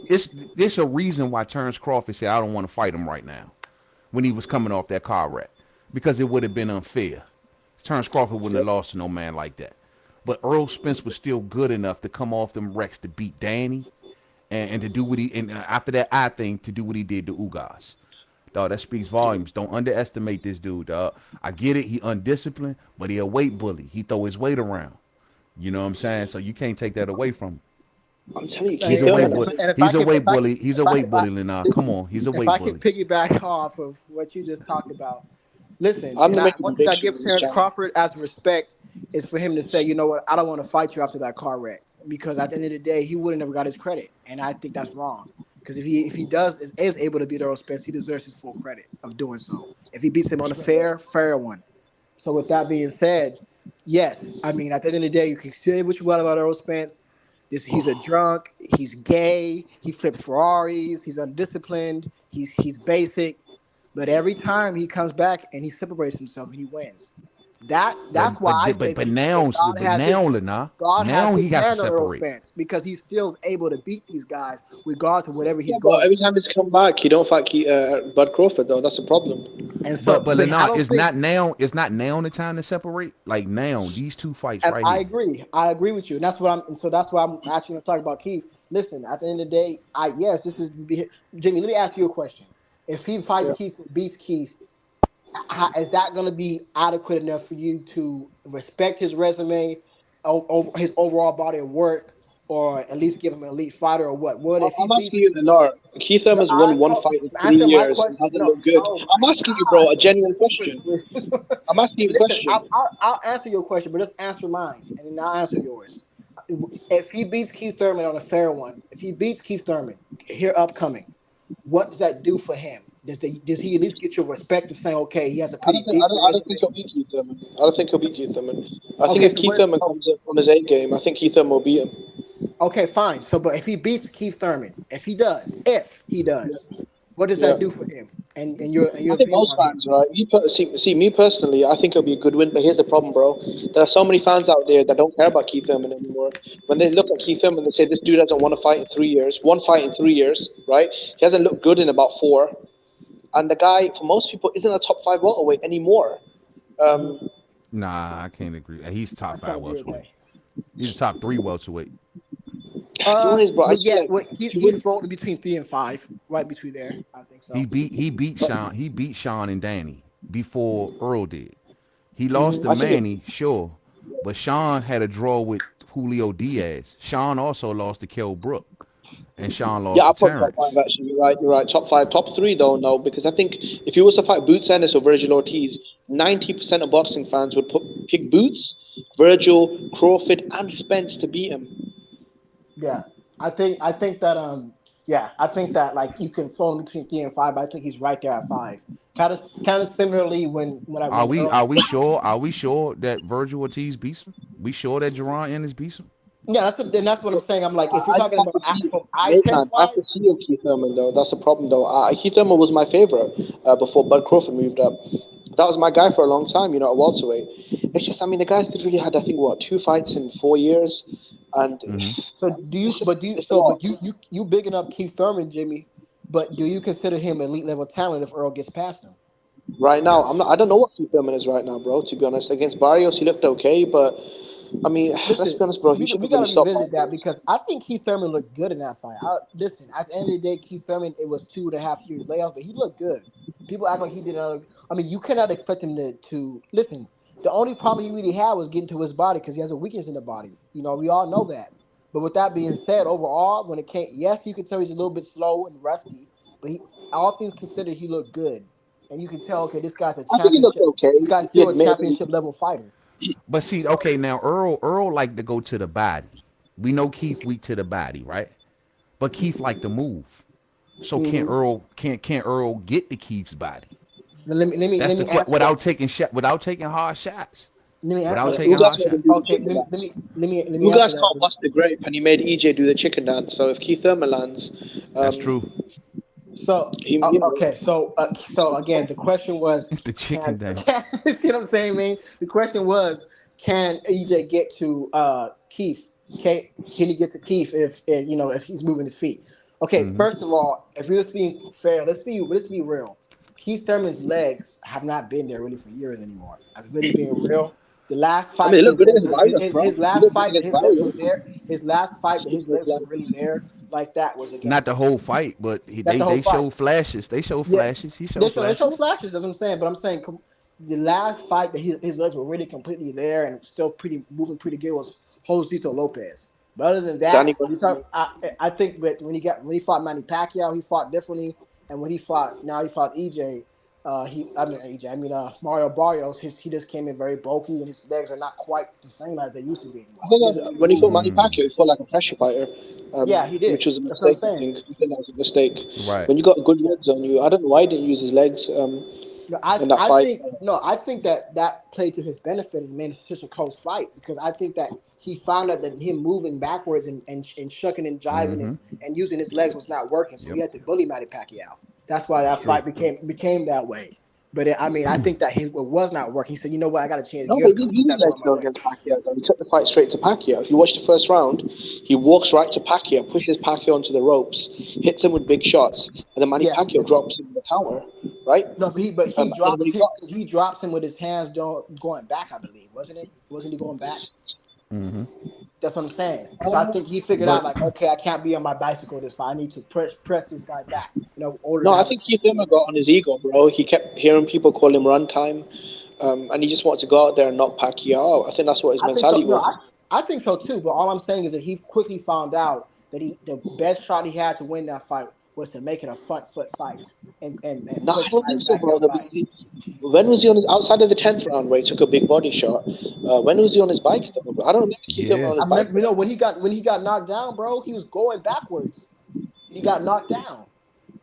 it's a reason why Terrence Crawford said I don't want to fight him right now when he was coming off that car wreck because it would have been unfair. Terrence Crawford wouldn't Yep. have lost to no man like that. But Earl Spence was still good enough to come off them wrecks to beat Danny and to do what he and after that I think to do what he did to Ugas. Dog, that speaks volumes. Don't underestimate this dude, dog. I get it. He undisciplined, but he a weight bully. He throw his weight around. You know what I'm saying? So you can't take that away from him. I'm telling you, He's Keith a weight Thurman. bully. And if I He's a can, weight if I can, bully. He's a if I, weight bully, Lennar. Come on. He's a if weight I can bully. piggyback off of what you just talked about, listen, I'm and not making one thing I predictions give in this Terrence channel. Crawford as respect is for him to say, you know what, I don't want to fight you after that car wreck, because at the end of the day, he would have never got his credit, and I think that's wrong. Because if he is able to beat Earl Spence, he deserves his full credit of doing so. If he beats him on a fair one. So with that being said, yes, I mean at the end of the day, you can say what you want about Earl Spence. He's a drunk. He's gay. He flips Ferraris. He's undisciplined. He's basic. But every time he comes back and he separates himself and he wins. That's But why but I but say but that now but now Lennar, God has now his he got to hand on Earl separate. Spence because he still is able to beat these guys regardless of whatever Yeah, he's but going every through. time he's come back, you don't fight Bud Crawford though. That's a problem. And But so, but but I Lennar, don't think. it's not now the time to separate. Like now, these two fights And right I here. agree. I agree with you. And that's what I'm. And so that's why I'm actually going to talk about Keith. Listen, at the end of the day, yes, this is Jimmy. Let me ask you a question. If he fights Yeah. Keith and beats Keith, is that going to be adequate enough for you to respect his resume, over his overall body of work, or at least give him an elite fighter, or what? What if he I'm beats? asking you, Leonard. Keith No, Thurman's I won one told, fight in three answer my years and question. hasn't No, looked good. oh I'm my asking you, bro, a gosh, genuine question. I'm asking you a listen, question. I'll answer your question, but just answer mine, and then I'll answer yours. If he beats Keith Thurman on a fair one, if he beats Keith Thurman here upcoming, what does that do for him? Does he at least get your respect of saying, okay, he has a pretty decent I don't think resume? he'll beat Keith Thurman. I don't think he'll beat Keith Thurman. I think Okay, if so Keith what? Thurman comes up on his A game, I think Keith Thurman will beat him. Okay, fine. So, but if he beats Keith Thurman, if he does, what does Yeah. that do for him? And I your think view most on him? fans, right? See, me personally, I think it'll be a good win. But here's the problem, bro. There are so many fans out there that don't care about Keith Thurman anymore. When they look at Keith Thurman, they say this dude doesn't want to fight in 3 years. One fight in 3 years, right? He hasn't looked good in about four. And the guy, for most people, isn't a top five welterweight anymore. Mhm. Um, Nah, I can't agree. He's I top can't five agree with welterweight. that. He's a top three welterweight. you know what it is, bro? I But feel yeah, like to he's win. floating between 3 and 5, right between there. I think so. He beat Sean and Danny before Earl did. He lost to Hmm. I think Manny, sure, but Sean had a draw with Julio Diaz. Sean also lost to Kell Brook, and Sean Yeah, lost I to put top five Terrence. actually. You're right. You're right. Top five, top three though. No, because I think if he was to fight Boots Ennis or Virgil Ortiz, 90% of boxing fans would pick Boots, Virgil, Crawford, and Spence to beat him. Yeah, I think that I think that like you can throw him between 3 and 5, but I think he's right there at 5. Kind of similarly when Earl. Are we sure? Are we sure that Virgil Ortiz beats him? We sure that Jaron Ennis beats him? Yeah, that's what I'm saying. I'm like, if you're I just talking have about to see, from eye test Mainman. I have to wise, see your Keith Thurman though. That's the problem though. Keith Thurman was my favorite before Bud Crawford moved up. That was my guy for a long time. You know, at welterweight. It's just, I mean, the guy's really had, I think, what, 2 fights in 4 years, and Mm-hmm. so do you? it's just But do you? it's a So, lot. but you bigging up Keith Thurman, Jimmy? But do you consider him elite level talent if Earl gets past him? Right now, I'm Yes. not. I don't know what Keith Thurman is right now, bro. To be honest, against Barrios, he looked okay, but I mean, let's Listen, be honest, bro. He should we have got really to stopped revisit that Barrios. because I think Keith Thurman looked good in that fight. Listen, at the end of the day, Keith Thurman, it was 2.5 years layoffs, but he looked good. People act like he did not. I mean, you cannot expect him to listen. The only problem he really had was getting to his body because he has a weakness in the body. You know, we all know that. But with that being said, overall, when it came, yes, you can tell he's a little bit slow and rusty, but all things considered, he looked good, and you can tell, okay, this guy's a I think he looked championship. okay. This guy's He still a admitted championship level fighter. But see, okay, now Earl like to go to the body. We know Keith weak to the body, right? But Keith like to move. So Hmm. can Earl get to Keith's body? Let That's me the answer that. without taking hard shots. Let me Without okay. Ugas taking hard made him shots. do the Okay, chicken dance. let me answer Ugas that. can't bust the grape, and he made EJ do the chicken dance. So if Keith Thurman lands, That's um, true. So he, you know, okay, so again, the question was, The chicken can, dance. you see what I'm saying, man? The question was, can EJ get to Keith? Can he get to Keith if he's moving his feet? Okay, Hmm. first of all, if we're just being fair, let's be real. Keith Thurman's legs have not been there really for years anymore. I'm really being real. The last I mean, fight, he looked his good legs against were Barrios, bro. his He last looked good fight, against his legs were Barrios. there. His last fight, his legs were Like, really there. like that was Not against the whole fight, but that's the whole they fight. show flashes. They show Yeah, flashes. He they showed show they show flashes. flashes. That's what I'm saying. But I'm saying the last fight that his legs were really completely there and still pretty moving pretty good was Josito Lopez. But other than that, Danny Garcia. I think that when he fought Manny Pacquiao, he fought differently. And when he fought EJ. EJ. Mario Barrios. He just came in very bulky, and his legs are not quite the same as they used to be I anymore. think He doesn't really when he move. fought Manny Mm, Pacquiao, he fought like a pressure fighter, Yeah, he which did. was a That's what I'm mistake. saying. I think that was a mistake. right. When you got good legs on you, I don't know why he didn't use his legs No, in that I fight. think no, I think that played to his benefit and made it such a close fight because I think that he found out that him moving backwards and shucking and jiving Mm-hmm. and using his legs was not working, so he Yep. had to bully Manny Pacquiao. That's why That's that true. fight became that way. But I think that it was not working. He said, "You know what? I got to change No, but gears he because didn't this is use his not going legs my though way." against Pacquiao. Though. He took the fight straight to Pacquiao. If you watch the first round, he walks right to Pacquiao, pushes Pacquiao onto the ropes, hits him with big shots, and then Manny Yeah, he Pacquiao did. drops him in the counter, right? No, but he And then drops when he got he drops him with his hands going back. I believe wasn't it? Wasn't he going back? Mm-hmm. That's what I'm saying. So I think he figured out But like, okay, I can't be on my bicycle this fight. I need to press this guy back, in order no, to I have a think Keith chance to Thurman win. got on his ego, bro. He kept hearing people call him runtime, and he just wanted to go out there and knock Pacquiao out. I think that's what his I think so. mentality No, was. I think so too. But all I'm saying is that he quickly found out that the best shot he had to win that fight was to make it a front foot fight and No, I push don't Manny think so, bro. Pacquiao back. When was he on his outside of the 10th round where he took a big body shot? When was he on his bike though? I don't remember Keith Thurman yeah, on I his bike. remember, when he got knocked down, bro, he was going backwards. He got knocked down.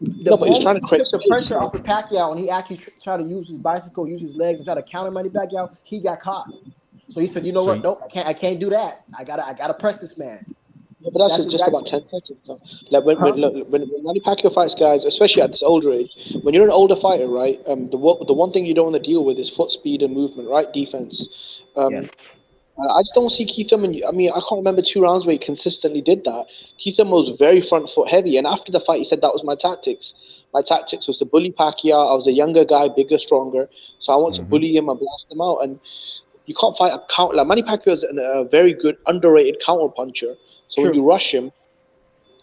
The No, but he's moment trying to he create took the space, pressure bro. off of Pacquiao and he actually tried to use his bicycle, use his legs, and try to counter Manny Pacquiao, he got caught. So he said, "You know so what? Nope, I can't do that. I gotta press this man." Yeah, but that's That's just exactly, about 10 seconds. Though. Like when huh? when Manny Pacquiao fights guys, especially at this older age, when you're an older fighter, right? The one thing you don't want to deal with is foot speed and movement, right? Defense. Um, Yes, I just don't see Keith Thurman. I mean, I can't remember 2 rounds where he consistently did that. Keith Thurman was very front foot heavy, and after the fight, he said that was my tactics. My tactics was to bully Pacquiao. I was a younger guy, bigger, stronger, so I want to mm-hmm. bully him and blast him out. And you can't fight a counter. Like Manny Pacquiao is a very good, underrated counter puncher. So when true. you rush him,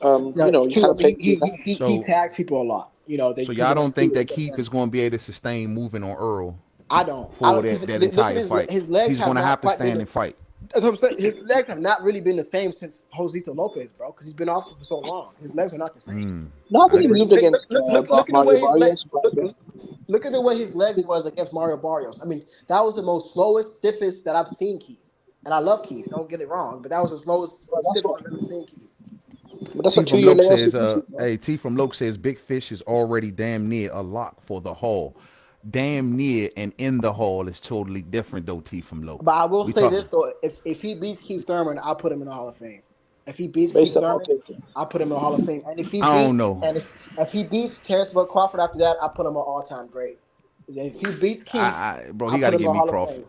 No, you true. kind I of play mean, into his hand. he So tags people a lot. They so y'all people don't don't see think what he that does. Keith is going to be able to sustain moving on Earl I don't. I for don't because that look at entire fight? his legs He's have going to not have to quite been stand the and fight. That's what I'm saying. His legs have not really been the same since Josito Lopez, bro, because he's been off for so long. His legs are not the same. Mm, No, I I think he Look, agree. moved against look at the Mario way his legs Barrios quite a bit. look at the way his legs was against Mario Barrios. I mean, that was the most slowest, stiffest that I've seen Keith. And I love Keith. Don't get it wrong, but that was the slowest, But that's stiffest what. I've ever seen Keith. But that's T what from 2 year Loke layoffs says, is missing, bro. T from Loke says, Big Fish is already damn near a lock for the Hall. Damn near and in the Hall is totally different, though, T from Loke. But I will We say talking. this though: if he beats Keith Thurman, I'll put him in the Hall of Fame. If he beats Based Keith on Thurman, okay, I'll put him in the Hall of Fame. And I don't know. if he beats Terrence Bud Crawford after that, I'll put him on all time great. If he beats Keith, Bro, he I'll got put to him in give the me Hall of Crawford. Fame.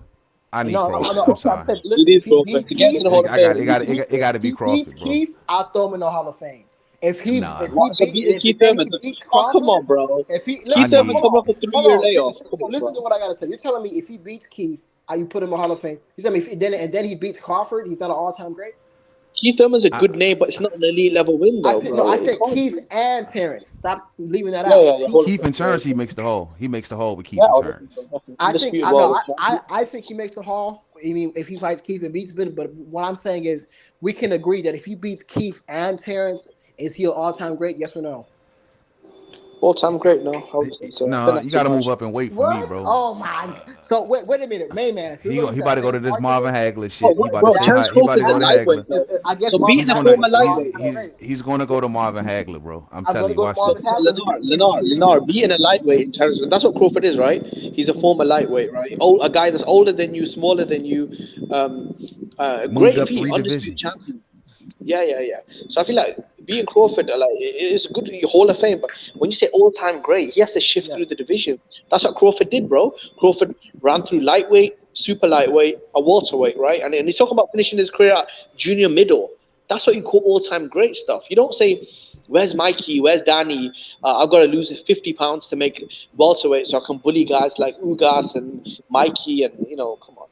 I And need Crawford. no, I'm okay, I'm sorry. saying, it listen, is Crawford to get into the Hall of Fame. It got to If be he beats Crawford, bro. Keith, I'll throw him in the Hall of Fame. Nah, What, so beating If Keith then he Thurman? beats Oh come Crawford, on, bro. if he I Keith no, Thurman's need. coming off a hold 3 year on, layoff. Come on, listen to bro. what I gotta say. You're telling me if he beats Keith, you put him in the Hall of Fame. You telling me then he beats Crawford, he's not an all time great? Keith Thurman's a I, good name, but it's not an elite level win though, I bro. It said can't Keith be. and Terrence. Stop leaving that Yeah, out. yeah, yeah. Hall of Keith Fame. and Yeah, Terrence, he makes the Hall. He makes the Hall with Keith yeah, and oh, definitely, Terrence. bro, definitely. I think Undisputed I know world champion. I think he makes the Hall. I mean, if he fights Keith and beats him, but what I'm saying is we can agree that if he beats Keith and Terrence, is he an all time great? Yes or no? All time great, no, I wouldn't say so. I think Nah, you that's too got to move much. up and wait for me, What? bro. Oh my! So wait a minute, Mayman. If you're He going to use about that to go same to this argument, Marvin Hagler Oh, shit. He what, about to bro, say that Terrence he about to Crawford's a go to lightweight, Hagler. bro. I guess So Marvin beating a He's gonna Hagler former is an he, lightweight, all-time bro. he's great. he's gonna go to Marvin Hagler, bro. I'm I'm going telling to you, go with watch So, Marvin this. so Hagler. Lenar, beating a lightweight in terms of, that's what Crawford is, right? He's a former lightweight, right? Oh, a guy that's older than you, smaller than you, um, Moved great up feat, three undisputed divisions. champion. Yeah, yeah, yeah. So I feel like being Crawford, like it's a good Hall of Fame, but when you say all-time great, he has to shift through the Yes. division. That's what Crawford did, bro. Crawford ran through lightweight, super lightweight, a welterweight, right? And he's talking about finishing his career at junior middle. That's what you call all-time great stuff. You don't say, "Where's Mikey? Where's Danny? I've got to lose 50 pounds to make welterweight so I can bully guys like Ugas and Mikey and come on."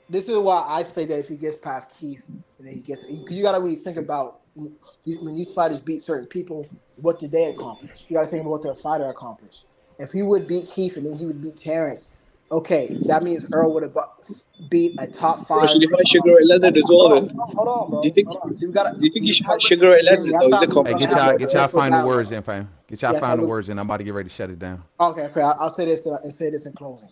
This is why I say that if he gets past Keith, and then he gets. You got to really think about when these fighters beat certain people, what did they accomplish? You got to think about what their fighter accomplished. If he would beat Keith and then he would beat Terrence, okay, that means Earl would have beat a top Bro, should five. you fight Sugar Ray Leonard as well then? Hold on, Do you bro. think Hold on. So we got do you think you to. should fight Sugar Ray Jimmy, Leonard I though? He's a thought we were Hey, gonna get have competition, y'all a get bro. y'all respectful final dialogue. words in, fam. Get y'all Yeah, I thought final we, words in. I'm about to get ready to shut it down. okay, fair. I'll say this and say this in closing.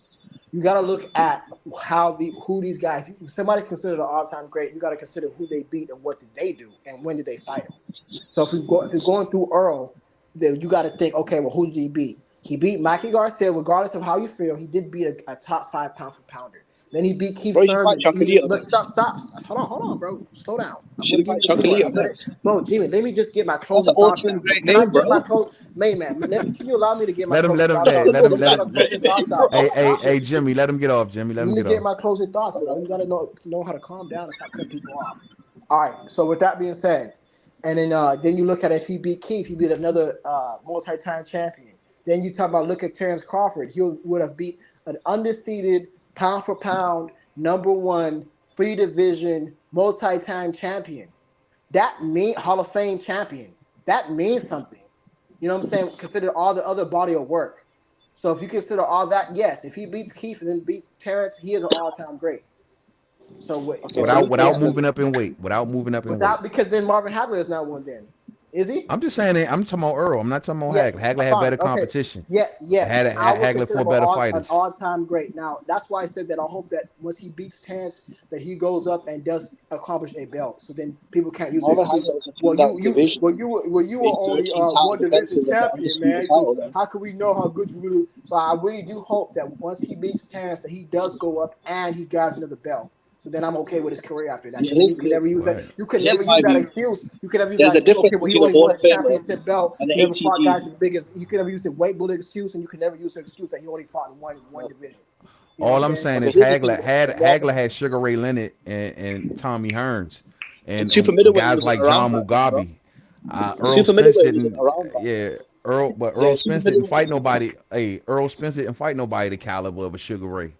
You got to look at who these guys. If somebody considered an all-time great, you got to consider who they beat and what did they do and when did they fight him. So if you're going through Earl, then you got to think, okay, well, who did he beat? He beat Mikey Garcia, regardless of how you feel. He did beat a top 5 pound for pounder. Then he beat Keith Bro, you should fight Thurman. Chocolito But then. stop. Hold on, bro. Slow down. You I'm should gonna have give fight you the floor. Chocolito next. Bro, Jimmy, let me just get my That's an closing thoughts all-time out. great Can I name, get my bro. close? Man, can you allow me to get my Let him, closing let him, thoughts hey, out? let Let him, me get let my him. closing thoughts out, bro. Stop it. Hey, Jimmy, let him get off. Jimmy, let Let him me get get off. my closing thoughts, bro. You gotta know how to calm down and stop cutting people off. All right. So with that being said, and then you look at if he beat Keith, he beat another multi-time champion. Then you talk about look at Terrence Crawford. He would have beat an undefeated pound for pound number one 3 division multi-time champion. That mean Hall of Fame champion. That means something. You know what I'm saying? Consider all the other body of work. So if you consider all that, yes, if he beats Keith and then beats Terrence, he is an all-time great. So Okay, so so that's you think Without yeah. that moving up in weight. Without moving up in weight. Without because then Marvin Hagler is not one. Then is he? I'm just saying it. I'm talking about Earl. I'm not talking about Yeah, Hagler. Hagler had fine. better Okay. competition. Yeah, yeah. I would Hagler consider for him better an fighters. all-time great. Now, that's why I said that I hope that once he beats Terrence, that he goes up and does accomplish a belt. So then people can't use the Marvin excuse. Hagler also took that division Well, you were being only 13 times one division defensive of the champion, undisputed man. So title then. how can we know how good you really? So I really do hope that once he beats Terrence, that he does go up and he grabs another belt. So then I'm okay with his career after that, Yeah, because then you can never use that. Right. You can here's never use my that view. excuse. You can never use There's that a excuse. Okay, difference well, he between a only Hall won a of Famer championship belt. and He an never fought ATG. guys as big as. You can never use the weight bullet excuse, and you can never use the excuse that he only fought in one division. You know All what I'm I'm saying? saying Okay, is here's the thing though. Hagler had Sugar Ray Leonard and Tommy Hearns In and super middleweight, he guys wasn't like around John back then, bro. Mugabe. In Earl super Spence middleweight, he wasn't didn't. around back then. Yeah, Yeah, Earl in super Spence didn't middleweight. fight nobody. Hey, Earl Spence didn't fight nobody the caliber of a Sugar Ray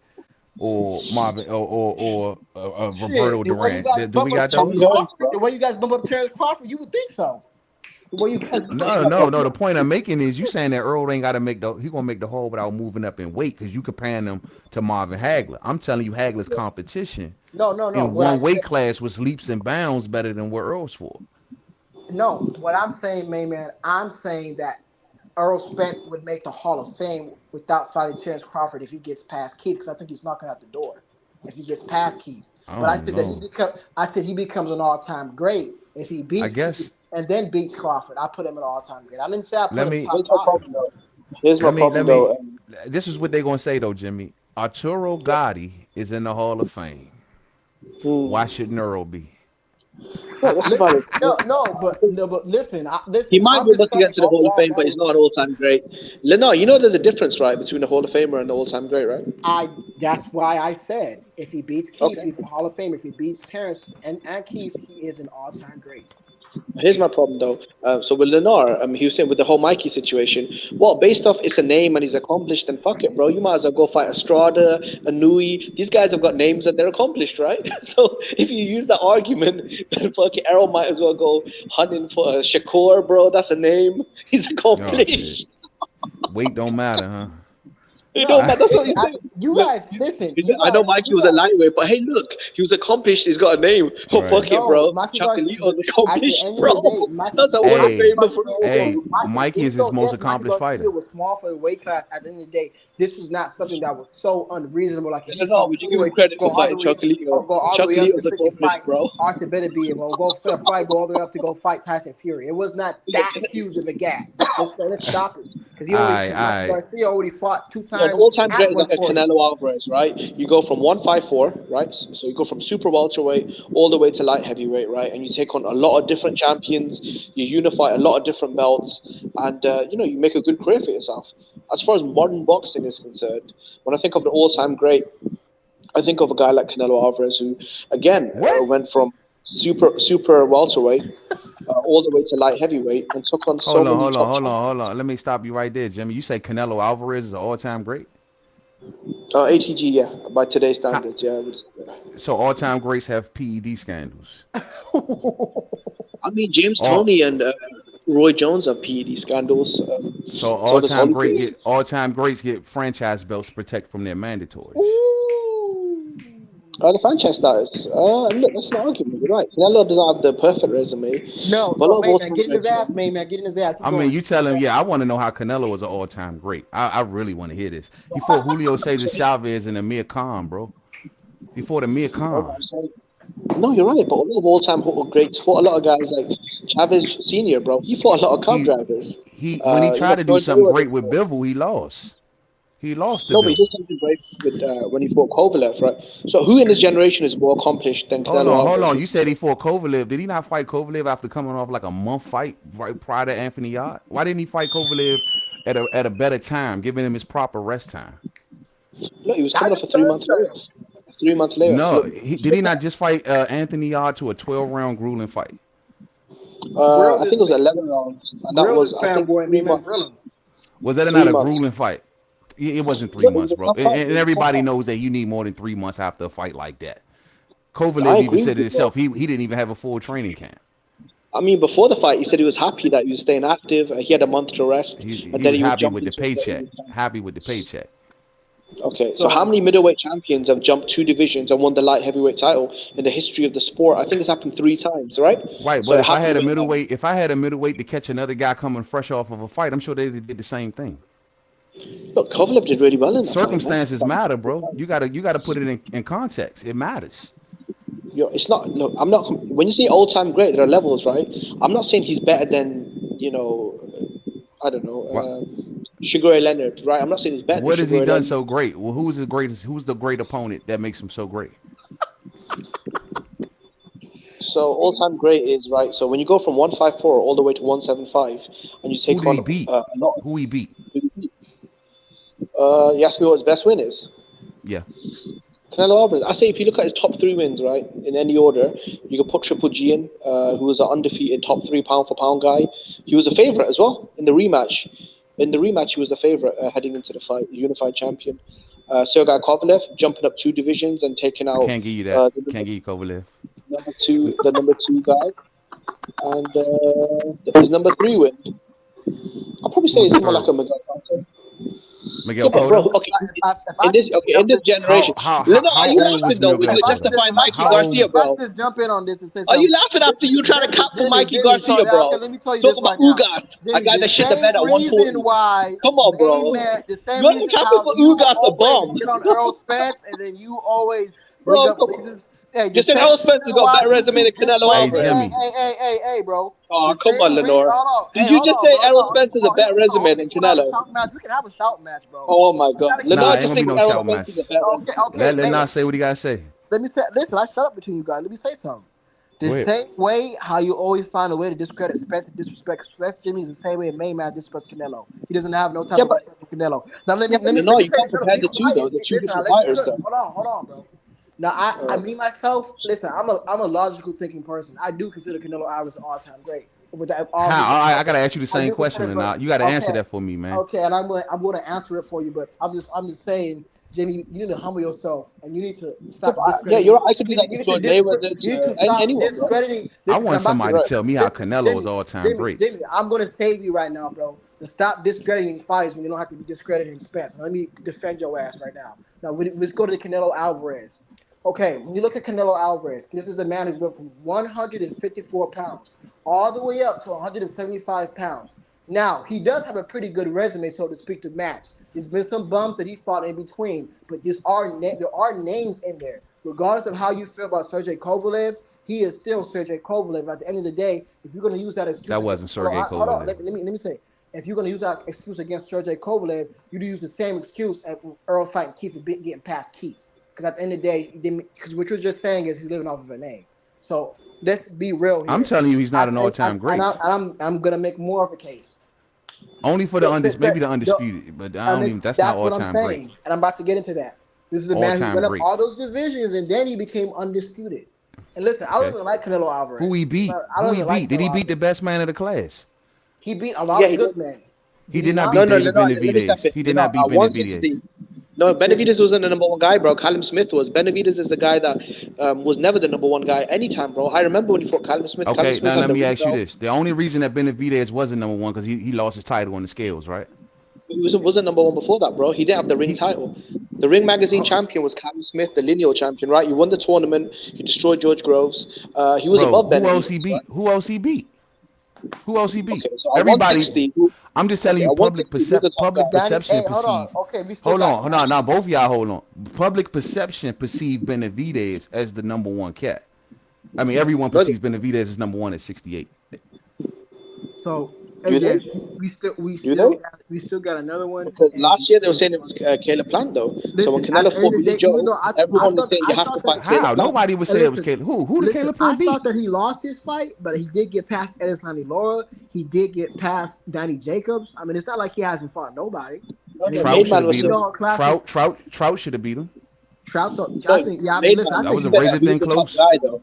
or Marvin or Roberto Shit, the way you Duran. guys Do we bump up got Terrence Tommy those? Hearns, Crawford, bro. the way you guys bump up Terrence Crawford, you would think so. The way you guys bump up Here's No, my Terrence no, problem no. The though. point I'm making is you saying that Earl ain't got to make the he gonna make the hole without moving up in weight because you comparing them to Marvin Hagler. I'm telling you, Hagler's Yeah. competition No. in What I one weight said, class was leaps and bounds better than what Earl's for. no, what I'm saying, main man, I'm saying that Earl Spence would make the Hall of Fame without fighting Terrence Crawford if he gets past Keith, because I think he's knocking out the door if he gets past Keith. I But don't know. I said he becomes an all-time great if he I beats Keith guess and then beats Crawford. I put him an all-time great. I didn't say I put let him me top Here's my five. problem though. Here's my let problem me. though. This is what they're gonna say though, Jimmy. Arturo Yeah. Gotti is in the Hall of Fame. Why Hmm. shouldn't Earl be? No, that's a Listen, valid point. I think no, but listen, he listen. might I'm move up to get respecting to the Hall of all Fame, but that. he's not an all-time great. No, you know there's a difference, right, between a Hall of Famer and an all-time great, right? That's why I said if he beats Keith, Okay. he's a Hall of Fame. If he beats Terrence and Keith, he is an all-time great. Here's my problem though. So with Lennar, he was saying with the whole Mikey situation. Well, based off it's a name and he's accomplished, then fuck it, bro. You might as well go fight Estrada, Anui. These guys have got names and they're accomplished, right? So if you use that argument, then fucking Errol might as well go hunting for Shakur, bro. That's a name. He's Oh shit. accomplished. Weight don't matter, huh? You know, No, man, that's what listen, he's saying. you Look, guys, listen, he said, I know Mikey was a lightweight, but hey, look, he was accomplished. He's got a name. Oh, Right. fuck it, no, bro. Mikey Garcia. Chocolito's At the accomplished, end of bro. the day, Mikey, That's a Hall of Mikey Hey, Famer for Garcia, all. hey, Mikey, Mikey is even his though most yes, Mikey accomplished Garcia fighter. was small for the weight class. At the end of the day, this was not something that was so unreasonable. Like if No, he no, fought would you give him Floyd, credit for fighting Chocolito? go all the way up to Chocolito's freaking fight accomplished, bro. Arthur Beterbiev, or go for a fight, go all the way up to go fight Tyson Fury. It was not Look, that huge of a gap. Let's stop it, because Mikey Aye. Garcia already fought two an times all-time at great is like a 140. Canelo Alvarez, right? You go from 154, right? So you go from super welterweight all the way to light heavyweight, right? And you take on a lot of different champions. You unify a lot of different belts, and you make a good career for yourself. As far as modern boxing is concerned, when I think of the all-time great, I think of a guy like Canelo Alvarez, who again What? went from super welterweight all the way to light heavyweight and took on so Hold on, many hold on, top hold on, champions. hold on. Let me stop you right there, Jimmy. You say Canelo Alvarez is an all-time great? ATG, yeah, by today's How, standards, yeah. so all-time greats have PED scandals. I mean, James All Toney and Roy Jones have PED scandals. so So does Holyfield. all-time greats get franchise belts to protect from their mandatories. Ooh. The franchise status. Look, that's an argument. You're right. Canelo doesn't have the perfect resume, No, but a lot of main man, all-time get in his greats. ass, main man, get in his ass. Keep I mean, going. you tell him, yeah, I want to know how Canelo was an all-time great. I really want to hear this. He fought Julio Cesar Chavez and Amir Khan, bro. He fought Amir No, Khan. I'm saying, no, you're right. But a lot of all-time greats fought a lot of guys like Chavez Senior, bro. He fought a lot of cab He drivers. when he tried to do Floyd something Mayweather great with fought. Bivol, he lost. He lost to No, but he Bivol. did something great with when he fought Kovalev, right? So who in this generation is more accomplished than Hold Canelo on, hold Alvarez? on. You said he fought Kovalev. Did he not fight Kovalev after coming off like a month fight right prior to Anthony Yard? Why didn't he fight Kovalev at a better time, giving him his proper rest time? No, he was coming That's off a the third 3 month time. layoff. 3 month layoff. No, Look, did he not just fight Anthony Yard to a 12-round grueling fight? Grill I this think it was man. 11 rounds, and that Grill was this I think fanboy, main three man, grill months. him. Was that not Three a months. grueling fight? It wasn't three Look, it was months, a bro. tough And, fight. and It was a tough everybody fight. knows that you need more than 3 months after a fight like that. I Kovalev even agree with said it you, bro. himself. He didn't even have a full training camp. I mean, before the fight, he said he was happy that he was staying active. He had a month to rest, He and then was he would happy jump with the into it. paycheck. Happy with the paycheck. Okay, so how So many middleweight champions have jumped two divisions and won the light heavyweight title in the history of the sport? I think it's happened 3 times, right? Right, So but it happened with if I had a middleweight to catch another guy coming fresh off of a fight, I'm sure they did the same thing. look, Kovalev did really well in that fight, man. Circumstances matter, bro. You gotta put it in context. It matters. It's not. Look, I'm not. When you say all-time great, there are levels, right? I'm not saying he's better than I don't know, What Sugar Ray Leonard, right? I'm not saying he's better than what has Sugar he Ray done Leonard. so great? Well, who's the greatest? Who's the great opponent that makes him so great? So all-time great is right. So when you go from 154 all the way to 175, and you Who take did on he beat? a lot, Who he beat? you ask me what his best win is. Yeah. Canelo Alvarez. I say if you look at his top three wins, right, in any order, you can put Triple G in, who was an undefeated top three pound for pound guy. He was a favorite as well in the rematch. In the rematch, he was the favorite heading into the fight, the unified champion. Sergei Kovalev jumping up two divisions and taking I out can't give you that. the Can't give you Kovalev. number two guy, and his number three win. I'll probably Who say was it's the someone third like a one? Miguel Cotto. Miguel Yeah, but bro, Cotto. okay, if in I this could just in jump this in, generation, no, are How you old was laughing though? Miguel if I could Cotto? just, Justifying Mikey How Garcia, old? if I bro. could just jump in on this and say Are you something. laughing after Listen, you trying to cap for Mikey Jimmy. So Garcia, okay, bro? let me tell you Talk this about right now, Ugas, a Jimmy. guy The that shit the same bed at reason 140. why Come on, bro. the same You're only reason capping how for you Ugas a always bomb. get on Earl Spence and then you always bring Bro, up come on. reasons. Hey, the You said same Errol reason Spencer's got why better you resume than keep Canelo Hey discrediting. Alvarez. Jimmy. Hey, bro. Oh, The come on, same reason. Lenore. Did you Hold just on, say bro. Errol No, Spencer's come a on. better resume than We can have a Canelo? shout match. We can have a shout match, bro. Oh my You God. gotta keep Nah, Lenore it. ain't just gonna be thinks no Errol shout match. Spencer's a better resume. Okay, Let man. not say what he gotta say. Let me say. Listen, I shut up between you guys. Let me say something. The Go ahead. same way how you always find a way to discredit Spence and disrespect Spence Jimmy is the same way Mainman disrespects Canelo. He doesn't have no type Yeah, of but respect for Canelo. Now yeah, but let Lenore, me you say can't this. No, compare be the two though. quiet. They're two Listen, I different let you fighters cook. though. Hold on, bro. Now I Uh, me myself, listen, I'm a logical thinking person. I do consider Canelo Alvarez an all time great. With that, all his How? I gotta ask you the I same do question, consider, and but you gotta answer okay, that for me, man. okay, and I'm going to answer it for you. But I'm just saying, Jimmy, you need to humble yourself, and you need to yeah, stop you're discrediting. right. I could do that to Floyd Mayweather, You need to to stop anyone, bro. discrediting I this because want I'm about to somebody You're to right. tell me how listen, Canelo is all time great. Jimmy. I'm going to save you right now, bro. To stop discrediting fights when you don't have to be discrediting Spence. Let me defend your ass right now. Now let's go to the Canelo Alvarez. Okay, when you look at Canelo Alvarez, this is a man who's went from 154 pounds all the way up to 175 pounds. Now, he does have a pretty good resume, so to speak, to match. There's been some bumps that he fought in between, but there are names in there. Regardless of how you feel about Sergey Kovalev, he is still Sergey Kovalev. At the end of the day, if you're going to use that excuse That against wasn't Sergey hold on, Kovalev. let me say, if you're going to use that excuse against Sergey Kovalev, you do use the same excuse at Earl fighting Keith for getting past Keith. Because at the end of the day, because what you're just saying is he's living off of a name. So let's be real I'm here. telling you, he's not an all-time great. I'm gonna make more of a case. Only for maybe the undisputed, but I don't even. That's not That's what I'm all-time great. saying, and I'm about to get into that. This is a man who All-time went up great. all those divisions, and then he became undisputed. And listen, I don't Okay. even like Canelo Who he Alvarez. beat? I Who don't he even like beat? Did he Canelo beat the Alvarez. best man of the class? He beat a lot Yeah, of he did. good men. He Did he did not not? No, beat no, David Lenore, let me step Benavidez. in. He did Lenore, not beat at Benavidez. 160, No, Benavidez wasn't the number one guy, bro. Callum Smith was. Benavidez is the guy that was never the number one guy anytime, bro. I remember when he fought Callum Smith. Callum Okay, Smith now had let the me ring ask you belt. this: the only reason that Benavidez wasn't number one because he lost his title on the scales, right? He wasn't number one before that, bro. He didn't have the ring title. The Ring Magazine champion was Callum Smith, the lineal champion, right? You won the tournament. You destroyed George Groves. He was Bro, above who else he Benavidez, beat? right? Who else he beat? Who else he beat? Okay, so at Everybody. 160, I'm just telling you, at 160, who's the top public guy? Danny, perception hey, hold on. perceived. Okay, we still Hold got on, now both of y'all hold on. Public perception perceived Benavidez as the number one cat. I mean, everyone No, perceives Benavidez as number one at 68. So you again, think? we still got another one. Because And last year they were saying it was Caleb Plant, though. So when listen, at Canelo the end fought of the Billy day, even Joe, though everyone was saying you I have to thought fight that How? Caleb Plant. Nobody would say it was Caleb. Who did Caleb I Plant beat? thought that he lost his fight, but he did get past Edeslani Laura. He did get past Danny Jacobs. I mean, it's not like he hasn't fought nobody. No, I mean, Trout should Mainman have was beat you him. know, classic Trout should have beat him. Trout. So I no, think, yeah, I mean, listen, I Mainman. That think was he a Said razor that he thin was the top close. guy, though.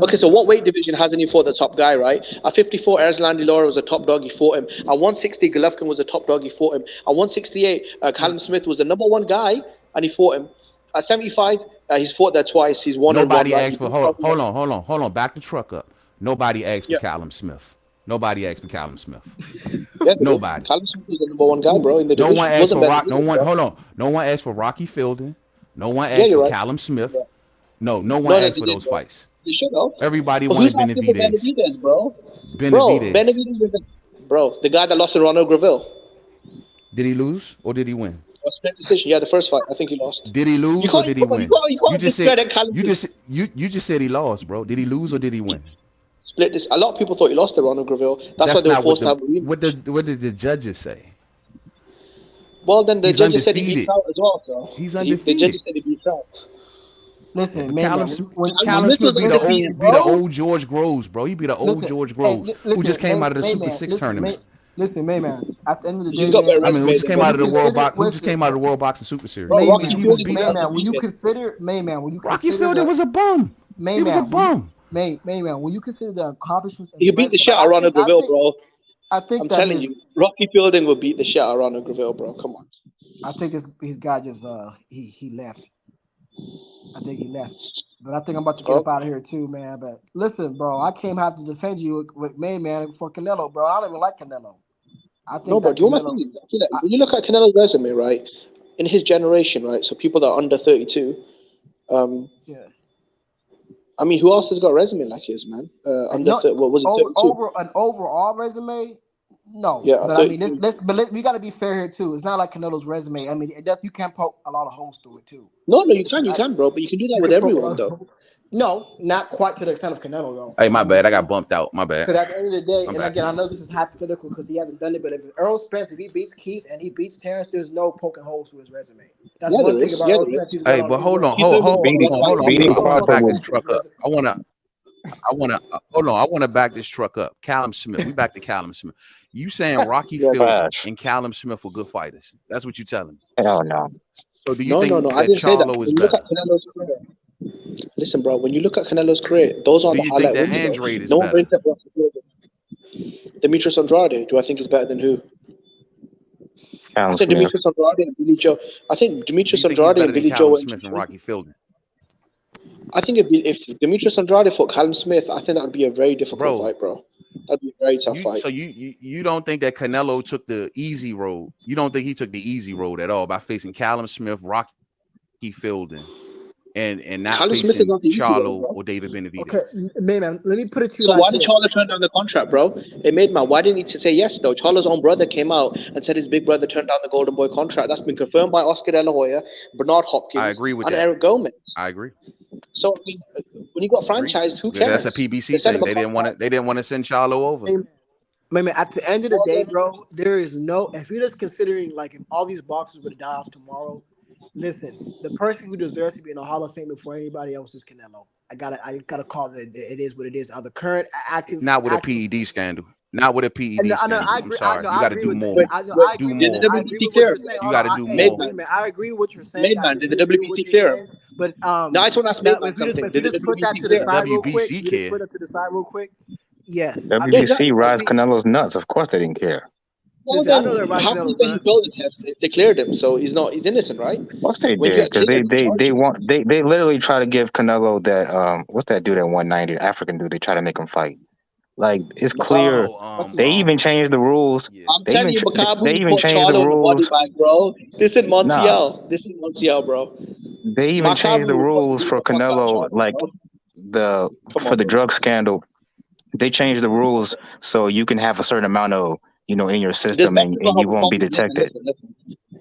Okay, so what weight division hasn't he fought the top guy, right? At 54, Erzlandi Laura was a top dog, he fought him. At 160, Golovkin was a top dog, he fought him. At 168, Callum Smith was the number one guy, and he fought him. At 75, he's fought there twice, he's won and won, Nobody right? asked for. Hold on. Back the truck up. Nobody asked for Yeah, Callum Smith. Nobody asked for Callum Smith. yeah, they did. Nobody. Callum Smith was the number one guy, bro, in the No one division. asked Wasn't for Rock. No Benavidez, one. bro. Hold on. No one asked for Rocky Fielding. No one Yeah, asked you're for right. Callum Smith. Yeah. No one No, asked they for did, those bro. fights. They should have. Everybody But who's wanted asking for Benavidez. Benavidez, bro? Bro, Benavidez. Benavidez is the guy that lost to Ronald Graville. Did he lose or did he win? A split decision. Yeah, the first fight. I think he lost. Did he You lose or can't, did he come on, win? you You can't just said discredit Callum Smith. you just said he lost, bro. Did he lose or did he win? Split this. A lot of people thought he lost to Ronald Graville. That's why That's they were not what forced to have a rematch. what did the judges say? Well, then the He's judges said he beat undefeated. out as well. So He's the undefeated. judges said he beat out. listen, But man, Callum when Callum Smith Smith was undefeated, beat the bro. old George Groves, bro. He beat an old listen, George hey, Groves who listen, just came out of the May Super man, Six tournament. listen, man. At the end of the He's day, got better man, I mean, who resume just than came out of the Benavidez. listen, World Boxing Super Series. Bro, May Rocky man, He was Fielding beat. beat out when you Benavidez. consider, May man, when you Rocky consider Fielding was a bum. May He was a man, bum. May man, when you consider the accomplishments and He the beat the resume, shit out of Ronald Graville, bro. I think I'm that telling you, Rocky Fielding will beat the shit out of Ronald Graville, bro. Come on. I think his guy just he left. I think he left. But I think I'm about to get up Oh. out of here too, man. But listen, bro, I came have to defend you with man for Canelo, bro. I don't even like Canelo. I think No, but that you know my Canelo. thing is, I feel like when you look at Canelo's resume, right, in his generation, right, so people that are under 32, Yeah. I mean, who else has got a resume like his, man? Under No, 30, what was it, 32? over an overall resume. No, Yeah, but I mean, 32. we got to be fair here too. It's not like Canelo's resume. I mean, you can't poke a lot of holes through it too. No, you can, bro, but you can do that You with can poke a lot everyone, of though. holes. No, not quite to the extent of Canelo though. Hey, my bad. I got bumped out. My bad. Because at the end of the day, My and bad. again, I know this is hypothetical because he hasn't done it, but if Earl Spence, if he beats Keith and he beats Terrence, there's no poking holes through his resume. That's Yeah, one there thing is. about Yeah, Earl there Spence. is. He's Hey, went but on. hold on. He's never Hold won on. a Beating I want to Crawford back was this truck up. I want to back this truck up. Callum Smith. We back to Callum Smith. You saying Rocky Yeah, Fielding trash. and Callum Smith were good fighters? That's what you telling me. Hell no. So do you No, think I that didn't say that. Charlo is When you look better? at Canelo's career, listen, bro, when you look at Canelo's career, those aren't Do the you think highlight that wins, though. Andrade is No one better? brings up Rocky Fielding. Demetrius Andrade, do I think he's better than who? I Callum think Smith. Demetrius Andrade and Billy Joe. I think Do Demetrius you think he's Andrade better and than Billy Joe Callum were Smith and interesting. Rocky Fielding? I think if Demetrius Andrade fought Callum Smith, I think that would be a very difficult fight, bro. That'd be a very tough fight. So you don't think that Canelo took the easy road? You don't think he took the easy road at all by facing Callum Smith, Rocky Fielding, and not Callum Smith is facing not the easy road, Charlo bro. or David Benavidez? Okay, man, let me put it to you So like why did this. Charlo turn down the contract, bro? It made man. Why didn't he say yes though? Charlo's own brother came out and said his big brother turned down the Golden Boy contract. That's been confirmed by Oscar De La Hoya, Bernard Hopkins, I agree with and that. Eric Gomez. I agree. So I mean, when you got franchised, who Yeah, cares? that's a PBC They sent thing. him a They didn't want to send Charlo over. Man, at the end of the day, bro, there is no. If you're just considering like if all these boxers were to die off tomorrow, listen, the person who deserves to be in the Hall of Fame before anybody else is Canelo. I gotta call it. It is what it is. The current active. Not with a PED scandal. Not with a PED scandal. I agree. I'm sorry. You got to do more. I Do agree. more. I agree with what you're saying. You got to do Hey, more. man, I agree with what you're saying. Man, did the WBC clear him? But No, I just want to ask me if something. you just put that to the side real quick, WBC you just put it to the side real quick. Yes. WBC rides Canelo's nuts. Of course they didn't care. Well, Listen, I know then they're about how can you Canelo say he runs. failed the test? They cleared him, so he's innocent, right? Of course they When you did, get because cleared, they charge they you. want they literally try to give Canelo that what's that dude at 190, African dude. They try to make him fight. Like it's clear. Oh, What's his They name? even changed the rules. yeah. I'm telling you, They Makabu even put changed the Charlo in the body rules. bag, bro. This is Nah, Montiel. This is Montiel, bro. they even changed the Makabu will rules beat for the fuck out of Canelo. Charlo, Like bro. the Come for on, the bro. drug scandal, they changed the rules so you can have a certain amount of in your This system, and Mexico you have a won't be problem. Listen, detected. listen, listen.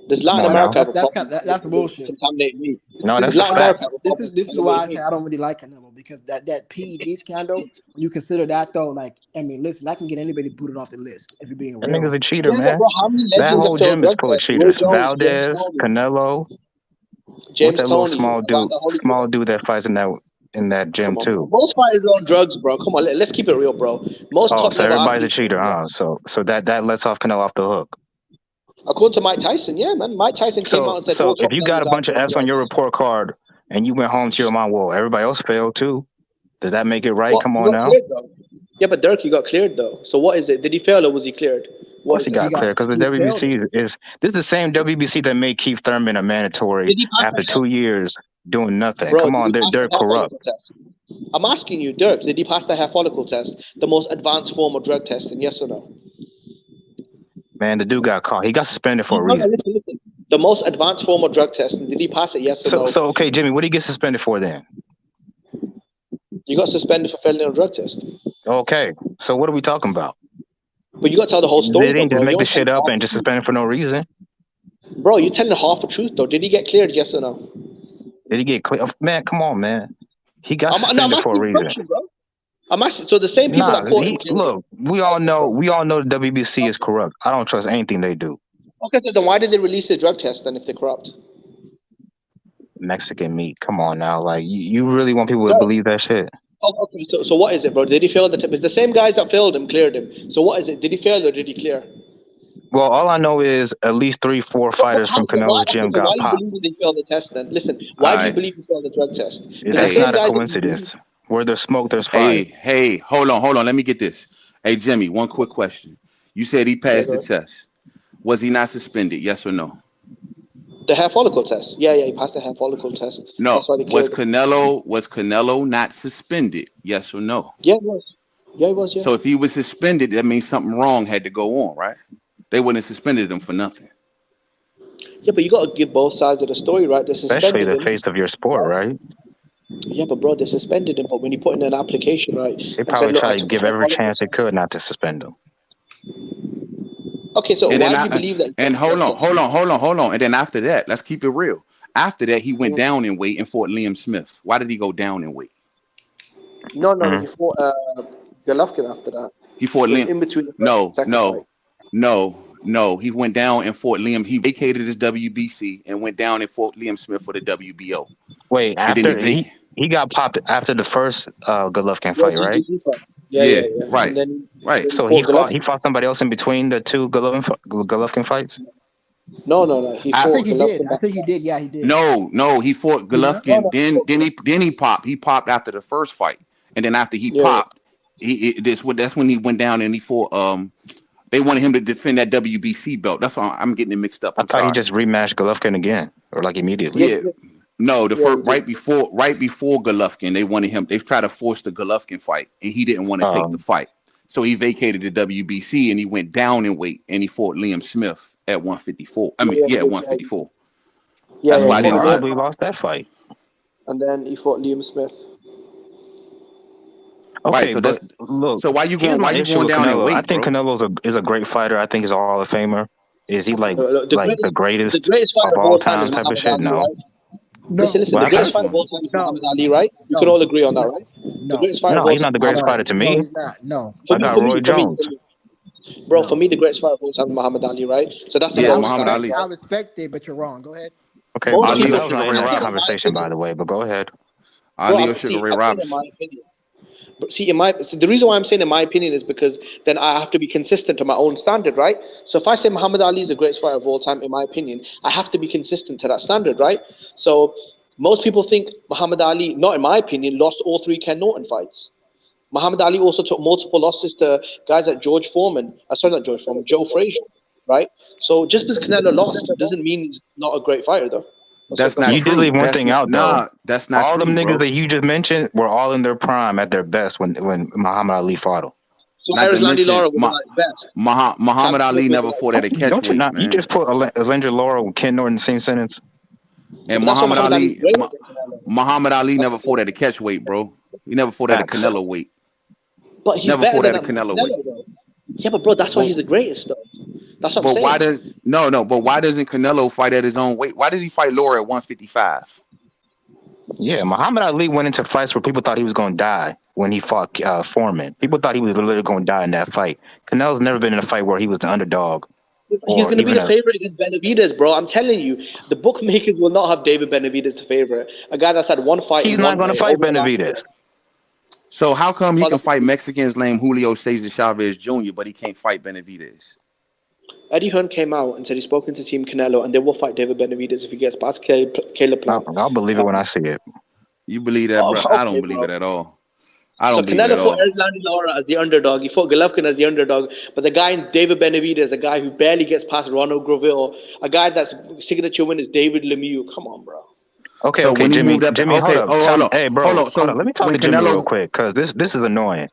This Come Latin on No, now. America have a that's problem kind of, that's with bullshit. contaminating meat. No, This This that's is a Latin why America fact. have a this problem is with this is why I contaminating say meat. I don't really like Canelo, because that PED scandal, when you consider that though, like, I mean, listen, I can get anybody booted off the list if you're being That nigga's real. a cheater, Yeah, but man. bro, how many That legends have whole failed gym is drug full of tests? Roy cheaters. Jones, James Valdez, Toney, Canelo. What's James that little Toney, Evander small Holyfield. dude that fights in that gym Come on, bro. too? Most fighters are on drugs, bro. Come on, let's keep it real, bro. Most Oh, top so level everybody's a athletes are cheater, on huh? drugs. So that lets off Canelo off the hook. According to Mike Tyson, yeah, man. Mike Tyson came out and said So all if top you level got a guys bunch are of on F's on your drugs. report card and you went home to your mom, well, everybody else failed too. Does that make it right? What? Come You on got now. cleared though. Yeah, but Dirk, you got cleared though. So what is it? Did he fail or was he cleared? Of What course is he it? got clear because the He failed WBC it. is this is the same WBC that made Keith Thurman a mandatory Did he pass after 2 years doing nothing. bro? Come Did on, he pass the they're hair corrupt. follicle test? I'm asking you, Dirk. Did he pass the hair follicle test? The most advanced form of drug testing? Yes or no? Man, the dude got caught. He got suspended for a No, no. reason. Listen, listen. The most advanced form of drug testing. Did he pass it? Yes or no? So okay, Jimmy, what did he get suspended for then? You got suspended for failing a drug test. Okay, so what are we talking about? But you got to tell the whole They story, though, didn't just bro. make You're the telling shit up half and the just truth. suspend it for no reason. Bro, you're telling half the truth, though. Did he get cleared? Yes or no? Did he get clear? Man, come on, man. He got I'm suspended for a asking you a reason. question, bro. I'm asking. So the same people Nah, that caught him cleared him. look, we all know the WBC is corrupt. I don't trust anything they do. Okay, so then why did they release the drug test then if they're corrupt? Mexican meat. Come on now. Like you really want people to No. believe that shit? Oh, okay, so what is it, bro? Did he fail the test? It's the same guys that failed him cleared him. So what is it? Did he fail or did he clear? Well, all I know is at least 3-4 fighters from Canelo's Okay, gym so why got do you popped. believe he failed the test then? Listen, All why do you right. believe he failed the drug test? It's the That's Hey, same not a guys that you believe. coincidence. Where there's smoke, there's hey, fire. hey, hold on. Let me get this. Hey, Jimmy, one quick question. You said he Yeah, passed go the ahead. test. Was he not suspended? Yes or no? The hair follicle test. Yeah, he passed the hair follicle test. No. That's why they Was cleared him. Canelo not suspended? Yes or no? Yeah, he was. Yeah, he was, yeah. So if he was suspended, that means something wrong had to go on, right? They wouldn't have suspended him for nothing. Yeah, but you got to give both sides of the story, right? They Especially suspended the him. face of your sport, right? Yeah, but bro, they suspended him. But when you put in an application, right, They and said, probably look, I try to took a give hair every follicle chance they test. could not to suspend him. Okay, so And why then do you believe that he and failed the drug test? hold on. And then after that, let's keep it real. After that, he went Mm. down in weight and fought Liam Smith. Why did he go down in weight? No, Hmm. he fought Golovkin after that. He fought It was Liam. in between the first and No, second fight. no, no. He went down and fought Liam. He vacated his WBC and went down and fought Liam Smith for the WBO. Wait, And then he after vacated. he got popped after the first Golovkin Yeah, fight, right? GBC fight. Yeah, Yeah. And right, then right. So fought he Golovkin. fought somebody else in between the two Golovkin fights. No. He I I, think fought he did. Golovkin I back. think he did. Yeah, he did. no. He fought Did he not? No, Golovkin. no, he fought Golovkin. Then he popped. He popped after the first fight, and then after he Yeah. popped, that's when he went down and he fought. They wanted him to defend that WBC belt. That's why I'm getting it mixed up. I I'm thought he sorry. just rematched Golovkin again, or like immediately. Yeah, he Yeah, did. no, the Yeah, he first did. right before Golovkin, they wanted him. They tried to force the Golovkin fight, and he didn't want to take the Um, fight. So he vacated the WBC and he went down in weight and he fought Liam Smith at 154. I mean, Yeah, he yeah, at did. 154. That's He why I fought didn't. He Amir arguably Khan, lost that fight. and then he fought Liam Smith. Right. Okay, So but that's look, so why you here's going? Why my you issue going with down in Canelo. I weight, think bro? Canelo's is a great fighter. I think he's a Hall of Famer. Is he Okay, like the the greatest greatest fighter of of all all time time is type of Muhammad shit? Ali, No. right? No, Listen. What The happened? greatest First fighter of one. all time is no, Muhammad Ali, right? We could no, all agree on that, no, right? The no, greatest fighter of No, all he's time not is the greatest Muhammad no, fighter Ali. to no. me. He's not. No, For I me, got for me, Roy for me, for Jones. me, bro. For no. me, the greatest fighter of all time is Muhammad Ali, right? So that's the Okay, Yeah, golden Muhammad standard, Ali. I right? respect it, but you're wrong. Go ahead. Okay, Most but Ali or people, that was not Sugar in Ray I that said in my Robinson. conversation, by opinion, the way. But go ahead. bro. Ali or Sugar Ray I'm saying in Robinson. my opinion. But see, the reason why I'm saying in my opinion is because then I have to be consistent to my own standard, right? So if I say Muhammad Ali is the greatest fighter of all time, in my opinion, I have to be consistent to that standard, right? So most people think Muhammad Ali, not in my opinion, lost all three Ken Norton fights. Muhammad Ali also took multiple losses to guys like George Foreman. Sorry, not George Foreman, Joe Frazier. right? So just because Canelo lost doesn't mean he's not a great fighter, though. That's That's not what You I'm did true. leave one That's thing not, out though. nah, that's not All them true, niggas bro. that you just mentioned were all in their prime at their best when Muhammad Ali fought him. So Not to Landy mention, Laura wasn't at his best. Muhammad Callum Smith Ali wasn't never at his fought at a best. catch Don't you weight, not? You man. just put Alendra Laura with Ken Norton in the same sentence. Yeah, And but that's what Muhammad Ali's great at. Muhammad Ali never fought at a catch weight, bro. He never fought at a Facts. Canelo weight. But he's Never better fought than at a Canelo weight. Canelo, though. Yeah, but bro, that's why But he's the greatest, though. That's what I'm but why saying. does no? But why doesn't Canelo fight at his own weight? Why does he fight Laura at 155? Yeah, Muhammad Ali went into fights where people thought he was going to die when he fought Foreman. People thought he was literally going to die in that fight. Canelo's never been in a fight where he was the underdog He's or going to be even the a. favorite against Benavidez, bro. I'm telling you, the bookmakers will not have David Benavidez the favorite. A guy that's had one fight He's in not one going to fight over the last year. Benavidez. So how come he Well, can fight Mexicans named Julio Cesar Chavez Jr., but he can't fight Benavidez? Eddie Hearn came out and said he's spoken to Team Canelo and they will fight David Benavidez if he gets past Caleb Plant. I'll believe it when I see it. You believe that, bro? I don't Okay, believe bro. it at all. I So don't believe it at Canelo fought all. Landy Laura as the underdog. He fought Golovkin as the underdog. But the guy, David Benavidez, a guy who barely gets past Ronald Groville, a guy that's signature win is David Lemieux. Come on, bro. Okay, So okay, when he Jimmy, moved up, Jimmy, hold okay, up. oh, Tell hold me, on, hey, bro, hold on. hold So on. Let me talk when to Jimmy real Canelo, quick because this is annoying.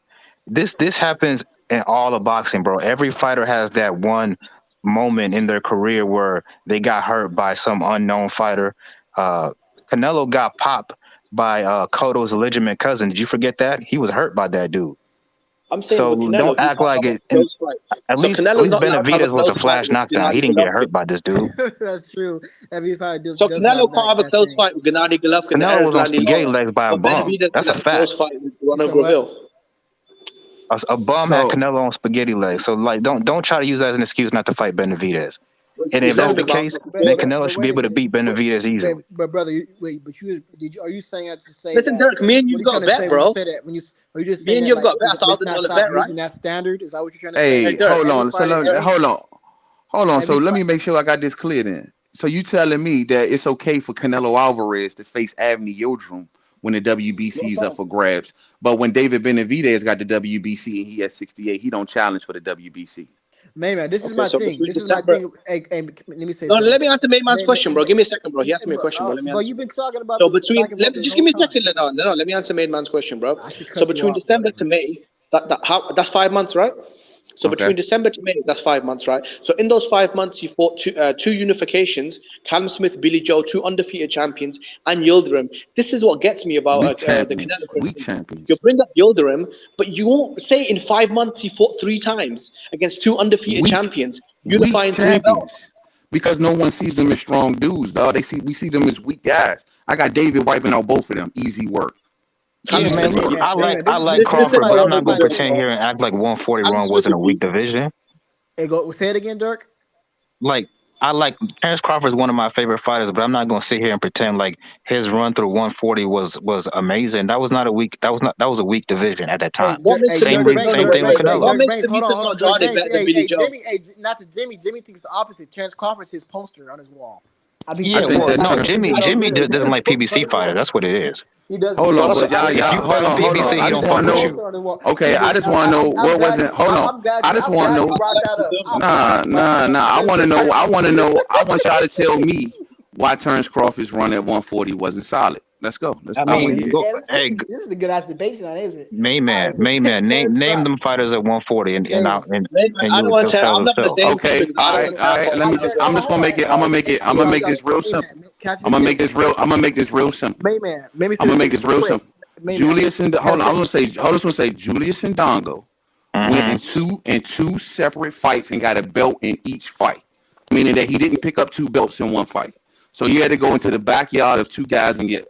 This happens in all of boxing, bro. Every fighter has that one moment in their career where they got hurt by some unknown fighter. Uh, Canelo got popped by Cotto's illegitimate cousin. Did you forget that? He was hurt by that dude. I'm saying So with Canelo, don't he act can't like have a it. And close fight. at So least at Canelo's least not allowed to have a Benavidez was a close fight flash with knockdown. He Gennady didn't get Golovkin. hurt by this dude. That's true. Every fighter So does have Canelo can't have a that close thing. fight with Gennady Golovkin, the Canelo heirs was on Landy spaghetti Laura. legs by a But bum. Benavidez That's can a have a fact. close fight with You Ronald said what? Groville. A bum had so Canelo on spaghetti legs. So like, don't try to use that as an excuse not to fight Benavidez. And He's if that's never the been so marked case, up for then glory. Canelo But should be wait a able to minute. beat Benavidez easily. But brother, but are you saying that to say Listen, that? Dirk, me and What are you've you got trying a to say bet, when you bro. say that? Are you just Me saying and that you've like got a let's not $1,000 stop bet, right? using that standard? Is that what you're trying to say? Hey, hey, Dirk. hold Every on. So fighter, every hold on. So every let fight. me make sure I got this clear then. So you telling me that it's okay for Canelo Alvarez to face Avni Yildirim when the No WBC is up chance. for grabs, but when David Benavidez got the WBC and he at 68, he don't challenge for the WBC. Man, this is Okay, my so thing. between This is my December. thing. Hey, let me say No, something. let me answer Mainman's Man, question, bro. Give me a second, bro. He asked me a bro, question, bro. Let me bro, answer. you've been talking about So this between, back and let forth me this just give whole me a time. second. No. Let me answer Mainman's question, bro. I should So cut you between off, December brother. to May, that's 5 months, right? So Okay. between December to May, that's 5 months, right? So in those 5 months, he fought two unifications: Callum Smith, Billy Joe, two undefeated champions, and Yildirim. This is what gets me about Weak the champions. Canelo Weak criticism. You champions. bring up Yildirim, but you won't say in 5 months he fought 3 times against two undefeated Weak. champions, Weak unifying 3 belts. champions. Because no one sees them as strong dudes, dog. We see them as weak guys. I got David wiping out both of them. Easy work. Yeah, Listen, man. Easy Look, work. Man, I like this is listen, Crawford, my but bro. I'm this is not gonna my Listen, thing. pretend bro. here and act like 140 Callum Smith wasn't is a weak weak. division. Hey, go say it again, Dirk. Like I like Terrence Crawford is one of my favorite fighters, but I'm not gonna sit here and pretend like his run through 140 was amazing. That was not a weak. That was a weak division at that time. Hey, Same Dirk No, Banks, no, same wait, thing with wait, wait. Canelo. What Dirk makes Banks, Demetrius hold on, Dirk Andrade Banks. better than Billy Joe? Not to Jimmy. Jimmy thinks the opposite. Terrence Crawford's his poster on his wall. I mean, I Yeah, think well, that no, turn. Jimmy doesn't like poster on PBC his wall. fighters. That's what it is. He doesn't. Hold What on, I'm but saying, If you hold fight on on, hold PBC, on. he I don't just fuck want to with know. you. On his wall. Okay, I just want to know what wasn't. Hold on. I'm glad I just I'm want to glad you know. brought that up. I'm glad Nah, you brought nah, that nah. up. I want to know. I want to know. I want y'all to tell me why Terrence Crawford's run at 140 wasn't solid. Let's go. I I Oh, want to this, hear mean, it. go, yeah, hey, this is a good ass debate tonight, isn't it? All right, main so man, Terrence name Crawford. them fighters at 140, Damn. I you don't would want to just tell. tell I'm not gonna yourself. say anything Okay, because I all don't right, want to all have right. false Let me flag, just. bro. I'm just gonna make it. I'm gonna make it. I'm gonna make this real simple. Catch I'm this gonna thing. make this real. I'm gonna make this real simple. Mayman, maybe I'm say gonna this make this real quick. simple. Mayman, Julius and hold on. I'm gonna say. Hold on. I'm gonna say Julius and Dongo went Hmm in two separate fights and got a belt in each fight, meaning that he didn't pick up two belts in one fight. So he had to go into the backyard of two guys and get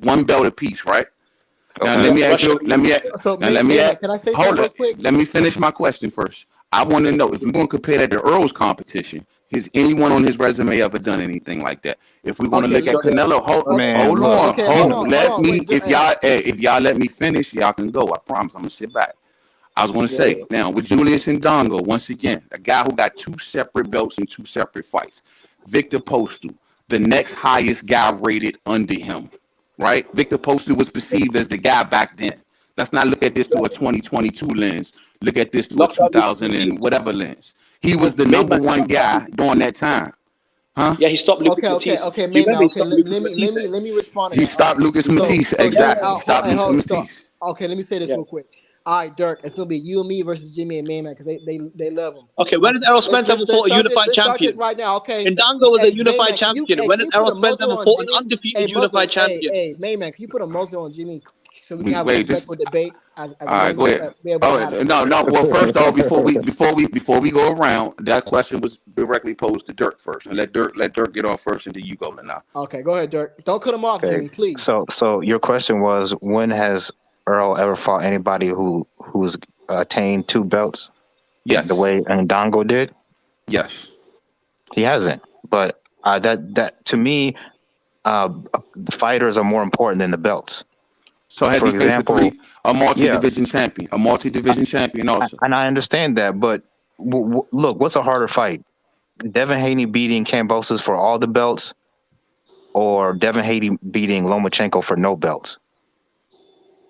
one belt apiece, right? Now Okay. let Yeah, me ask Russia. you. So Let me ask. Mayman, can I say Hold something real it. quick? Let me finish my question first. I want to know if we're going to compare that to Earl's competition. Has anyone on his resume ever done anything like that? If we're going to Okay, look at No, Canelo, Man, hold look, on, okay, hold on, hold let on, me. wait, If y'all let me finish, y'all can go. I promise. I'm gonna sit back. I was going to yeah, say now with Julius and Dongo, once again, a guy who got two separate belts in two separate fights. Victor Postal, the next highest guy rated under him, right? Victor Postal was perceived as the guy back then. Let's not look at this through a 2022 lens. Look at this through a knocked out Lucas 2000 and Matthews. whatever lens. He was the number Mainman one stopped that. guy during that time. Huh? Yeah, he stopped Lucas Okay, Matisse. okay, Do you remember Mayman. he Okay, stopped let, Lucas let me let me Matisse? let me respond to He that. All right. stopped Lucas Yeah. Matisse. So let me Exactly. He stopped hey, Lucas hold so, Matisse. okay, let me say this Yeah. real quick. All right, Dirk, it's gonna be you and me versus Jimmy and Mayman because they love him. Okay, when has Errol Spence ever fought a unified Let's start this champion? right now. Okay. Ndango was a Hey, unified Mayman, champion. When can has you put Errol a Spence muzzle ever on fought an Jimmy? Hey, undefeated muzzle. unified champion? Hey, Mayman, can you put a muzzle on Jimmy so we can have a Wait, this. respectful debate as All right, go Mayman ahead. be able to Oh have it. no. Well, first off, before we go around, that question was directly posed to Dirk first, and let Dirk get off first, and then you go now. Okay, go ahead, Dirk. Don't cut him off, Okay. Jimmy, please. So your question was, when has Earl ever fought anybody who's attained 2 belts the Yes, way Ndango did? yes. He hasn't. But that to me, uh, fighters are more important than the belts. So has For he faced example, a yeah, multi-division champion also? and I understand that. But look, what's a harder fight? Devin Haney beating Kambosos for all the belts, or Devin Haney beating Lomachenko for no belts?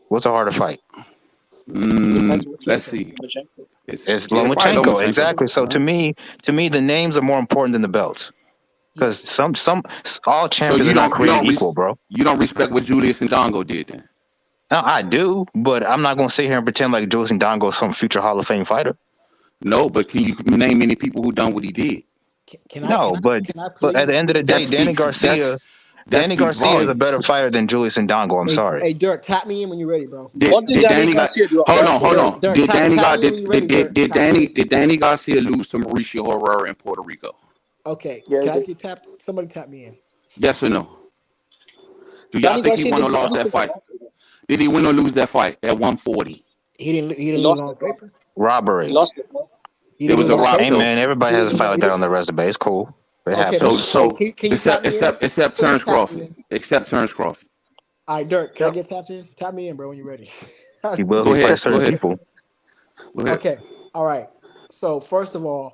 What's a harder fight? Depends what you Let's think. see. Lomachenko. It's Probably Lomachenko, exactly. So Uh-huh. to me, the names are more important than the belts, because Yes. some all So champions are not created equal, bro. you don't respect what Julius Ndongo did then? Now, I do, but I'm not gonna sit here and pretend like Julius Ndongo is some future Hall of Fame fighter. No, but can you name any people who done what he did? No, Can I but at the please? end of the That day, speaks that Danny speaks Garcia is a volumes. better fighter than Julius Ndango. I'm sorry. Hey, Dirk, tap me in when you're ready, bro. What did Did Danny Danny got Garcia do? hold Dirk, on. Dirk, tap me in when you're ready, Dirk. Tap me in. Did Danny Garcia lose to Mauricio Herrera in Puerto Rico? Okay, Yeah, he can I did. get tapped? Somebody tap me in. Yes or no? Do y'all Danny think he Garcia won or did. I lost don't that think I fight? lost it. Did he win or lose that fight at 140? He didn't He lose lost on it, bro. paper. He Robbery. lost it, bro. He It didn't was lose a on rob. Hey paper. So man, everybody He has didn't a lose fight on. like He that on didn't, their resume. It's cool. It okay, happens. so can you tap me in? except Please Terrence tap me Crawford. in. Except Terrence Crawford. All right, Dirk, can I Yep. get tapped in? Tap me in, bro, when you're ready. He will if Go he fights ahead. Go certain ahead. people. Go ahead. Okay, all right. So first of all,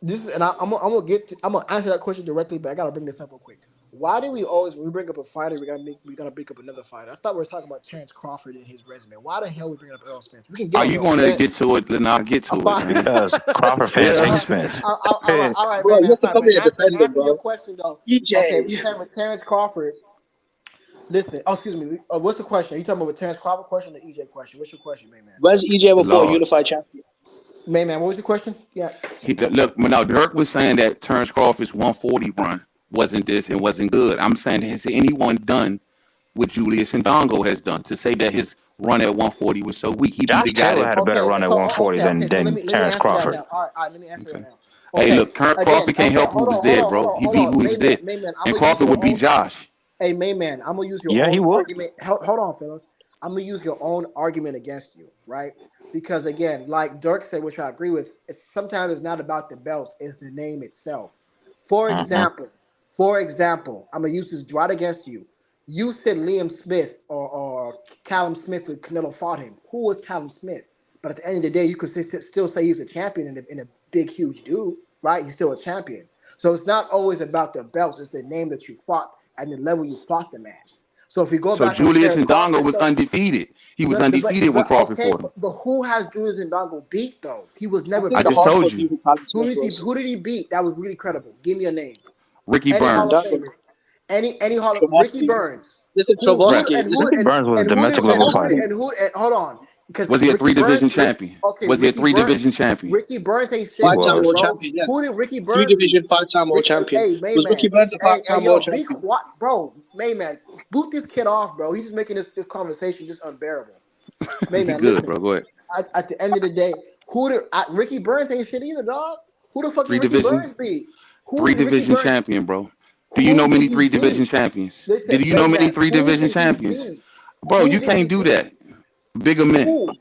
this is, and I'm gonna answer that question directly, but I gotta bring this up real quick. Why do we always, when we bring up a fighter, we gotta bring up another fighter? I thought we were talking about Terrence Crawford and his resume. Why the hell we bring up Earl Spence? We can get Are on you Earl going to get Spence. to it? Then I'll get I'm to it, fine. man. Because Crawford fans Yeah. hate Spence. All right, Bro, you man, have to fine. come But here defending, answer your bro. question though. Okay, EJ. you saying with Terrence Crawford. Listen, excuse me. What's the question? Are you talking about with Terrence Crawford question or EJ question? What's your question, man? Where's EJ ever fought a Lord. unified champion? Man, what was your question? Yeah. Look, now Dirk was saying that Terrence Crawford's 140 run wasn't this and wasn't good. I'm saying, has anyone done what Julius Ndongo has done to say that his run at 140 was so weak? He beat a Josh guy Taylor that. had a better run at 140 So than let me Terrence answer that Crawford. now. All right, let me answer that Okay. now. Hey, Okay, look, again, Crawford can't help who was dead, bro. He beat who he was dead. Mayman, I'm And gonna use Crawford your would beat own. Josh. Hey, Mayman, I'm gonna use your Yeah, he own would. argument. Hold on, fellas. I'm gonna use your own argument against you, right? Because again, like Dirk said, which I agree with, sometimes it's not about the belts; it's the name itself. For Mm-hmm. example, I'm gonna use this right against you. You said Liam Smith or Callum Smith when Canelo fought him. Who was Callum Smith? But at the end of the day, you could still say he's a champion in a big, huge dude, right? He's still a champion. So it's not always about the belts; it's the name that you fought and the level you fought them at. So if we go So back on Julius Terrence Ndongo Crawford was stuff, undefeated. He was no, undefeated when Crawford okay, fought him. but who has Julius Ndongo beat though? He was I never think I the beat. just told hardcore you. beef with Callum Smith was Who did he beat? That was really credible. Give me a name. Ricky Any Hall of Burns. Ndango, Famer. Any Hall of Ricky Trovoski. Burns. Listen, Right. Trovoski. Ricky Listen, Burns was a domestic level fighter. Hold on, because Was he a Ricky three-division Burns. champion? Okay, Was he a three-division champion? Ricky Burns ain't He shit five-time either, was. world bro. champion. Yeah, Who did Ricky three Burns beat? division five-time world champion. Hey, Was Ricky Mayman. Burns a five-time Yo, world be champion? quiet, bro. Mayman, boot this kid off, bro. He's just making this conversation just unbearable. You Mayman, good, listen. bro. Go ahead. At the end of the day, Ricky Burns ain't shit either, dog. Who the fuck did Ricky Three-division, Burns beat? Who did Ricky three-division Burns? champion, bro. Do you know Who did many he three-division beat? champions? Did Listen, you know many Mayman, who three-division did he champions? beat? Bro, Who you did he can't do beat? that. Bigger men. Who?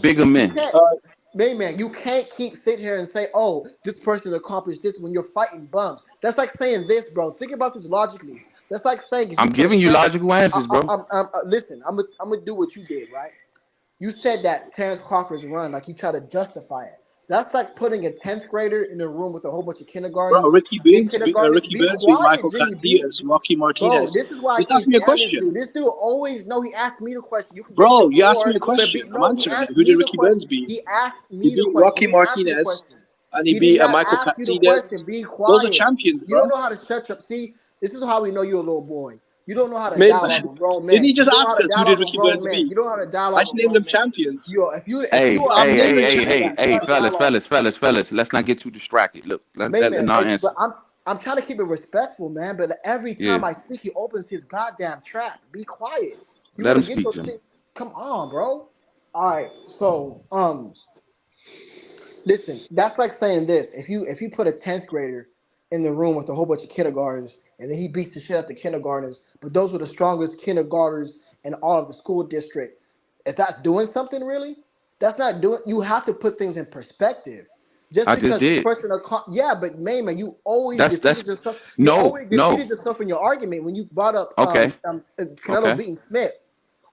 Bigger You men. can't, Mayman, you can't keep sitting here and say, oh, this person accomplished this when you're fighting bums. That's like saying this, bro. Think about this logically. That's like saying if you I'm put a giving you tent, logical answers, bro. listen, I'm gonna do what you did, right? You said that Terrence Crawford's run, like you try to justify it. That's like putting a 10th grader in a room with a whole bunch of Bro, kindergartens. Then kindergartens, Ricky be Burns beat quiet, Michael Jimmy. Be Diaz, Rocky bro. Martinez. This is why I Just can't ask me a stand this question. dude. This dude always he asked me the question. You can get Bro, the you asked me floor, a but question. I'm no, he answering it. asked Who did me the Ricky Burns question. beat? He asked He me the beat question. Rocky Let me ask you the Martinez. question. and he He did beat not Michael ask you the Cassidez. question. Be Those are quiet. champions, You bro. don't know how to shut up. See, this is how we know you're a little boy. You don't know how to Made dialogue with grown Didn't men. he You just don't know ask how to us who did dialogue with Ricky Burns grown men. beat? You don't know how to I dialogue just with named grown them men. champions. Yo, if Hey, you are I'm hey, a hey, naming man, hey, champions. hey, man, hey, start dialogue. fellas. Let's not get too distracted. Look, let Man, Nah answer. but I'm trying to keep it respectful, man. But every Yeah, time I speak, he opens his goddamn trap. Be quiet. You let want him to get speak, your Jimmy. shit? Come on, bro. All right. So, listen, that's like saying this. If you put a 10th grader in the room with a whole bunch of kindergartners and then he beats the shit out the kindergartners, but those were the strongest kindergartners in all of the school district. If that's doing something really, that's not doing. You have to put things in perspective. Just I just because this did. person yeah, but man, you always That's defeated yourself. You no, always no. defeated yourself in your argument when you brought up Okay, Canelo okay. beating Smith.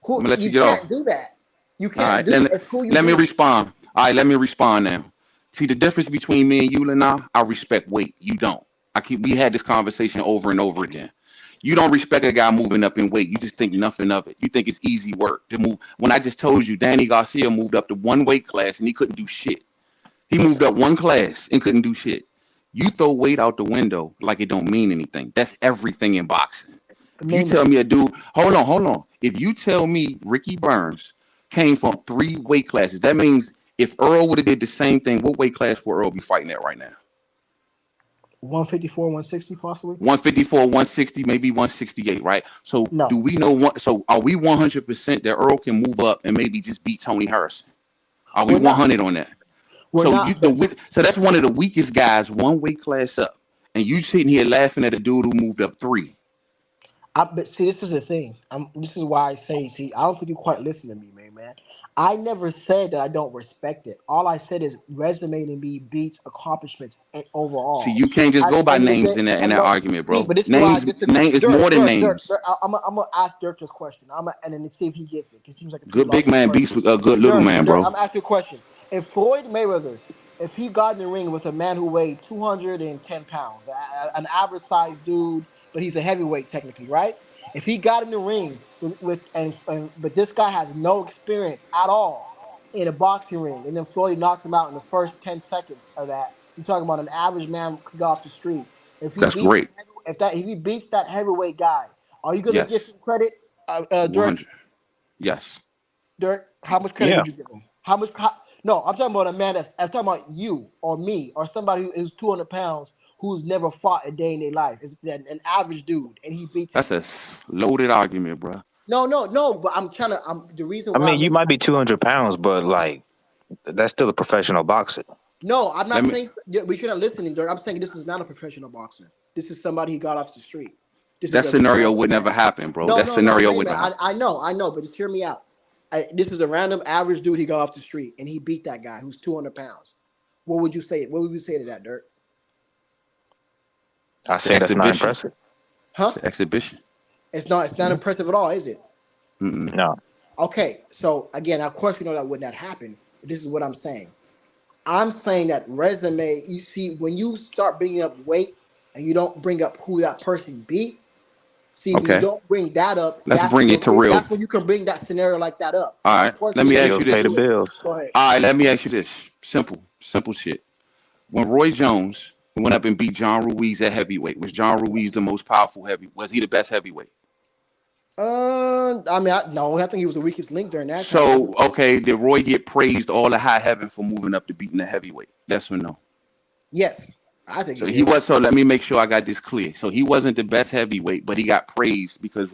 I'm Who gonna let you you get off. can't do that. You All can't right, do that. It's who you let me beat. respond. All right, let me respond now. See the difference between me and you, Lena? I respect weight. You don't. We had this conversation over and over again. You don't respect a guy moving up in weight. You just think nothing of it. You think it's easy work to move. When I just told you, Danny Garcia moved up to one weight class and he couldn't do shit. He moved up one class and couldn't do shit. You throw weight out the window like it don't mean anything. That's everything in boxing. If you tell Mayman. me a dude, hold on. If you tell me Ricky Burns came from 3 weight classes, that means if Earl would have did the same thing, what weight class would Earl be fighting at right now? 154, 160 possibly? 154, 160, maybe 168, right? So do No, we know what? So are we 100% that Earl can move up and maybe just beat Tony Harrison? Are we we're not. 100 on that? We're So not. But so that's one of the weakest guys, one weight class up, and you sitting here laughing at a dude who moved up 3. but see, this is the thing. This is why I say, see, I don't think you quite listen to me, man. I never said that I don't respect it. All I said is resume to me beats accomplishments So overall. you can't just At go the by end of the names day, in that I know. argument, See, bro. but this is why I Names disagree. name is more Dirk, than Dirk, Dirk, names. Dirk. I'm gonna ask Dirk this question. And then see if he gets it because he seems like a pretty Good big logical man beats person. with a good little Dirk, man, Dirk, bro. I'm asking you a question. If Floyd Mayweather, if he got in the ring with a man who weighed 210 pounds, an average sized dude, but he's a heavyweight technically, right? If he got in the ring but this guy has no experience at all in a boxing ring, and then Floyd knocks him out in the first 10 seconds of that, you're talking about an average man could go off the street. If he That's beats great. if he beats that heavyweight guy, are you gonna give Yes. him credit, Dirk? 100. Yes. Dirk, how much credit Yeah. would you give him? No, I'm talking about a man I'm talking about you or me or somebody who is 200 pounds who's never fought a day in their life. Is an average dude, and he beats him. That's a loaded argument, bro. No. But I'm trying to. The reason I why mean, I'm you making might be 200 pounds, but like that's still a professional boxer. no, I'm Let not me. saying we should not listening, Dirk. I'm saying this is not a professional boxer. This is somebody he got off the street. This is That a scenario grown would never man. happen, bro. No, That no, scenario man, would man. never happen. I know, but just hear me out. This is a random average dude he got off the street, and he beat that guy who's 200 pounds. What would you say? What would you say to that, Dirk? I It's the say that's not exhibition. impressive. Huh? It's the exhibition. It's not. It's not Mhm. impressive at all, is it? Mm-mm. No. Okay. So again, of course, we know that would not happen. But this is what I'm saying. I'm saying that resume. You see, when you start bringing up weight and you don't bring up who that person beat. See, when you Okay. don't bring that up, Let's bring it to real. that's when you can bring that scenario like that up. All Of right. course, Let we me know ask Skills you you can pay this. the do it. bills. Go ahead. All right. Let me ask you this. Simple shit. When Roy Jones went up and beat John Ruiz at heavyweight, was John Ruiz Yes. the most powerful heavy? Was he the best heavyweight? I mean, no, I think he was the weakest link during that time, So wasn't okay, did Roy get praised all the high heaven for moving up to beating the heavyweight? Yes or no? he? Yes, I think he So he did. was. So let me make sure I got this clear. So he wasn't the best heavyweight, but he got praised because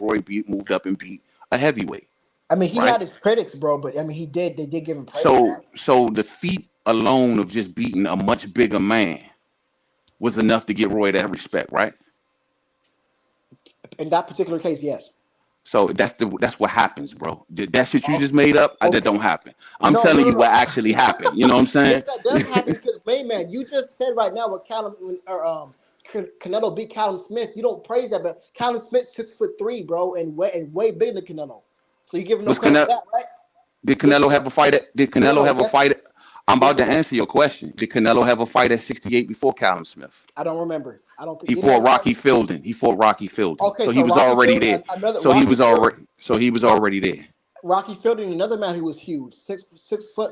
moved up and beat a heavyweight, I mean, he right? had his critics, bro, but I mean, he did. They did give him praise for So that. the feat alone of just beating a much bigger man was enough to get Roy that respect, right? In that particular case, yes. So that's what happens, bro. That shit you just Okay. made up, that don't Okay. happen. I'm No, no, telling no, you what no. actually happened. You know what I'm Yes, saying? that does happen because, man, you just said right now what Canelo beat Callum Smith. You don't praise that, but Callum Smith 6'3", bro, and way bigger than Canelo. So you give him no Was credit for Canelo? that, right? Did Yes. Canelo have a fight? Did Canelo No. have a Yes. fight? I'm Yes about or to no? answer your question. Did Canelo have a fight at 68 before Callum Smith? I don't remember. I don't think He did he have fought a fight. Rocky Fielding. He fought Rocky Fielding. Okay, So he so was Rocky already Field, there. another So he Rocky was Field. already. So he was already there. Rocky Fielding, another man who was huge,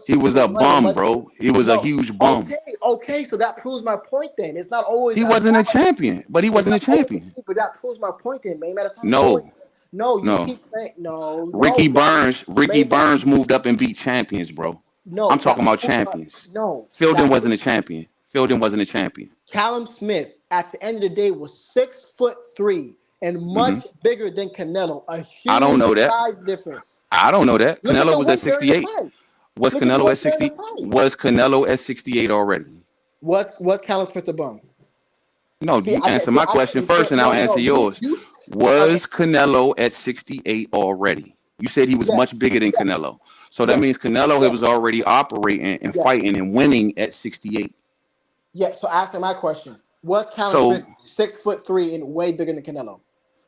He six was a foot one, and bum, much. bro. He was a No, huge bum. okay. So that proves my point. Then it's not always He as wasn't a bad. champion, but he It's wasn't a not always the champion. key, but that proves my point. Then, man, it's not always. No, No, you no. keep saying no, Ricky no. That Burns, Ricky made that Burns moved up and beat champions, bro. I'm no. talking That about proves my champions. no. Fielding That wasn't a champion. Fielding wasn't a champion. Callum Smith at the end of the day was 6'3" and Hmm. much bigger than Canelo. A I don't huge know that. size difference. I don't know that. Look at Canelo the was at weight during the 68. fight. Was Look at the Canelo at weight during the 60? fight. Was Canelo at 68 already? Was Callum Smith a bum? No, See, you I get answer see. my question first, and I'll answer yours. You okay? Was Canelo at 68 already? You said he was Yes, much bigger than yes, Canelo. So that yes, means Canelo was yes, already operating and yes, fighting and winning at 68. yes. So asking my question: was Callum So Smith 6'3" and way bigger than Canelo?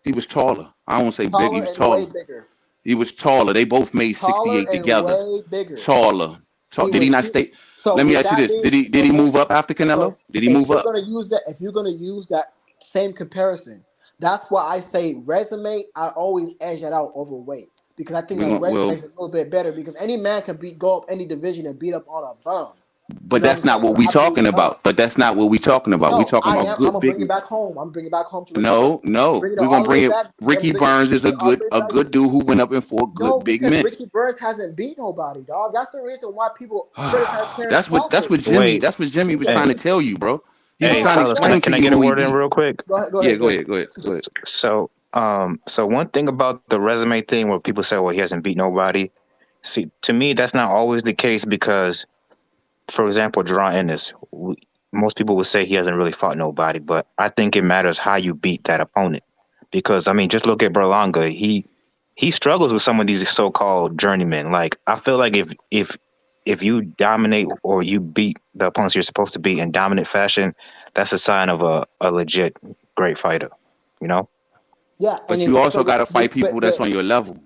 he was taller. I won't say big, he Taller was and way taller. bigger. He was taller. They both made Taller 68 and together. way bigger. Taller. He Did he was not huge. stay? So Let me with ask you that this. being Did he move up after so Canelo? Did he if move you're up? gonna use that, if you're gonna use that same comparison, that's why I say resume. I always edge that out over weight because I think We that going resume well, is a little bit better because any man can go up any division and beat up on a bum. You but know what that's I'm not saying? what An we absolute talking bum. about. But that's not what we talking about. We No, talking I about am. I'm good gonna bring it big. back home. I'm bringing it back home to the story. No, no. Bringing it We're gonna all the way bring it. back. Ricky Bring it, Burns is bring it all the way a back. good dude who went up and fought No, good big because men. Ricky Burns hasn't beat nobody, dog. That's the reason why people criticize Terrence That's Crawford. what Jimmy Wait, that's what Jimmy was Because trying hey, to tell you, bro. He was hey, no, trying to fellas, no. explain to can I you get a who he word in beat. real quick? Go Yeah, ahead, go Dirk. ahead, go ahead, go ahead. So one thing about the resume thing where people say, well, he hasn't beat nobody. See, to me, that's not always the case because, for example, Jaron Ennis, most people would say he hasn't really fought nobody, but I think it matters how you beat that opponent. Because I mean, just look at Berlanga. He struggles with some of these so-called journeymen. Like I feel like if you dominate or you beat the opponents you're supposed to beat in dominant fashion, that's a sign of a legit great fighter. You know? Yeah, and But you if also so, gotta fight people that's but on your level.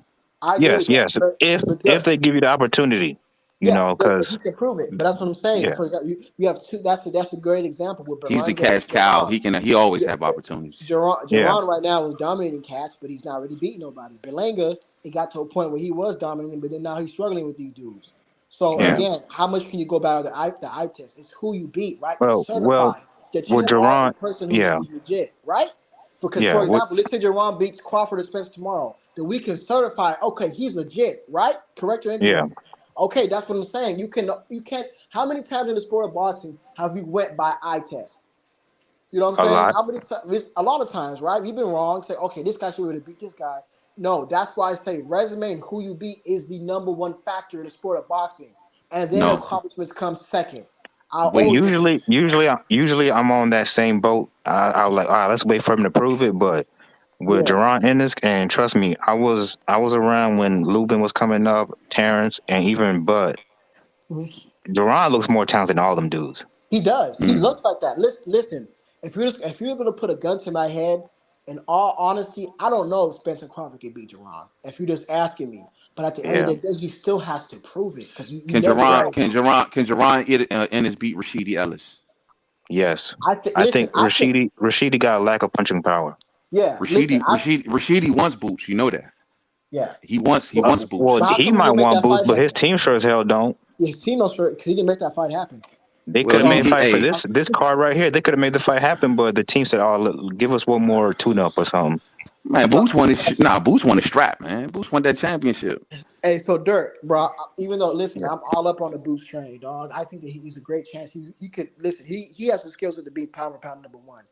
I agree Yes, with that. yes. But If Dirk, they give you the opportunity, you yeah, know, but he because can prove it. But that's what I'm saying. yeah, For example, you have two. That's a great example with He's the Berlanga cash and cow. Jerron. He always Yeah, have opportunities. yeah. Jerron right now is dominating cats, but he's not really beating nobody. Berlanga, it got to a point where he was dominating, but then now he's struggling with these dudes. So Yeah. Right. again, how much can you go by the eye test? It's who you beat, right? To Well, certify that with you are a Durant, person yeah, who's legit, right? Because yeah. for With example, let's say Jerron beats Crawford or Spence tomorrow, then we can certify, okay, he's legit, right? Correct or yeah, incorrect? Okay, that's what I'm saying. You can't. How many times in the sport of boxing have you went by eye test? You know what a I'm saying? lot. How many times? A lot of times, right? You've been wrong. Say, okay, this guy should really beat this guy. No, that's why I say resume and who you beat is the number one factor in the sport of boxing, and then No. accomplishments come second. I Wait. always Usually, I'm on that same boat. I'll like, all right, let's wait for him to prove it. But with yeah. Jaron Ennis, and trust me, I was around when Lubin was coming up, Terrence, and even Bud. Mhm. Jaron looks more talented than all them dudes. He does. He Mm. looks like that. Listen. If you're gonna put a gun to my head, in all honesty, I don't know if Spencer Crawford can beat Jerron. If you're just asking me, but at the end of Yeah. the day, he still has to prove it because you Can never Jerron know. can Jerron can Jerron Ennis beat Rashidi Ellis? Yes. I think. I Listen, think I think. Rashidi got a lack of punching power. Yeah. Listen. Rashidi wants boots. You know that. Yeah. He But, wants Well, boots. but how he come he might didn't make want that boost, fight but his happen? team sure as hell don't. Yeah, he no sure because he didn't make that fight happen. They Well, could have made a he fight for hey this card right here. They could have made the fight happen, but the team said, "Oh, look, give us one more tune-up or something." man, So, Boots won his strap, man. Boots won that championship. hey, so Dirk, bro. Even though, listen, I'm all up on the Boost train, dog. I think that he's a great chance. He could listen. He has the skills to be pound for pound number one.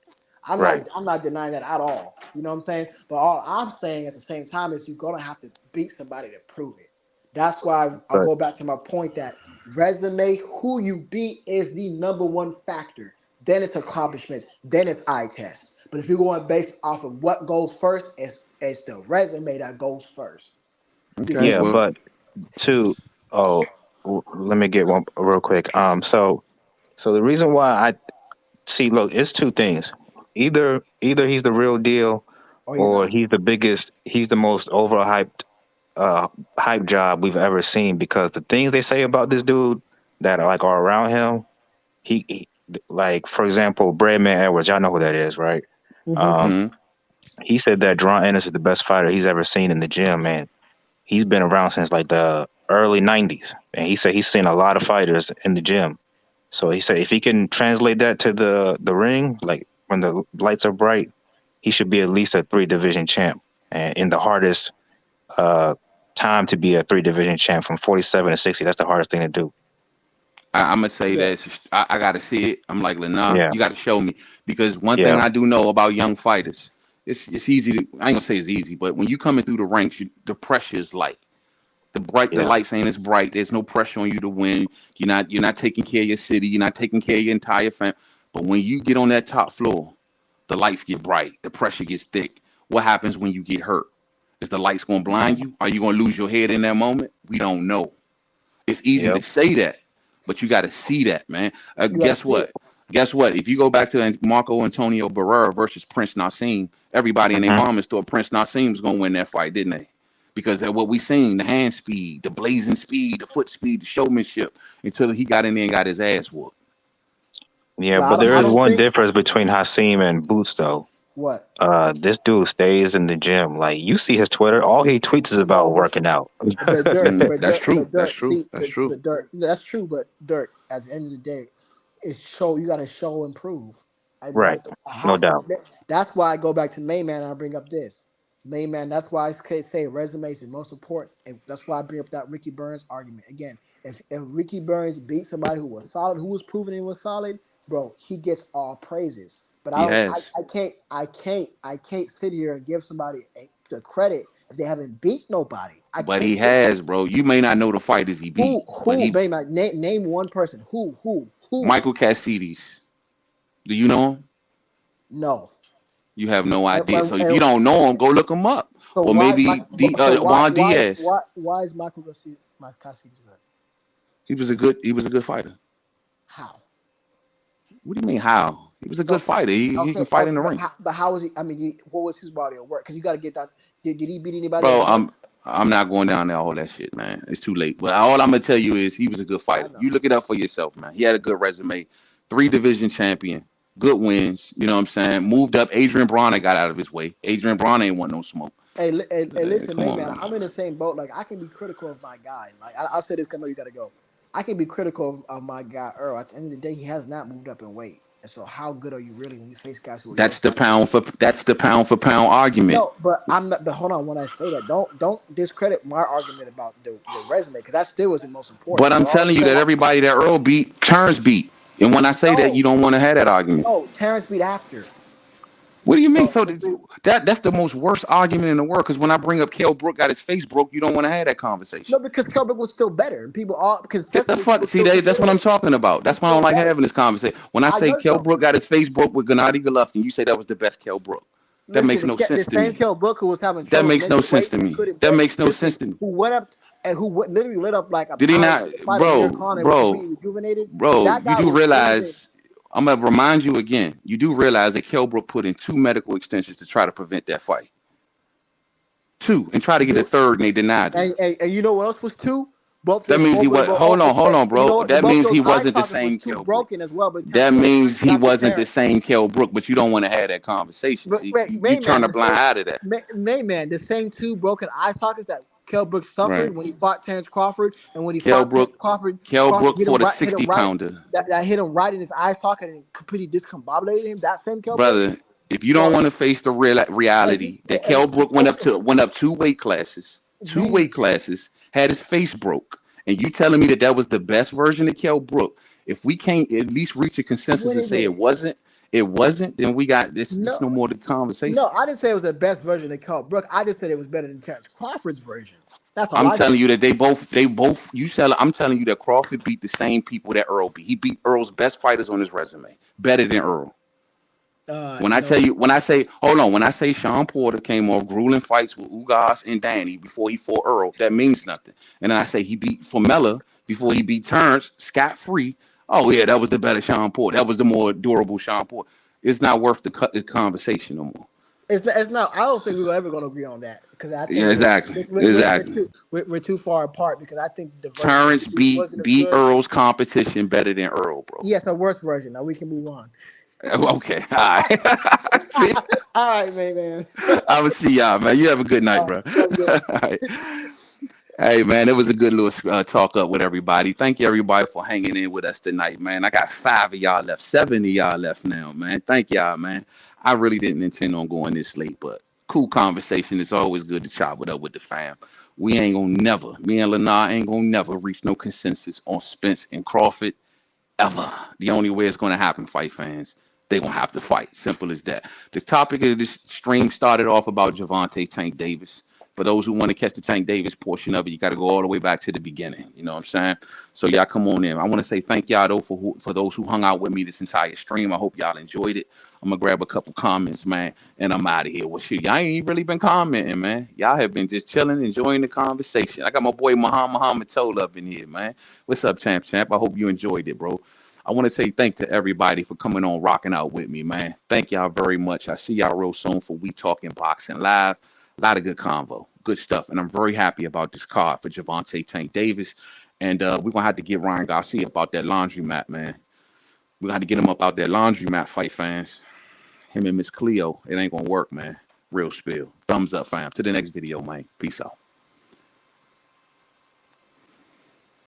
Right. I'm not denying that at all. You know what I'm saying? But all I'm saying at the same time is you're gonna have to beat somebody to prove it. That's why I'll But go back to my point that resume, who you beat is the number one factor. Then it's accomplishments. Then it's eye test. But if you're going based off of what goes first, it's the resume that goes first. Okay, Because yeah, well, but two. Oh, let me get one real quick. So the reason why I see, look, it's two things. Either he's the real deal, oh, he's or not. he's the biggest. He's the most overhyped, hype job we've ever seen. Because the things they say about this dude that are around him, he like for example, Breadman Edwards. Y'all know who that is, right? Mm-hmm. Um, mm, he said that Jaron Ennis is the best fighter he's ever seen in the gym, man. he's been around since like the early '90s, and he said he's seen a lot of fighters in the gym. So he said if he can translate that to the ring, like when the lights are bright, he should be at least a 3 division champ, and in the hardest uh time to be a 3 division champ from 47 to 60. That's the hardest thing to do. I'm gonna say Yeah. that I gotta see it. I'm like, nah, Yeah, you gotta show me because one thing yeah, I do know about young fighters, it's easy. I ain't gonna say it's easy, but when you coming through the ranks, the pressure is light. The yeah, lights ain't as bright. There's no pressure on you to win. You're not taking care of your city. You're not taking care of your entire family. But when you get on that top floor, the lights get bright. The pressure gets thick. What happens when you get hurt? Is the lights gonna blind you? Are you gonna lose your head in that moment? We don't know. It's easy to yep. say that, but you got to see that, man. You gotta Guess see it. what? Guess what? If you go back to Marco Antonio Barrera versus Prince Nassim, everybody and their Hmm. mama thought Prince Nassim was gonna win that fight, didn't they? Because of what we seen, the hand speed, the blazing speed, the foot speed, the showmanship, until he got in there and got his ass whooped. Yeah, But but there I is don't one think difference between Hasim and Boots, though. what. This dude stays in the gym. Like you see his Twitter, all he tweets is No, about working out. but Dirk, That's true. but That's Dirk, true. see, That's true. but Dirk, that's true. But Dirk, at the end of the day, it's show. You got to show and prove, and Right, that's the no has to. doubt. That's why I go back to Mainman and I bring up this Mainman. That's why say resumes is most important, and that's why I bring up that Ricky Burns argument again. If Ricky Burns beat somebody who was solid, who was proven he was solid, bro, he gets all praises. But I He don't. has, I can't sit here and give somebody the credit if they haven't beat nobody. I but can't he do that. has, bro. You may not know the fighters he beat, but Who, he baby, name one person. Who? Michael Cassidy's. Do you know him? No. You have no idea. So if you And don't know him, go look him up. so Or why is maybe Michael? So Juan Diaz. why is Michael Garcia my Cassidy good? He was a good fighter. How? What do you mean how? He was a good So fighter. He can fight in okay, the ring. but how was he? I mean, what was his body of work? Because you got to get that. Did he beat anybody Bro, that's like? I'm not going down there all that shit, man. It's too late. But all I'm gonna tell you is he was a good I fighter. know. You look it up for yourself, man. He had a good resume. 3 division champion, good wins. You know what I'm saying? Moved up. Adrian Bronner got out of his way. Adrian Bronner ain't want no smoke. Hey, listen, Come man, on, man. I'm in the same boat. Like I can be critical of my guy. Like I'll say this, 'cause I know you got to go. I can be critical of my guy Earl. At the end of the day, he has not moved up in weight. And so, how good are you really when you face guys who are your size? That's the pound for pound argument. No, but I'm not. But hold on, when I say that, don't discredit my argument about the resume, because that still wasn't most But important. I'm But all I'm telling you saying, that everybody that Earl beat, Turns beat. And when I say that, no, you don't want to have that argument. no, Terrence beat after. What do you mean? So So that's the most worst argument in the world. Because when I bring up Kell Brook got his face broke, you don't want to have that conversation. no, because Kelbrick was still better, and people all Get the consensus fuck. people See, still that's consider what I'm that talking about. he's That's why I don't still like better. having this conversation. When I I say know you Kell don't. Brook got his face broke with Gennady Golovkin, you say that was the best Kell Brook. That Listen, makes no the sense to same me. Kell Brook who was having That trouble makes no making sense weight to and me. couldn't That bench. makes no Listen, sense to me. who went up and literally lit up like a Did he pound not, to fight Amir bro, Khan and was bro, completely rejuvenated. bro? That You guy do was losing. realize? I'm gonna remind you again. You do realize that Kell Brook put in 2 medical extensions to try to prevent that fight. 2, and try to get a You third, and they denied him. and you know what else was two? Both That those means he both, was. both Hold on, you know bro. what? That Both means those he eye wasn't the sockets was same two Kell Brook. broken as well. But That means he back to wasn't the Terrence. same Kell Brook. But you don't want to have that conversation. But See, wait, you turn Mayman, a the blind same eye to that. Mayman, the same two broken eye sockets that Kell Brook suffered Right. when he fought Terrence Crawford, and when he Kell fought Terrence Brook. Crawford, Kell Brook hit him for the right, 60 pounder. that hit him right in his eye socket and completely discombobulated him. That same Kell Brook. Brother, if you don't So want to face the real if you reality that Kell Brook went up 2 weight classes, Mayman, had his face broke, and you telling me that that was the best version of Kell Brook? If we can't at least reach a consensus wait and a say minute. it wasn't, then we got this. No, This no more the conversation. no, I didn't say it was the best version of Kell Brook. I just said it was better than Terrence Crawford's version. That's all I'm I said. telling you that they both. I'm telling you that Crawford beat the same people that Earl beat. He beat Earl's best fighters on his resume, better than Earl. No, When I say Sean Porter came off grueling fights with Ugas and Danny before he fought Earl, that means nothing. And then I say he beat Formella before he beat Terrence scot free. Oh yeah, that was the better Sean Porter. That was the more durable Sean Porter. It's not worth the cut the conversation no more. it's not. I don't think we're ever going to agree on that, because I Yeah, think exactly, exactly. we're too far apart, because I think the version that Terrence he beat wasn't as beat good. Earl's competition better than Earl, bro. Yes, a worse version. Now we can move on. Okay, all right. See, All right, man. I will see y'all, man. You have a good night, All bro. right, have a good one. All right. Hey man, it was a good little talk up with everybody. Thank you everybody for hanging in with us tonight, man. I got 5 of y'all left, 7 of y'all left now, man. Thank y'all, man. I really didn't intend on going this late, but cool conversation. It's always good to chop it up with the fam. We ain't gonna never, me and Lennar ain't gonna never reach no consensus on Spence and Crawford ever. The only way it's going to happen, fight fans, they're going to have to fight. Simple as that. The topic of this stream started off about Gervonta Tank Davis. For those who want to catch the Tank Davis portion of it, you got to go all the way back to the beginning. You know what I'm saying? So y'all come on in. I want to say thank y'all though for those who hung out with me this entire stream. I hope y'all enjoyed it. I'm gonna grab a couple comments, man, and I'm out of here. Well, shit, y'all ain't really been commenting, man. Y'all have been just chilling, enjoying the conversation. I got my boy Muhammad Toll up in here, man. What's up, champ? I hope you enjoyed it, bro. I want to say thank to everybody for coming on, rocking out with me, man. Thank y'all very much. I see y'all real soon for We Talking Boxing Live. A lot of good convo, good stuff, and I'm very happy about this card for Gervonta Tank Davis. And we're gonna have to get Ryan Garcia about that laundromat, man. We're gonna have to get him up out that laundromat, fight fans. Him and Miss Cleo, it ain't gonna work, man. Real spill. Thumbs up, fam. To the next video, man. Peace out.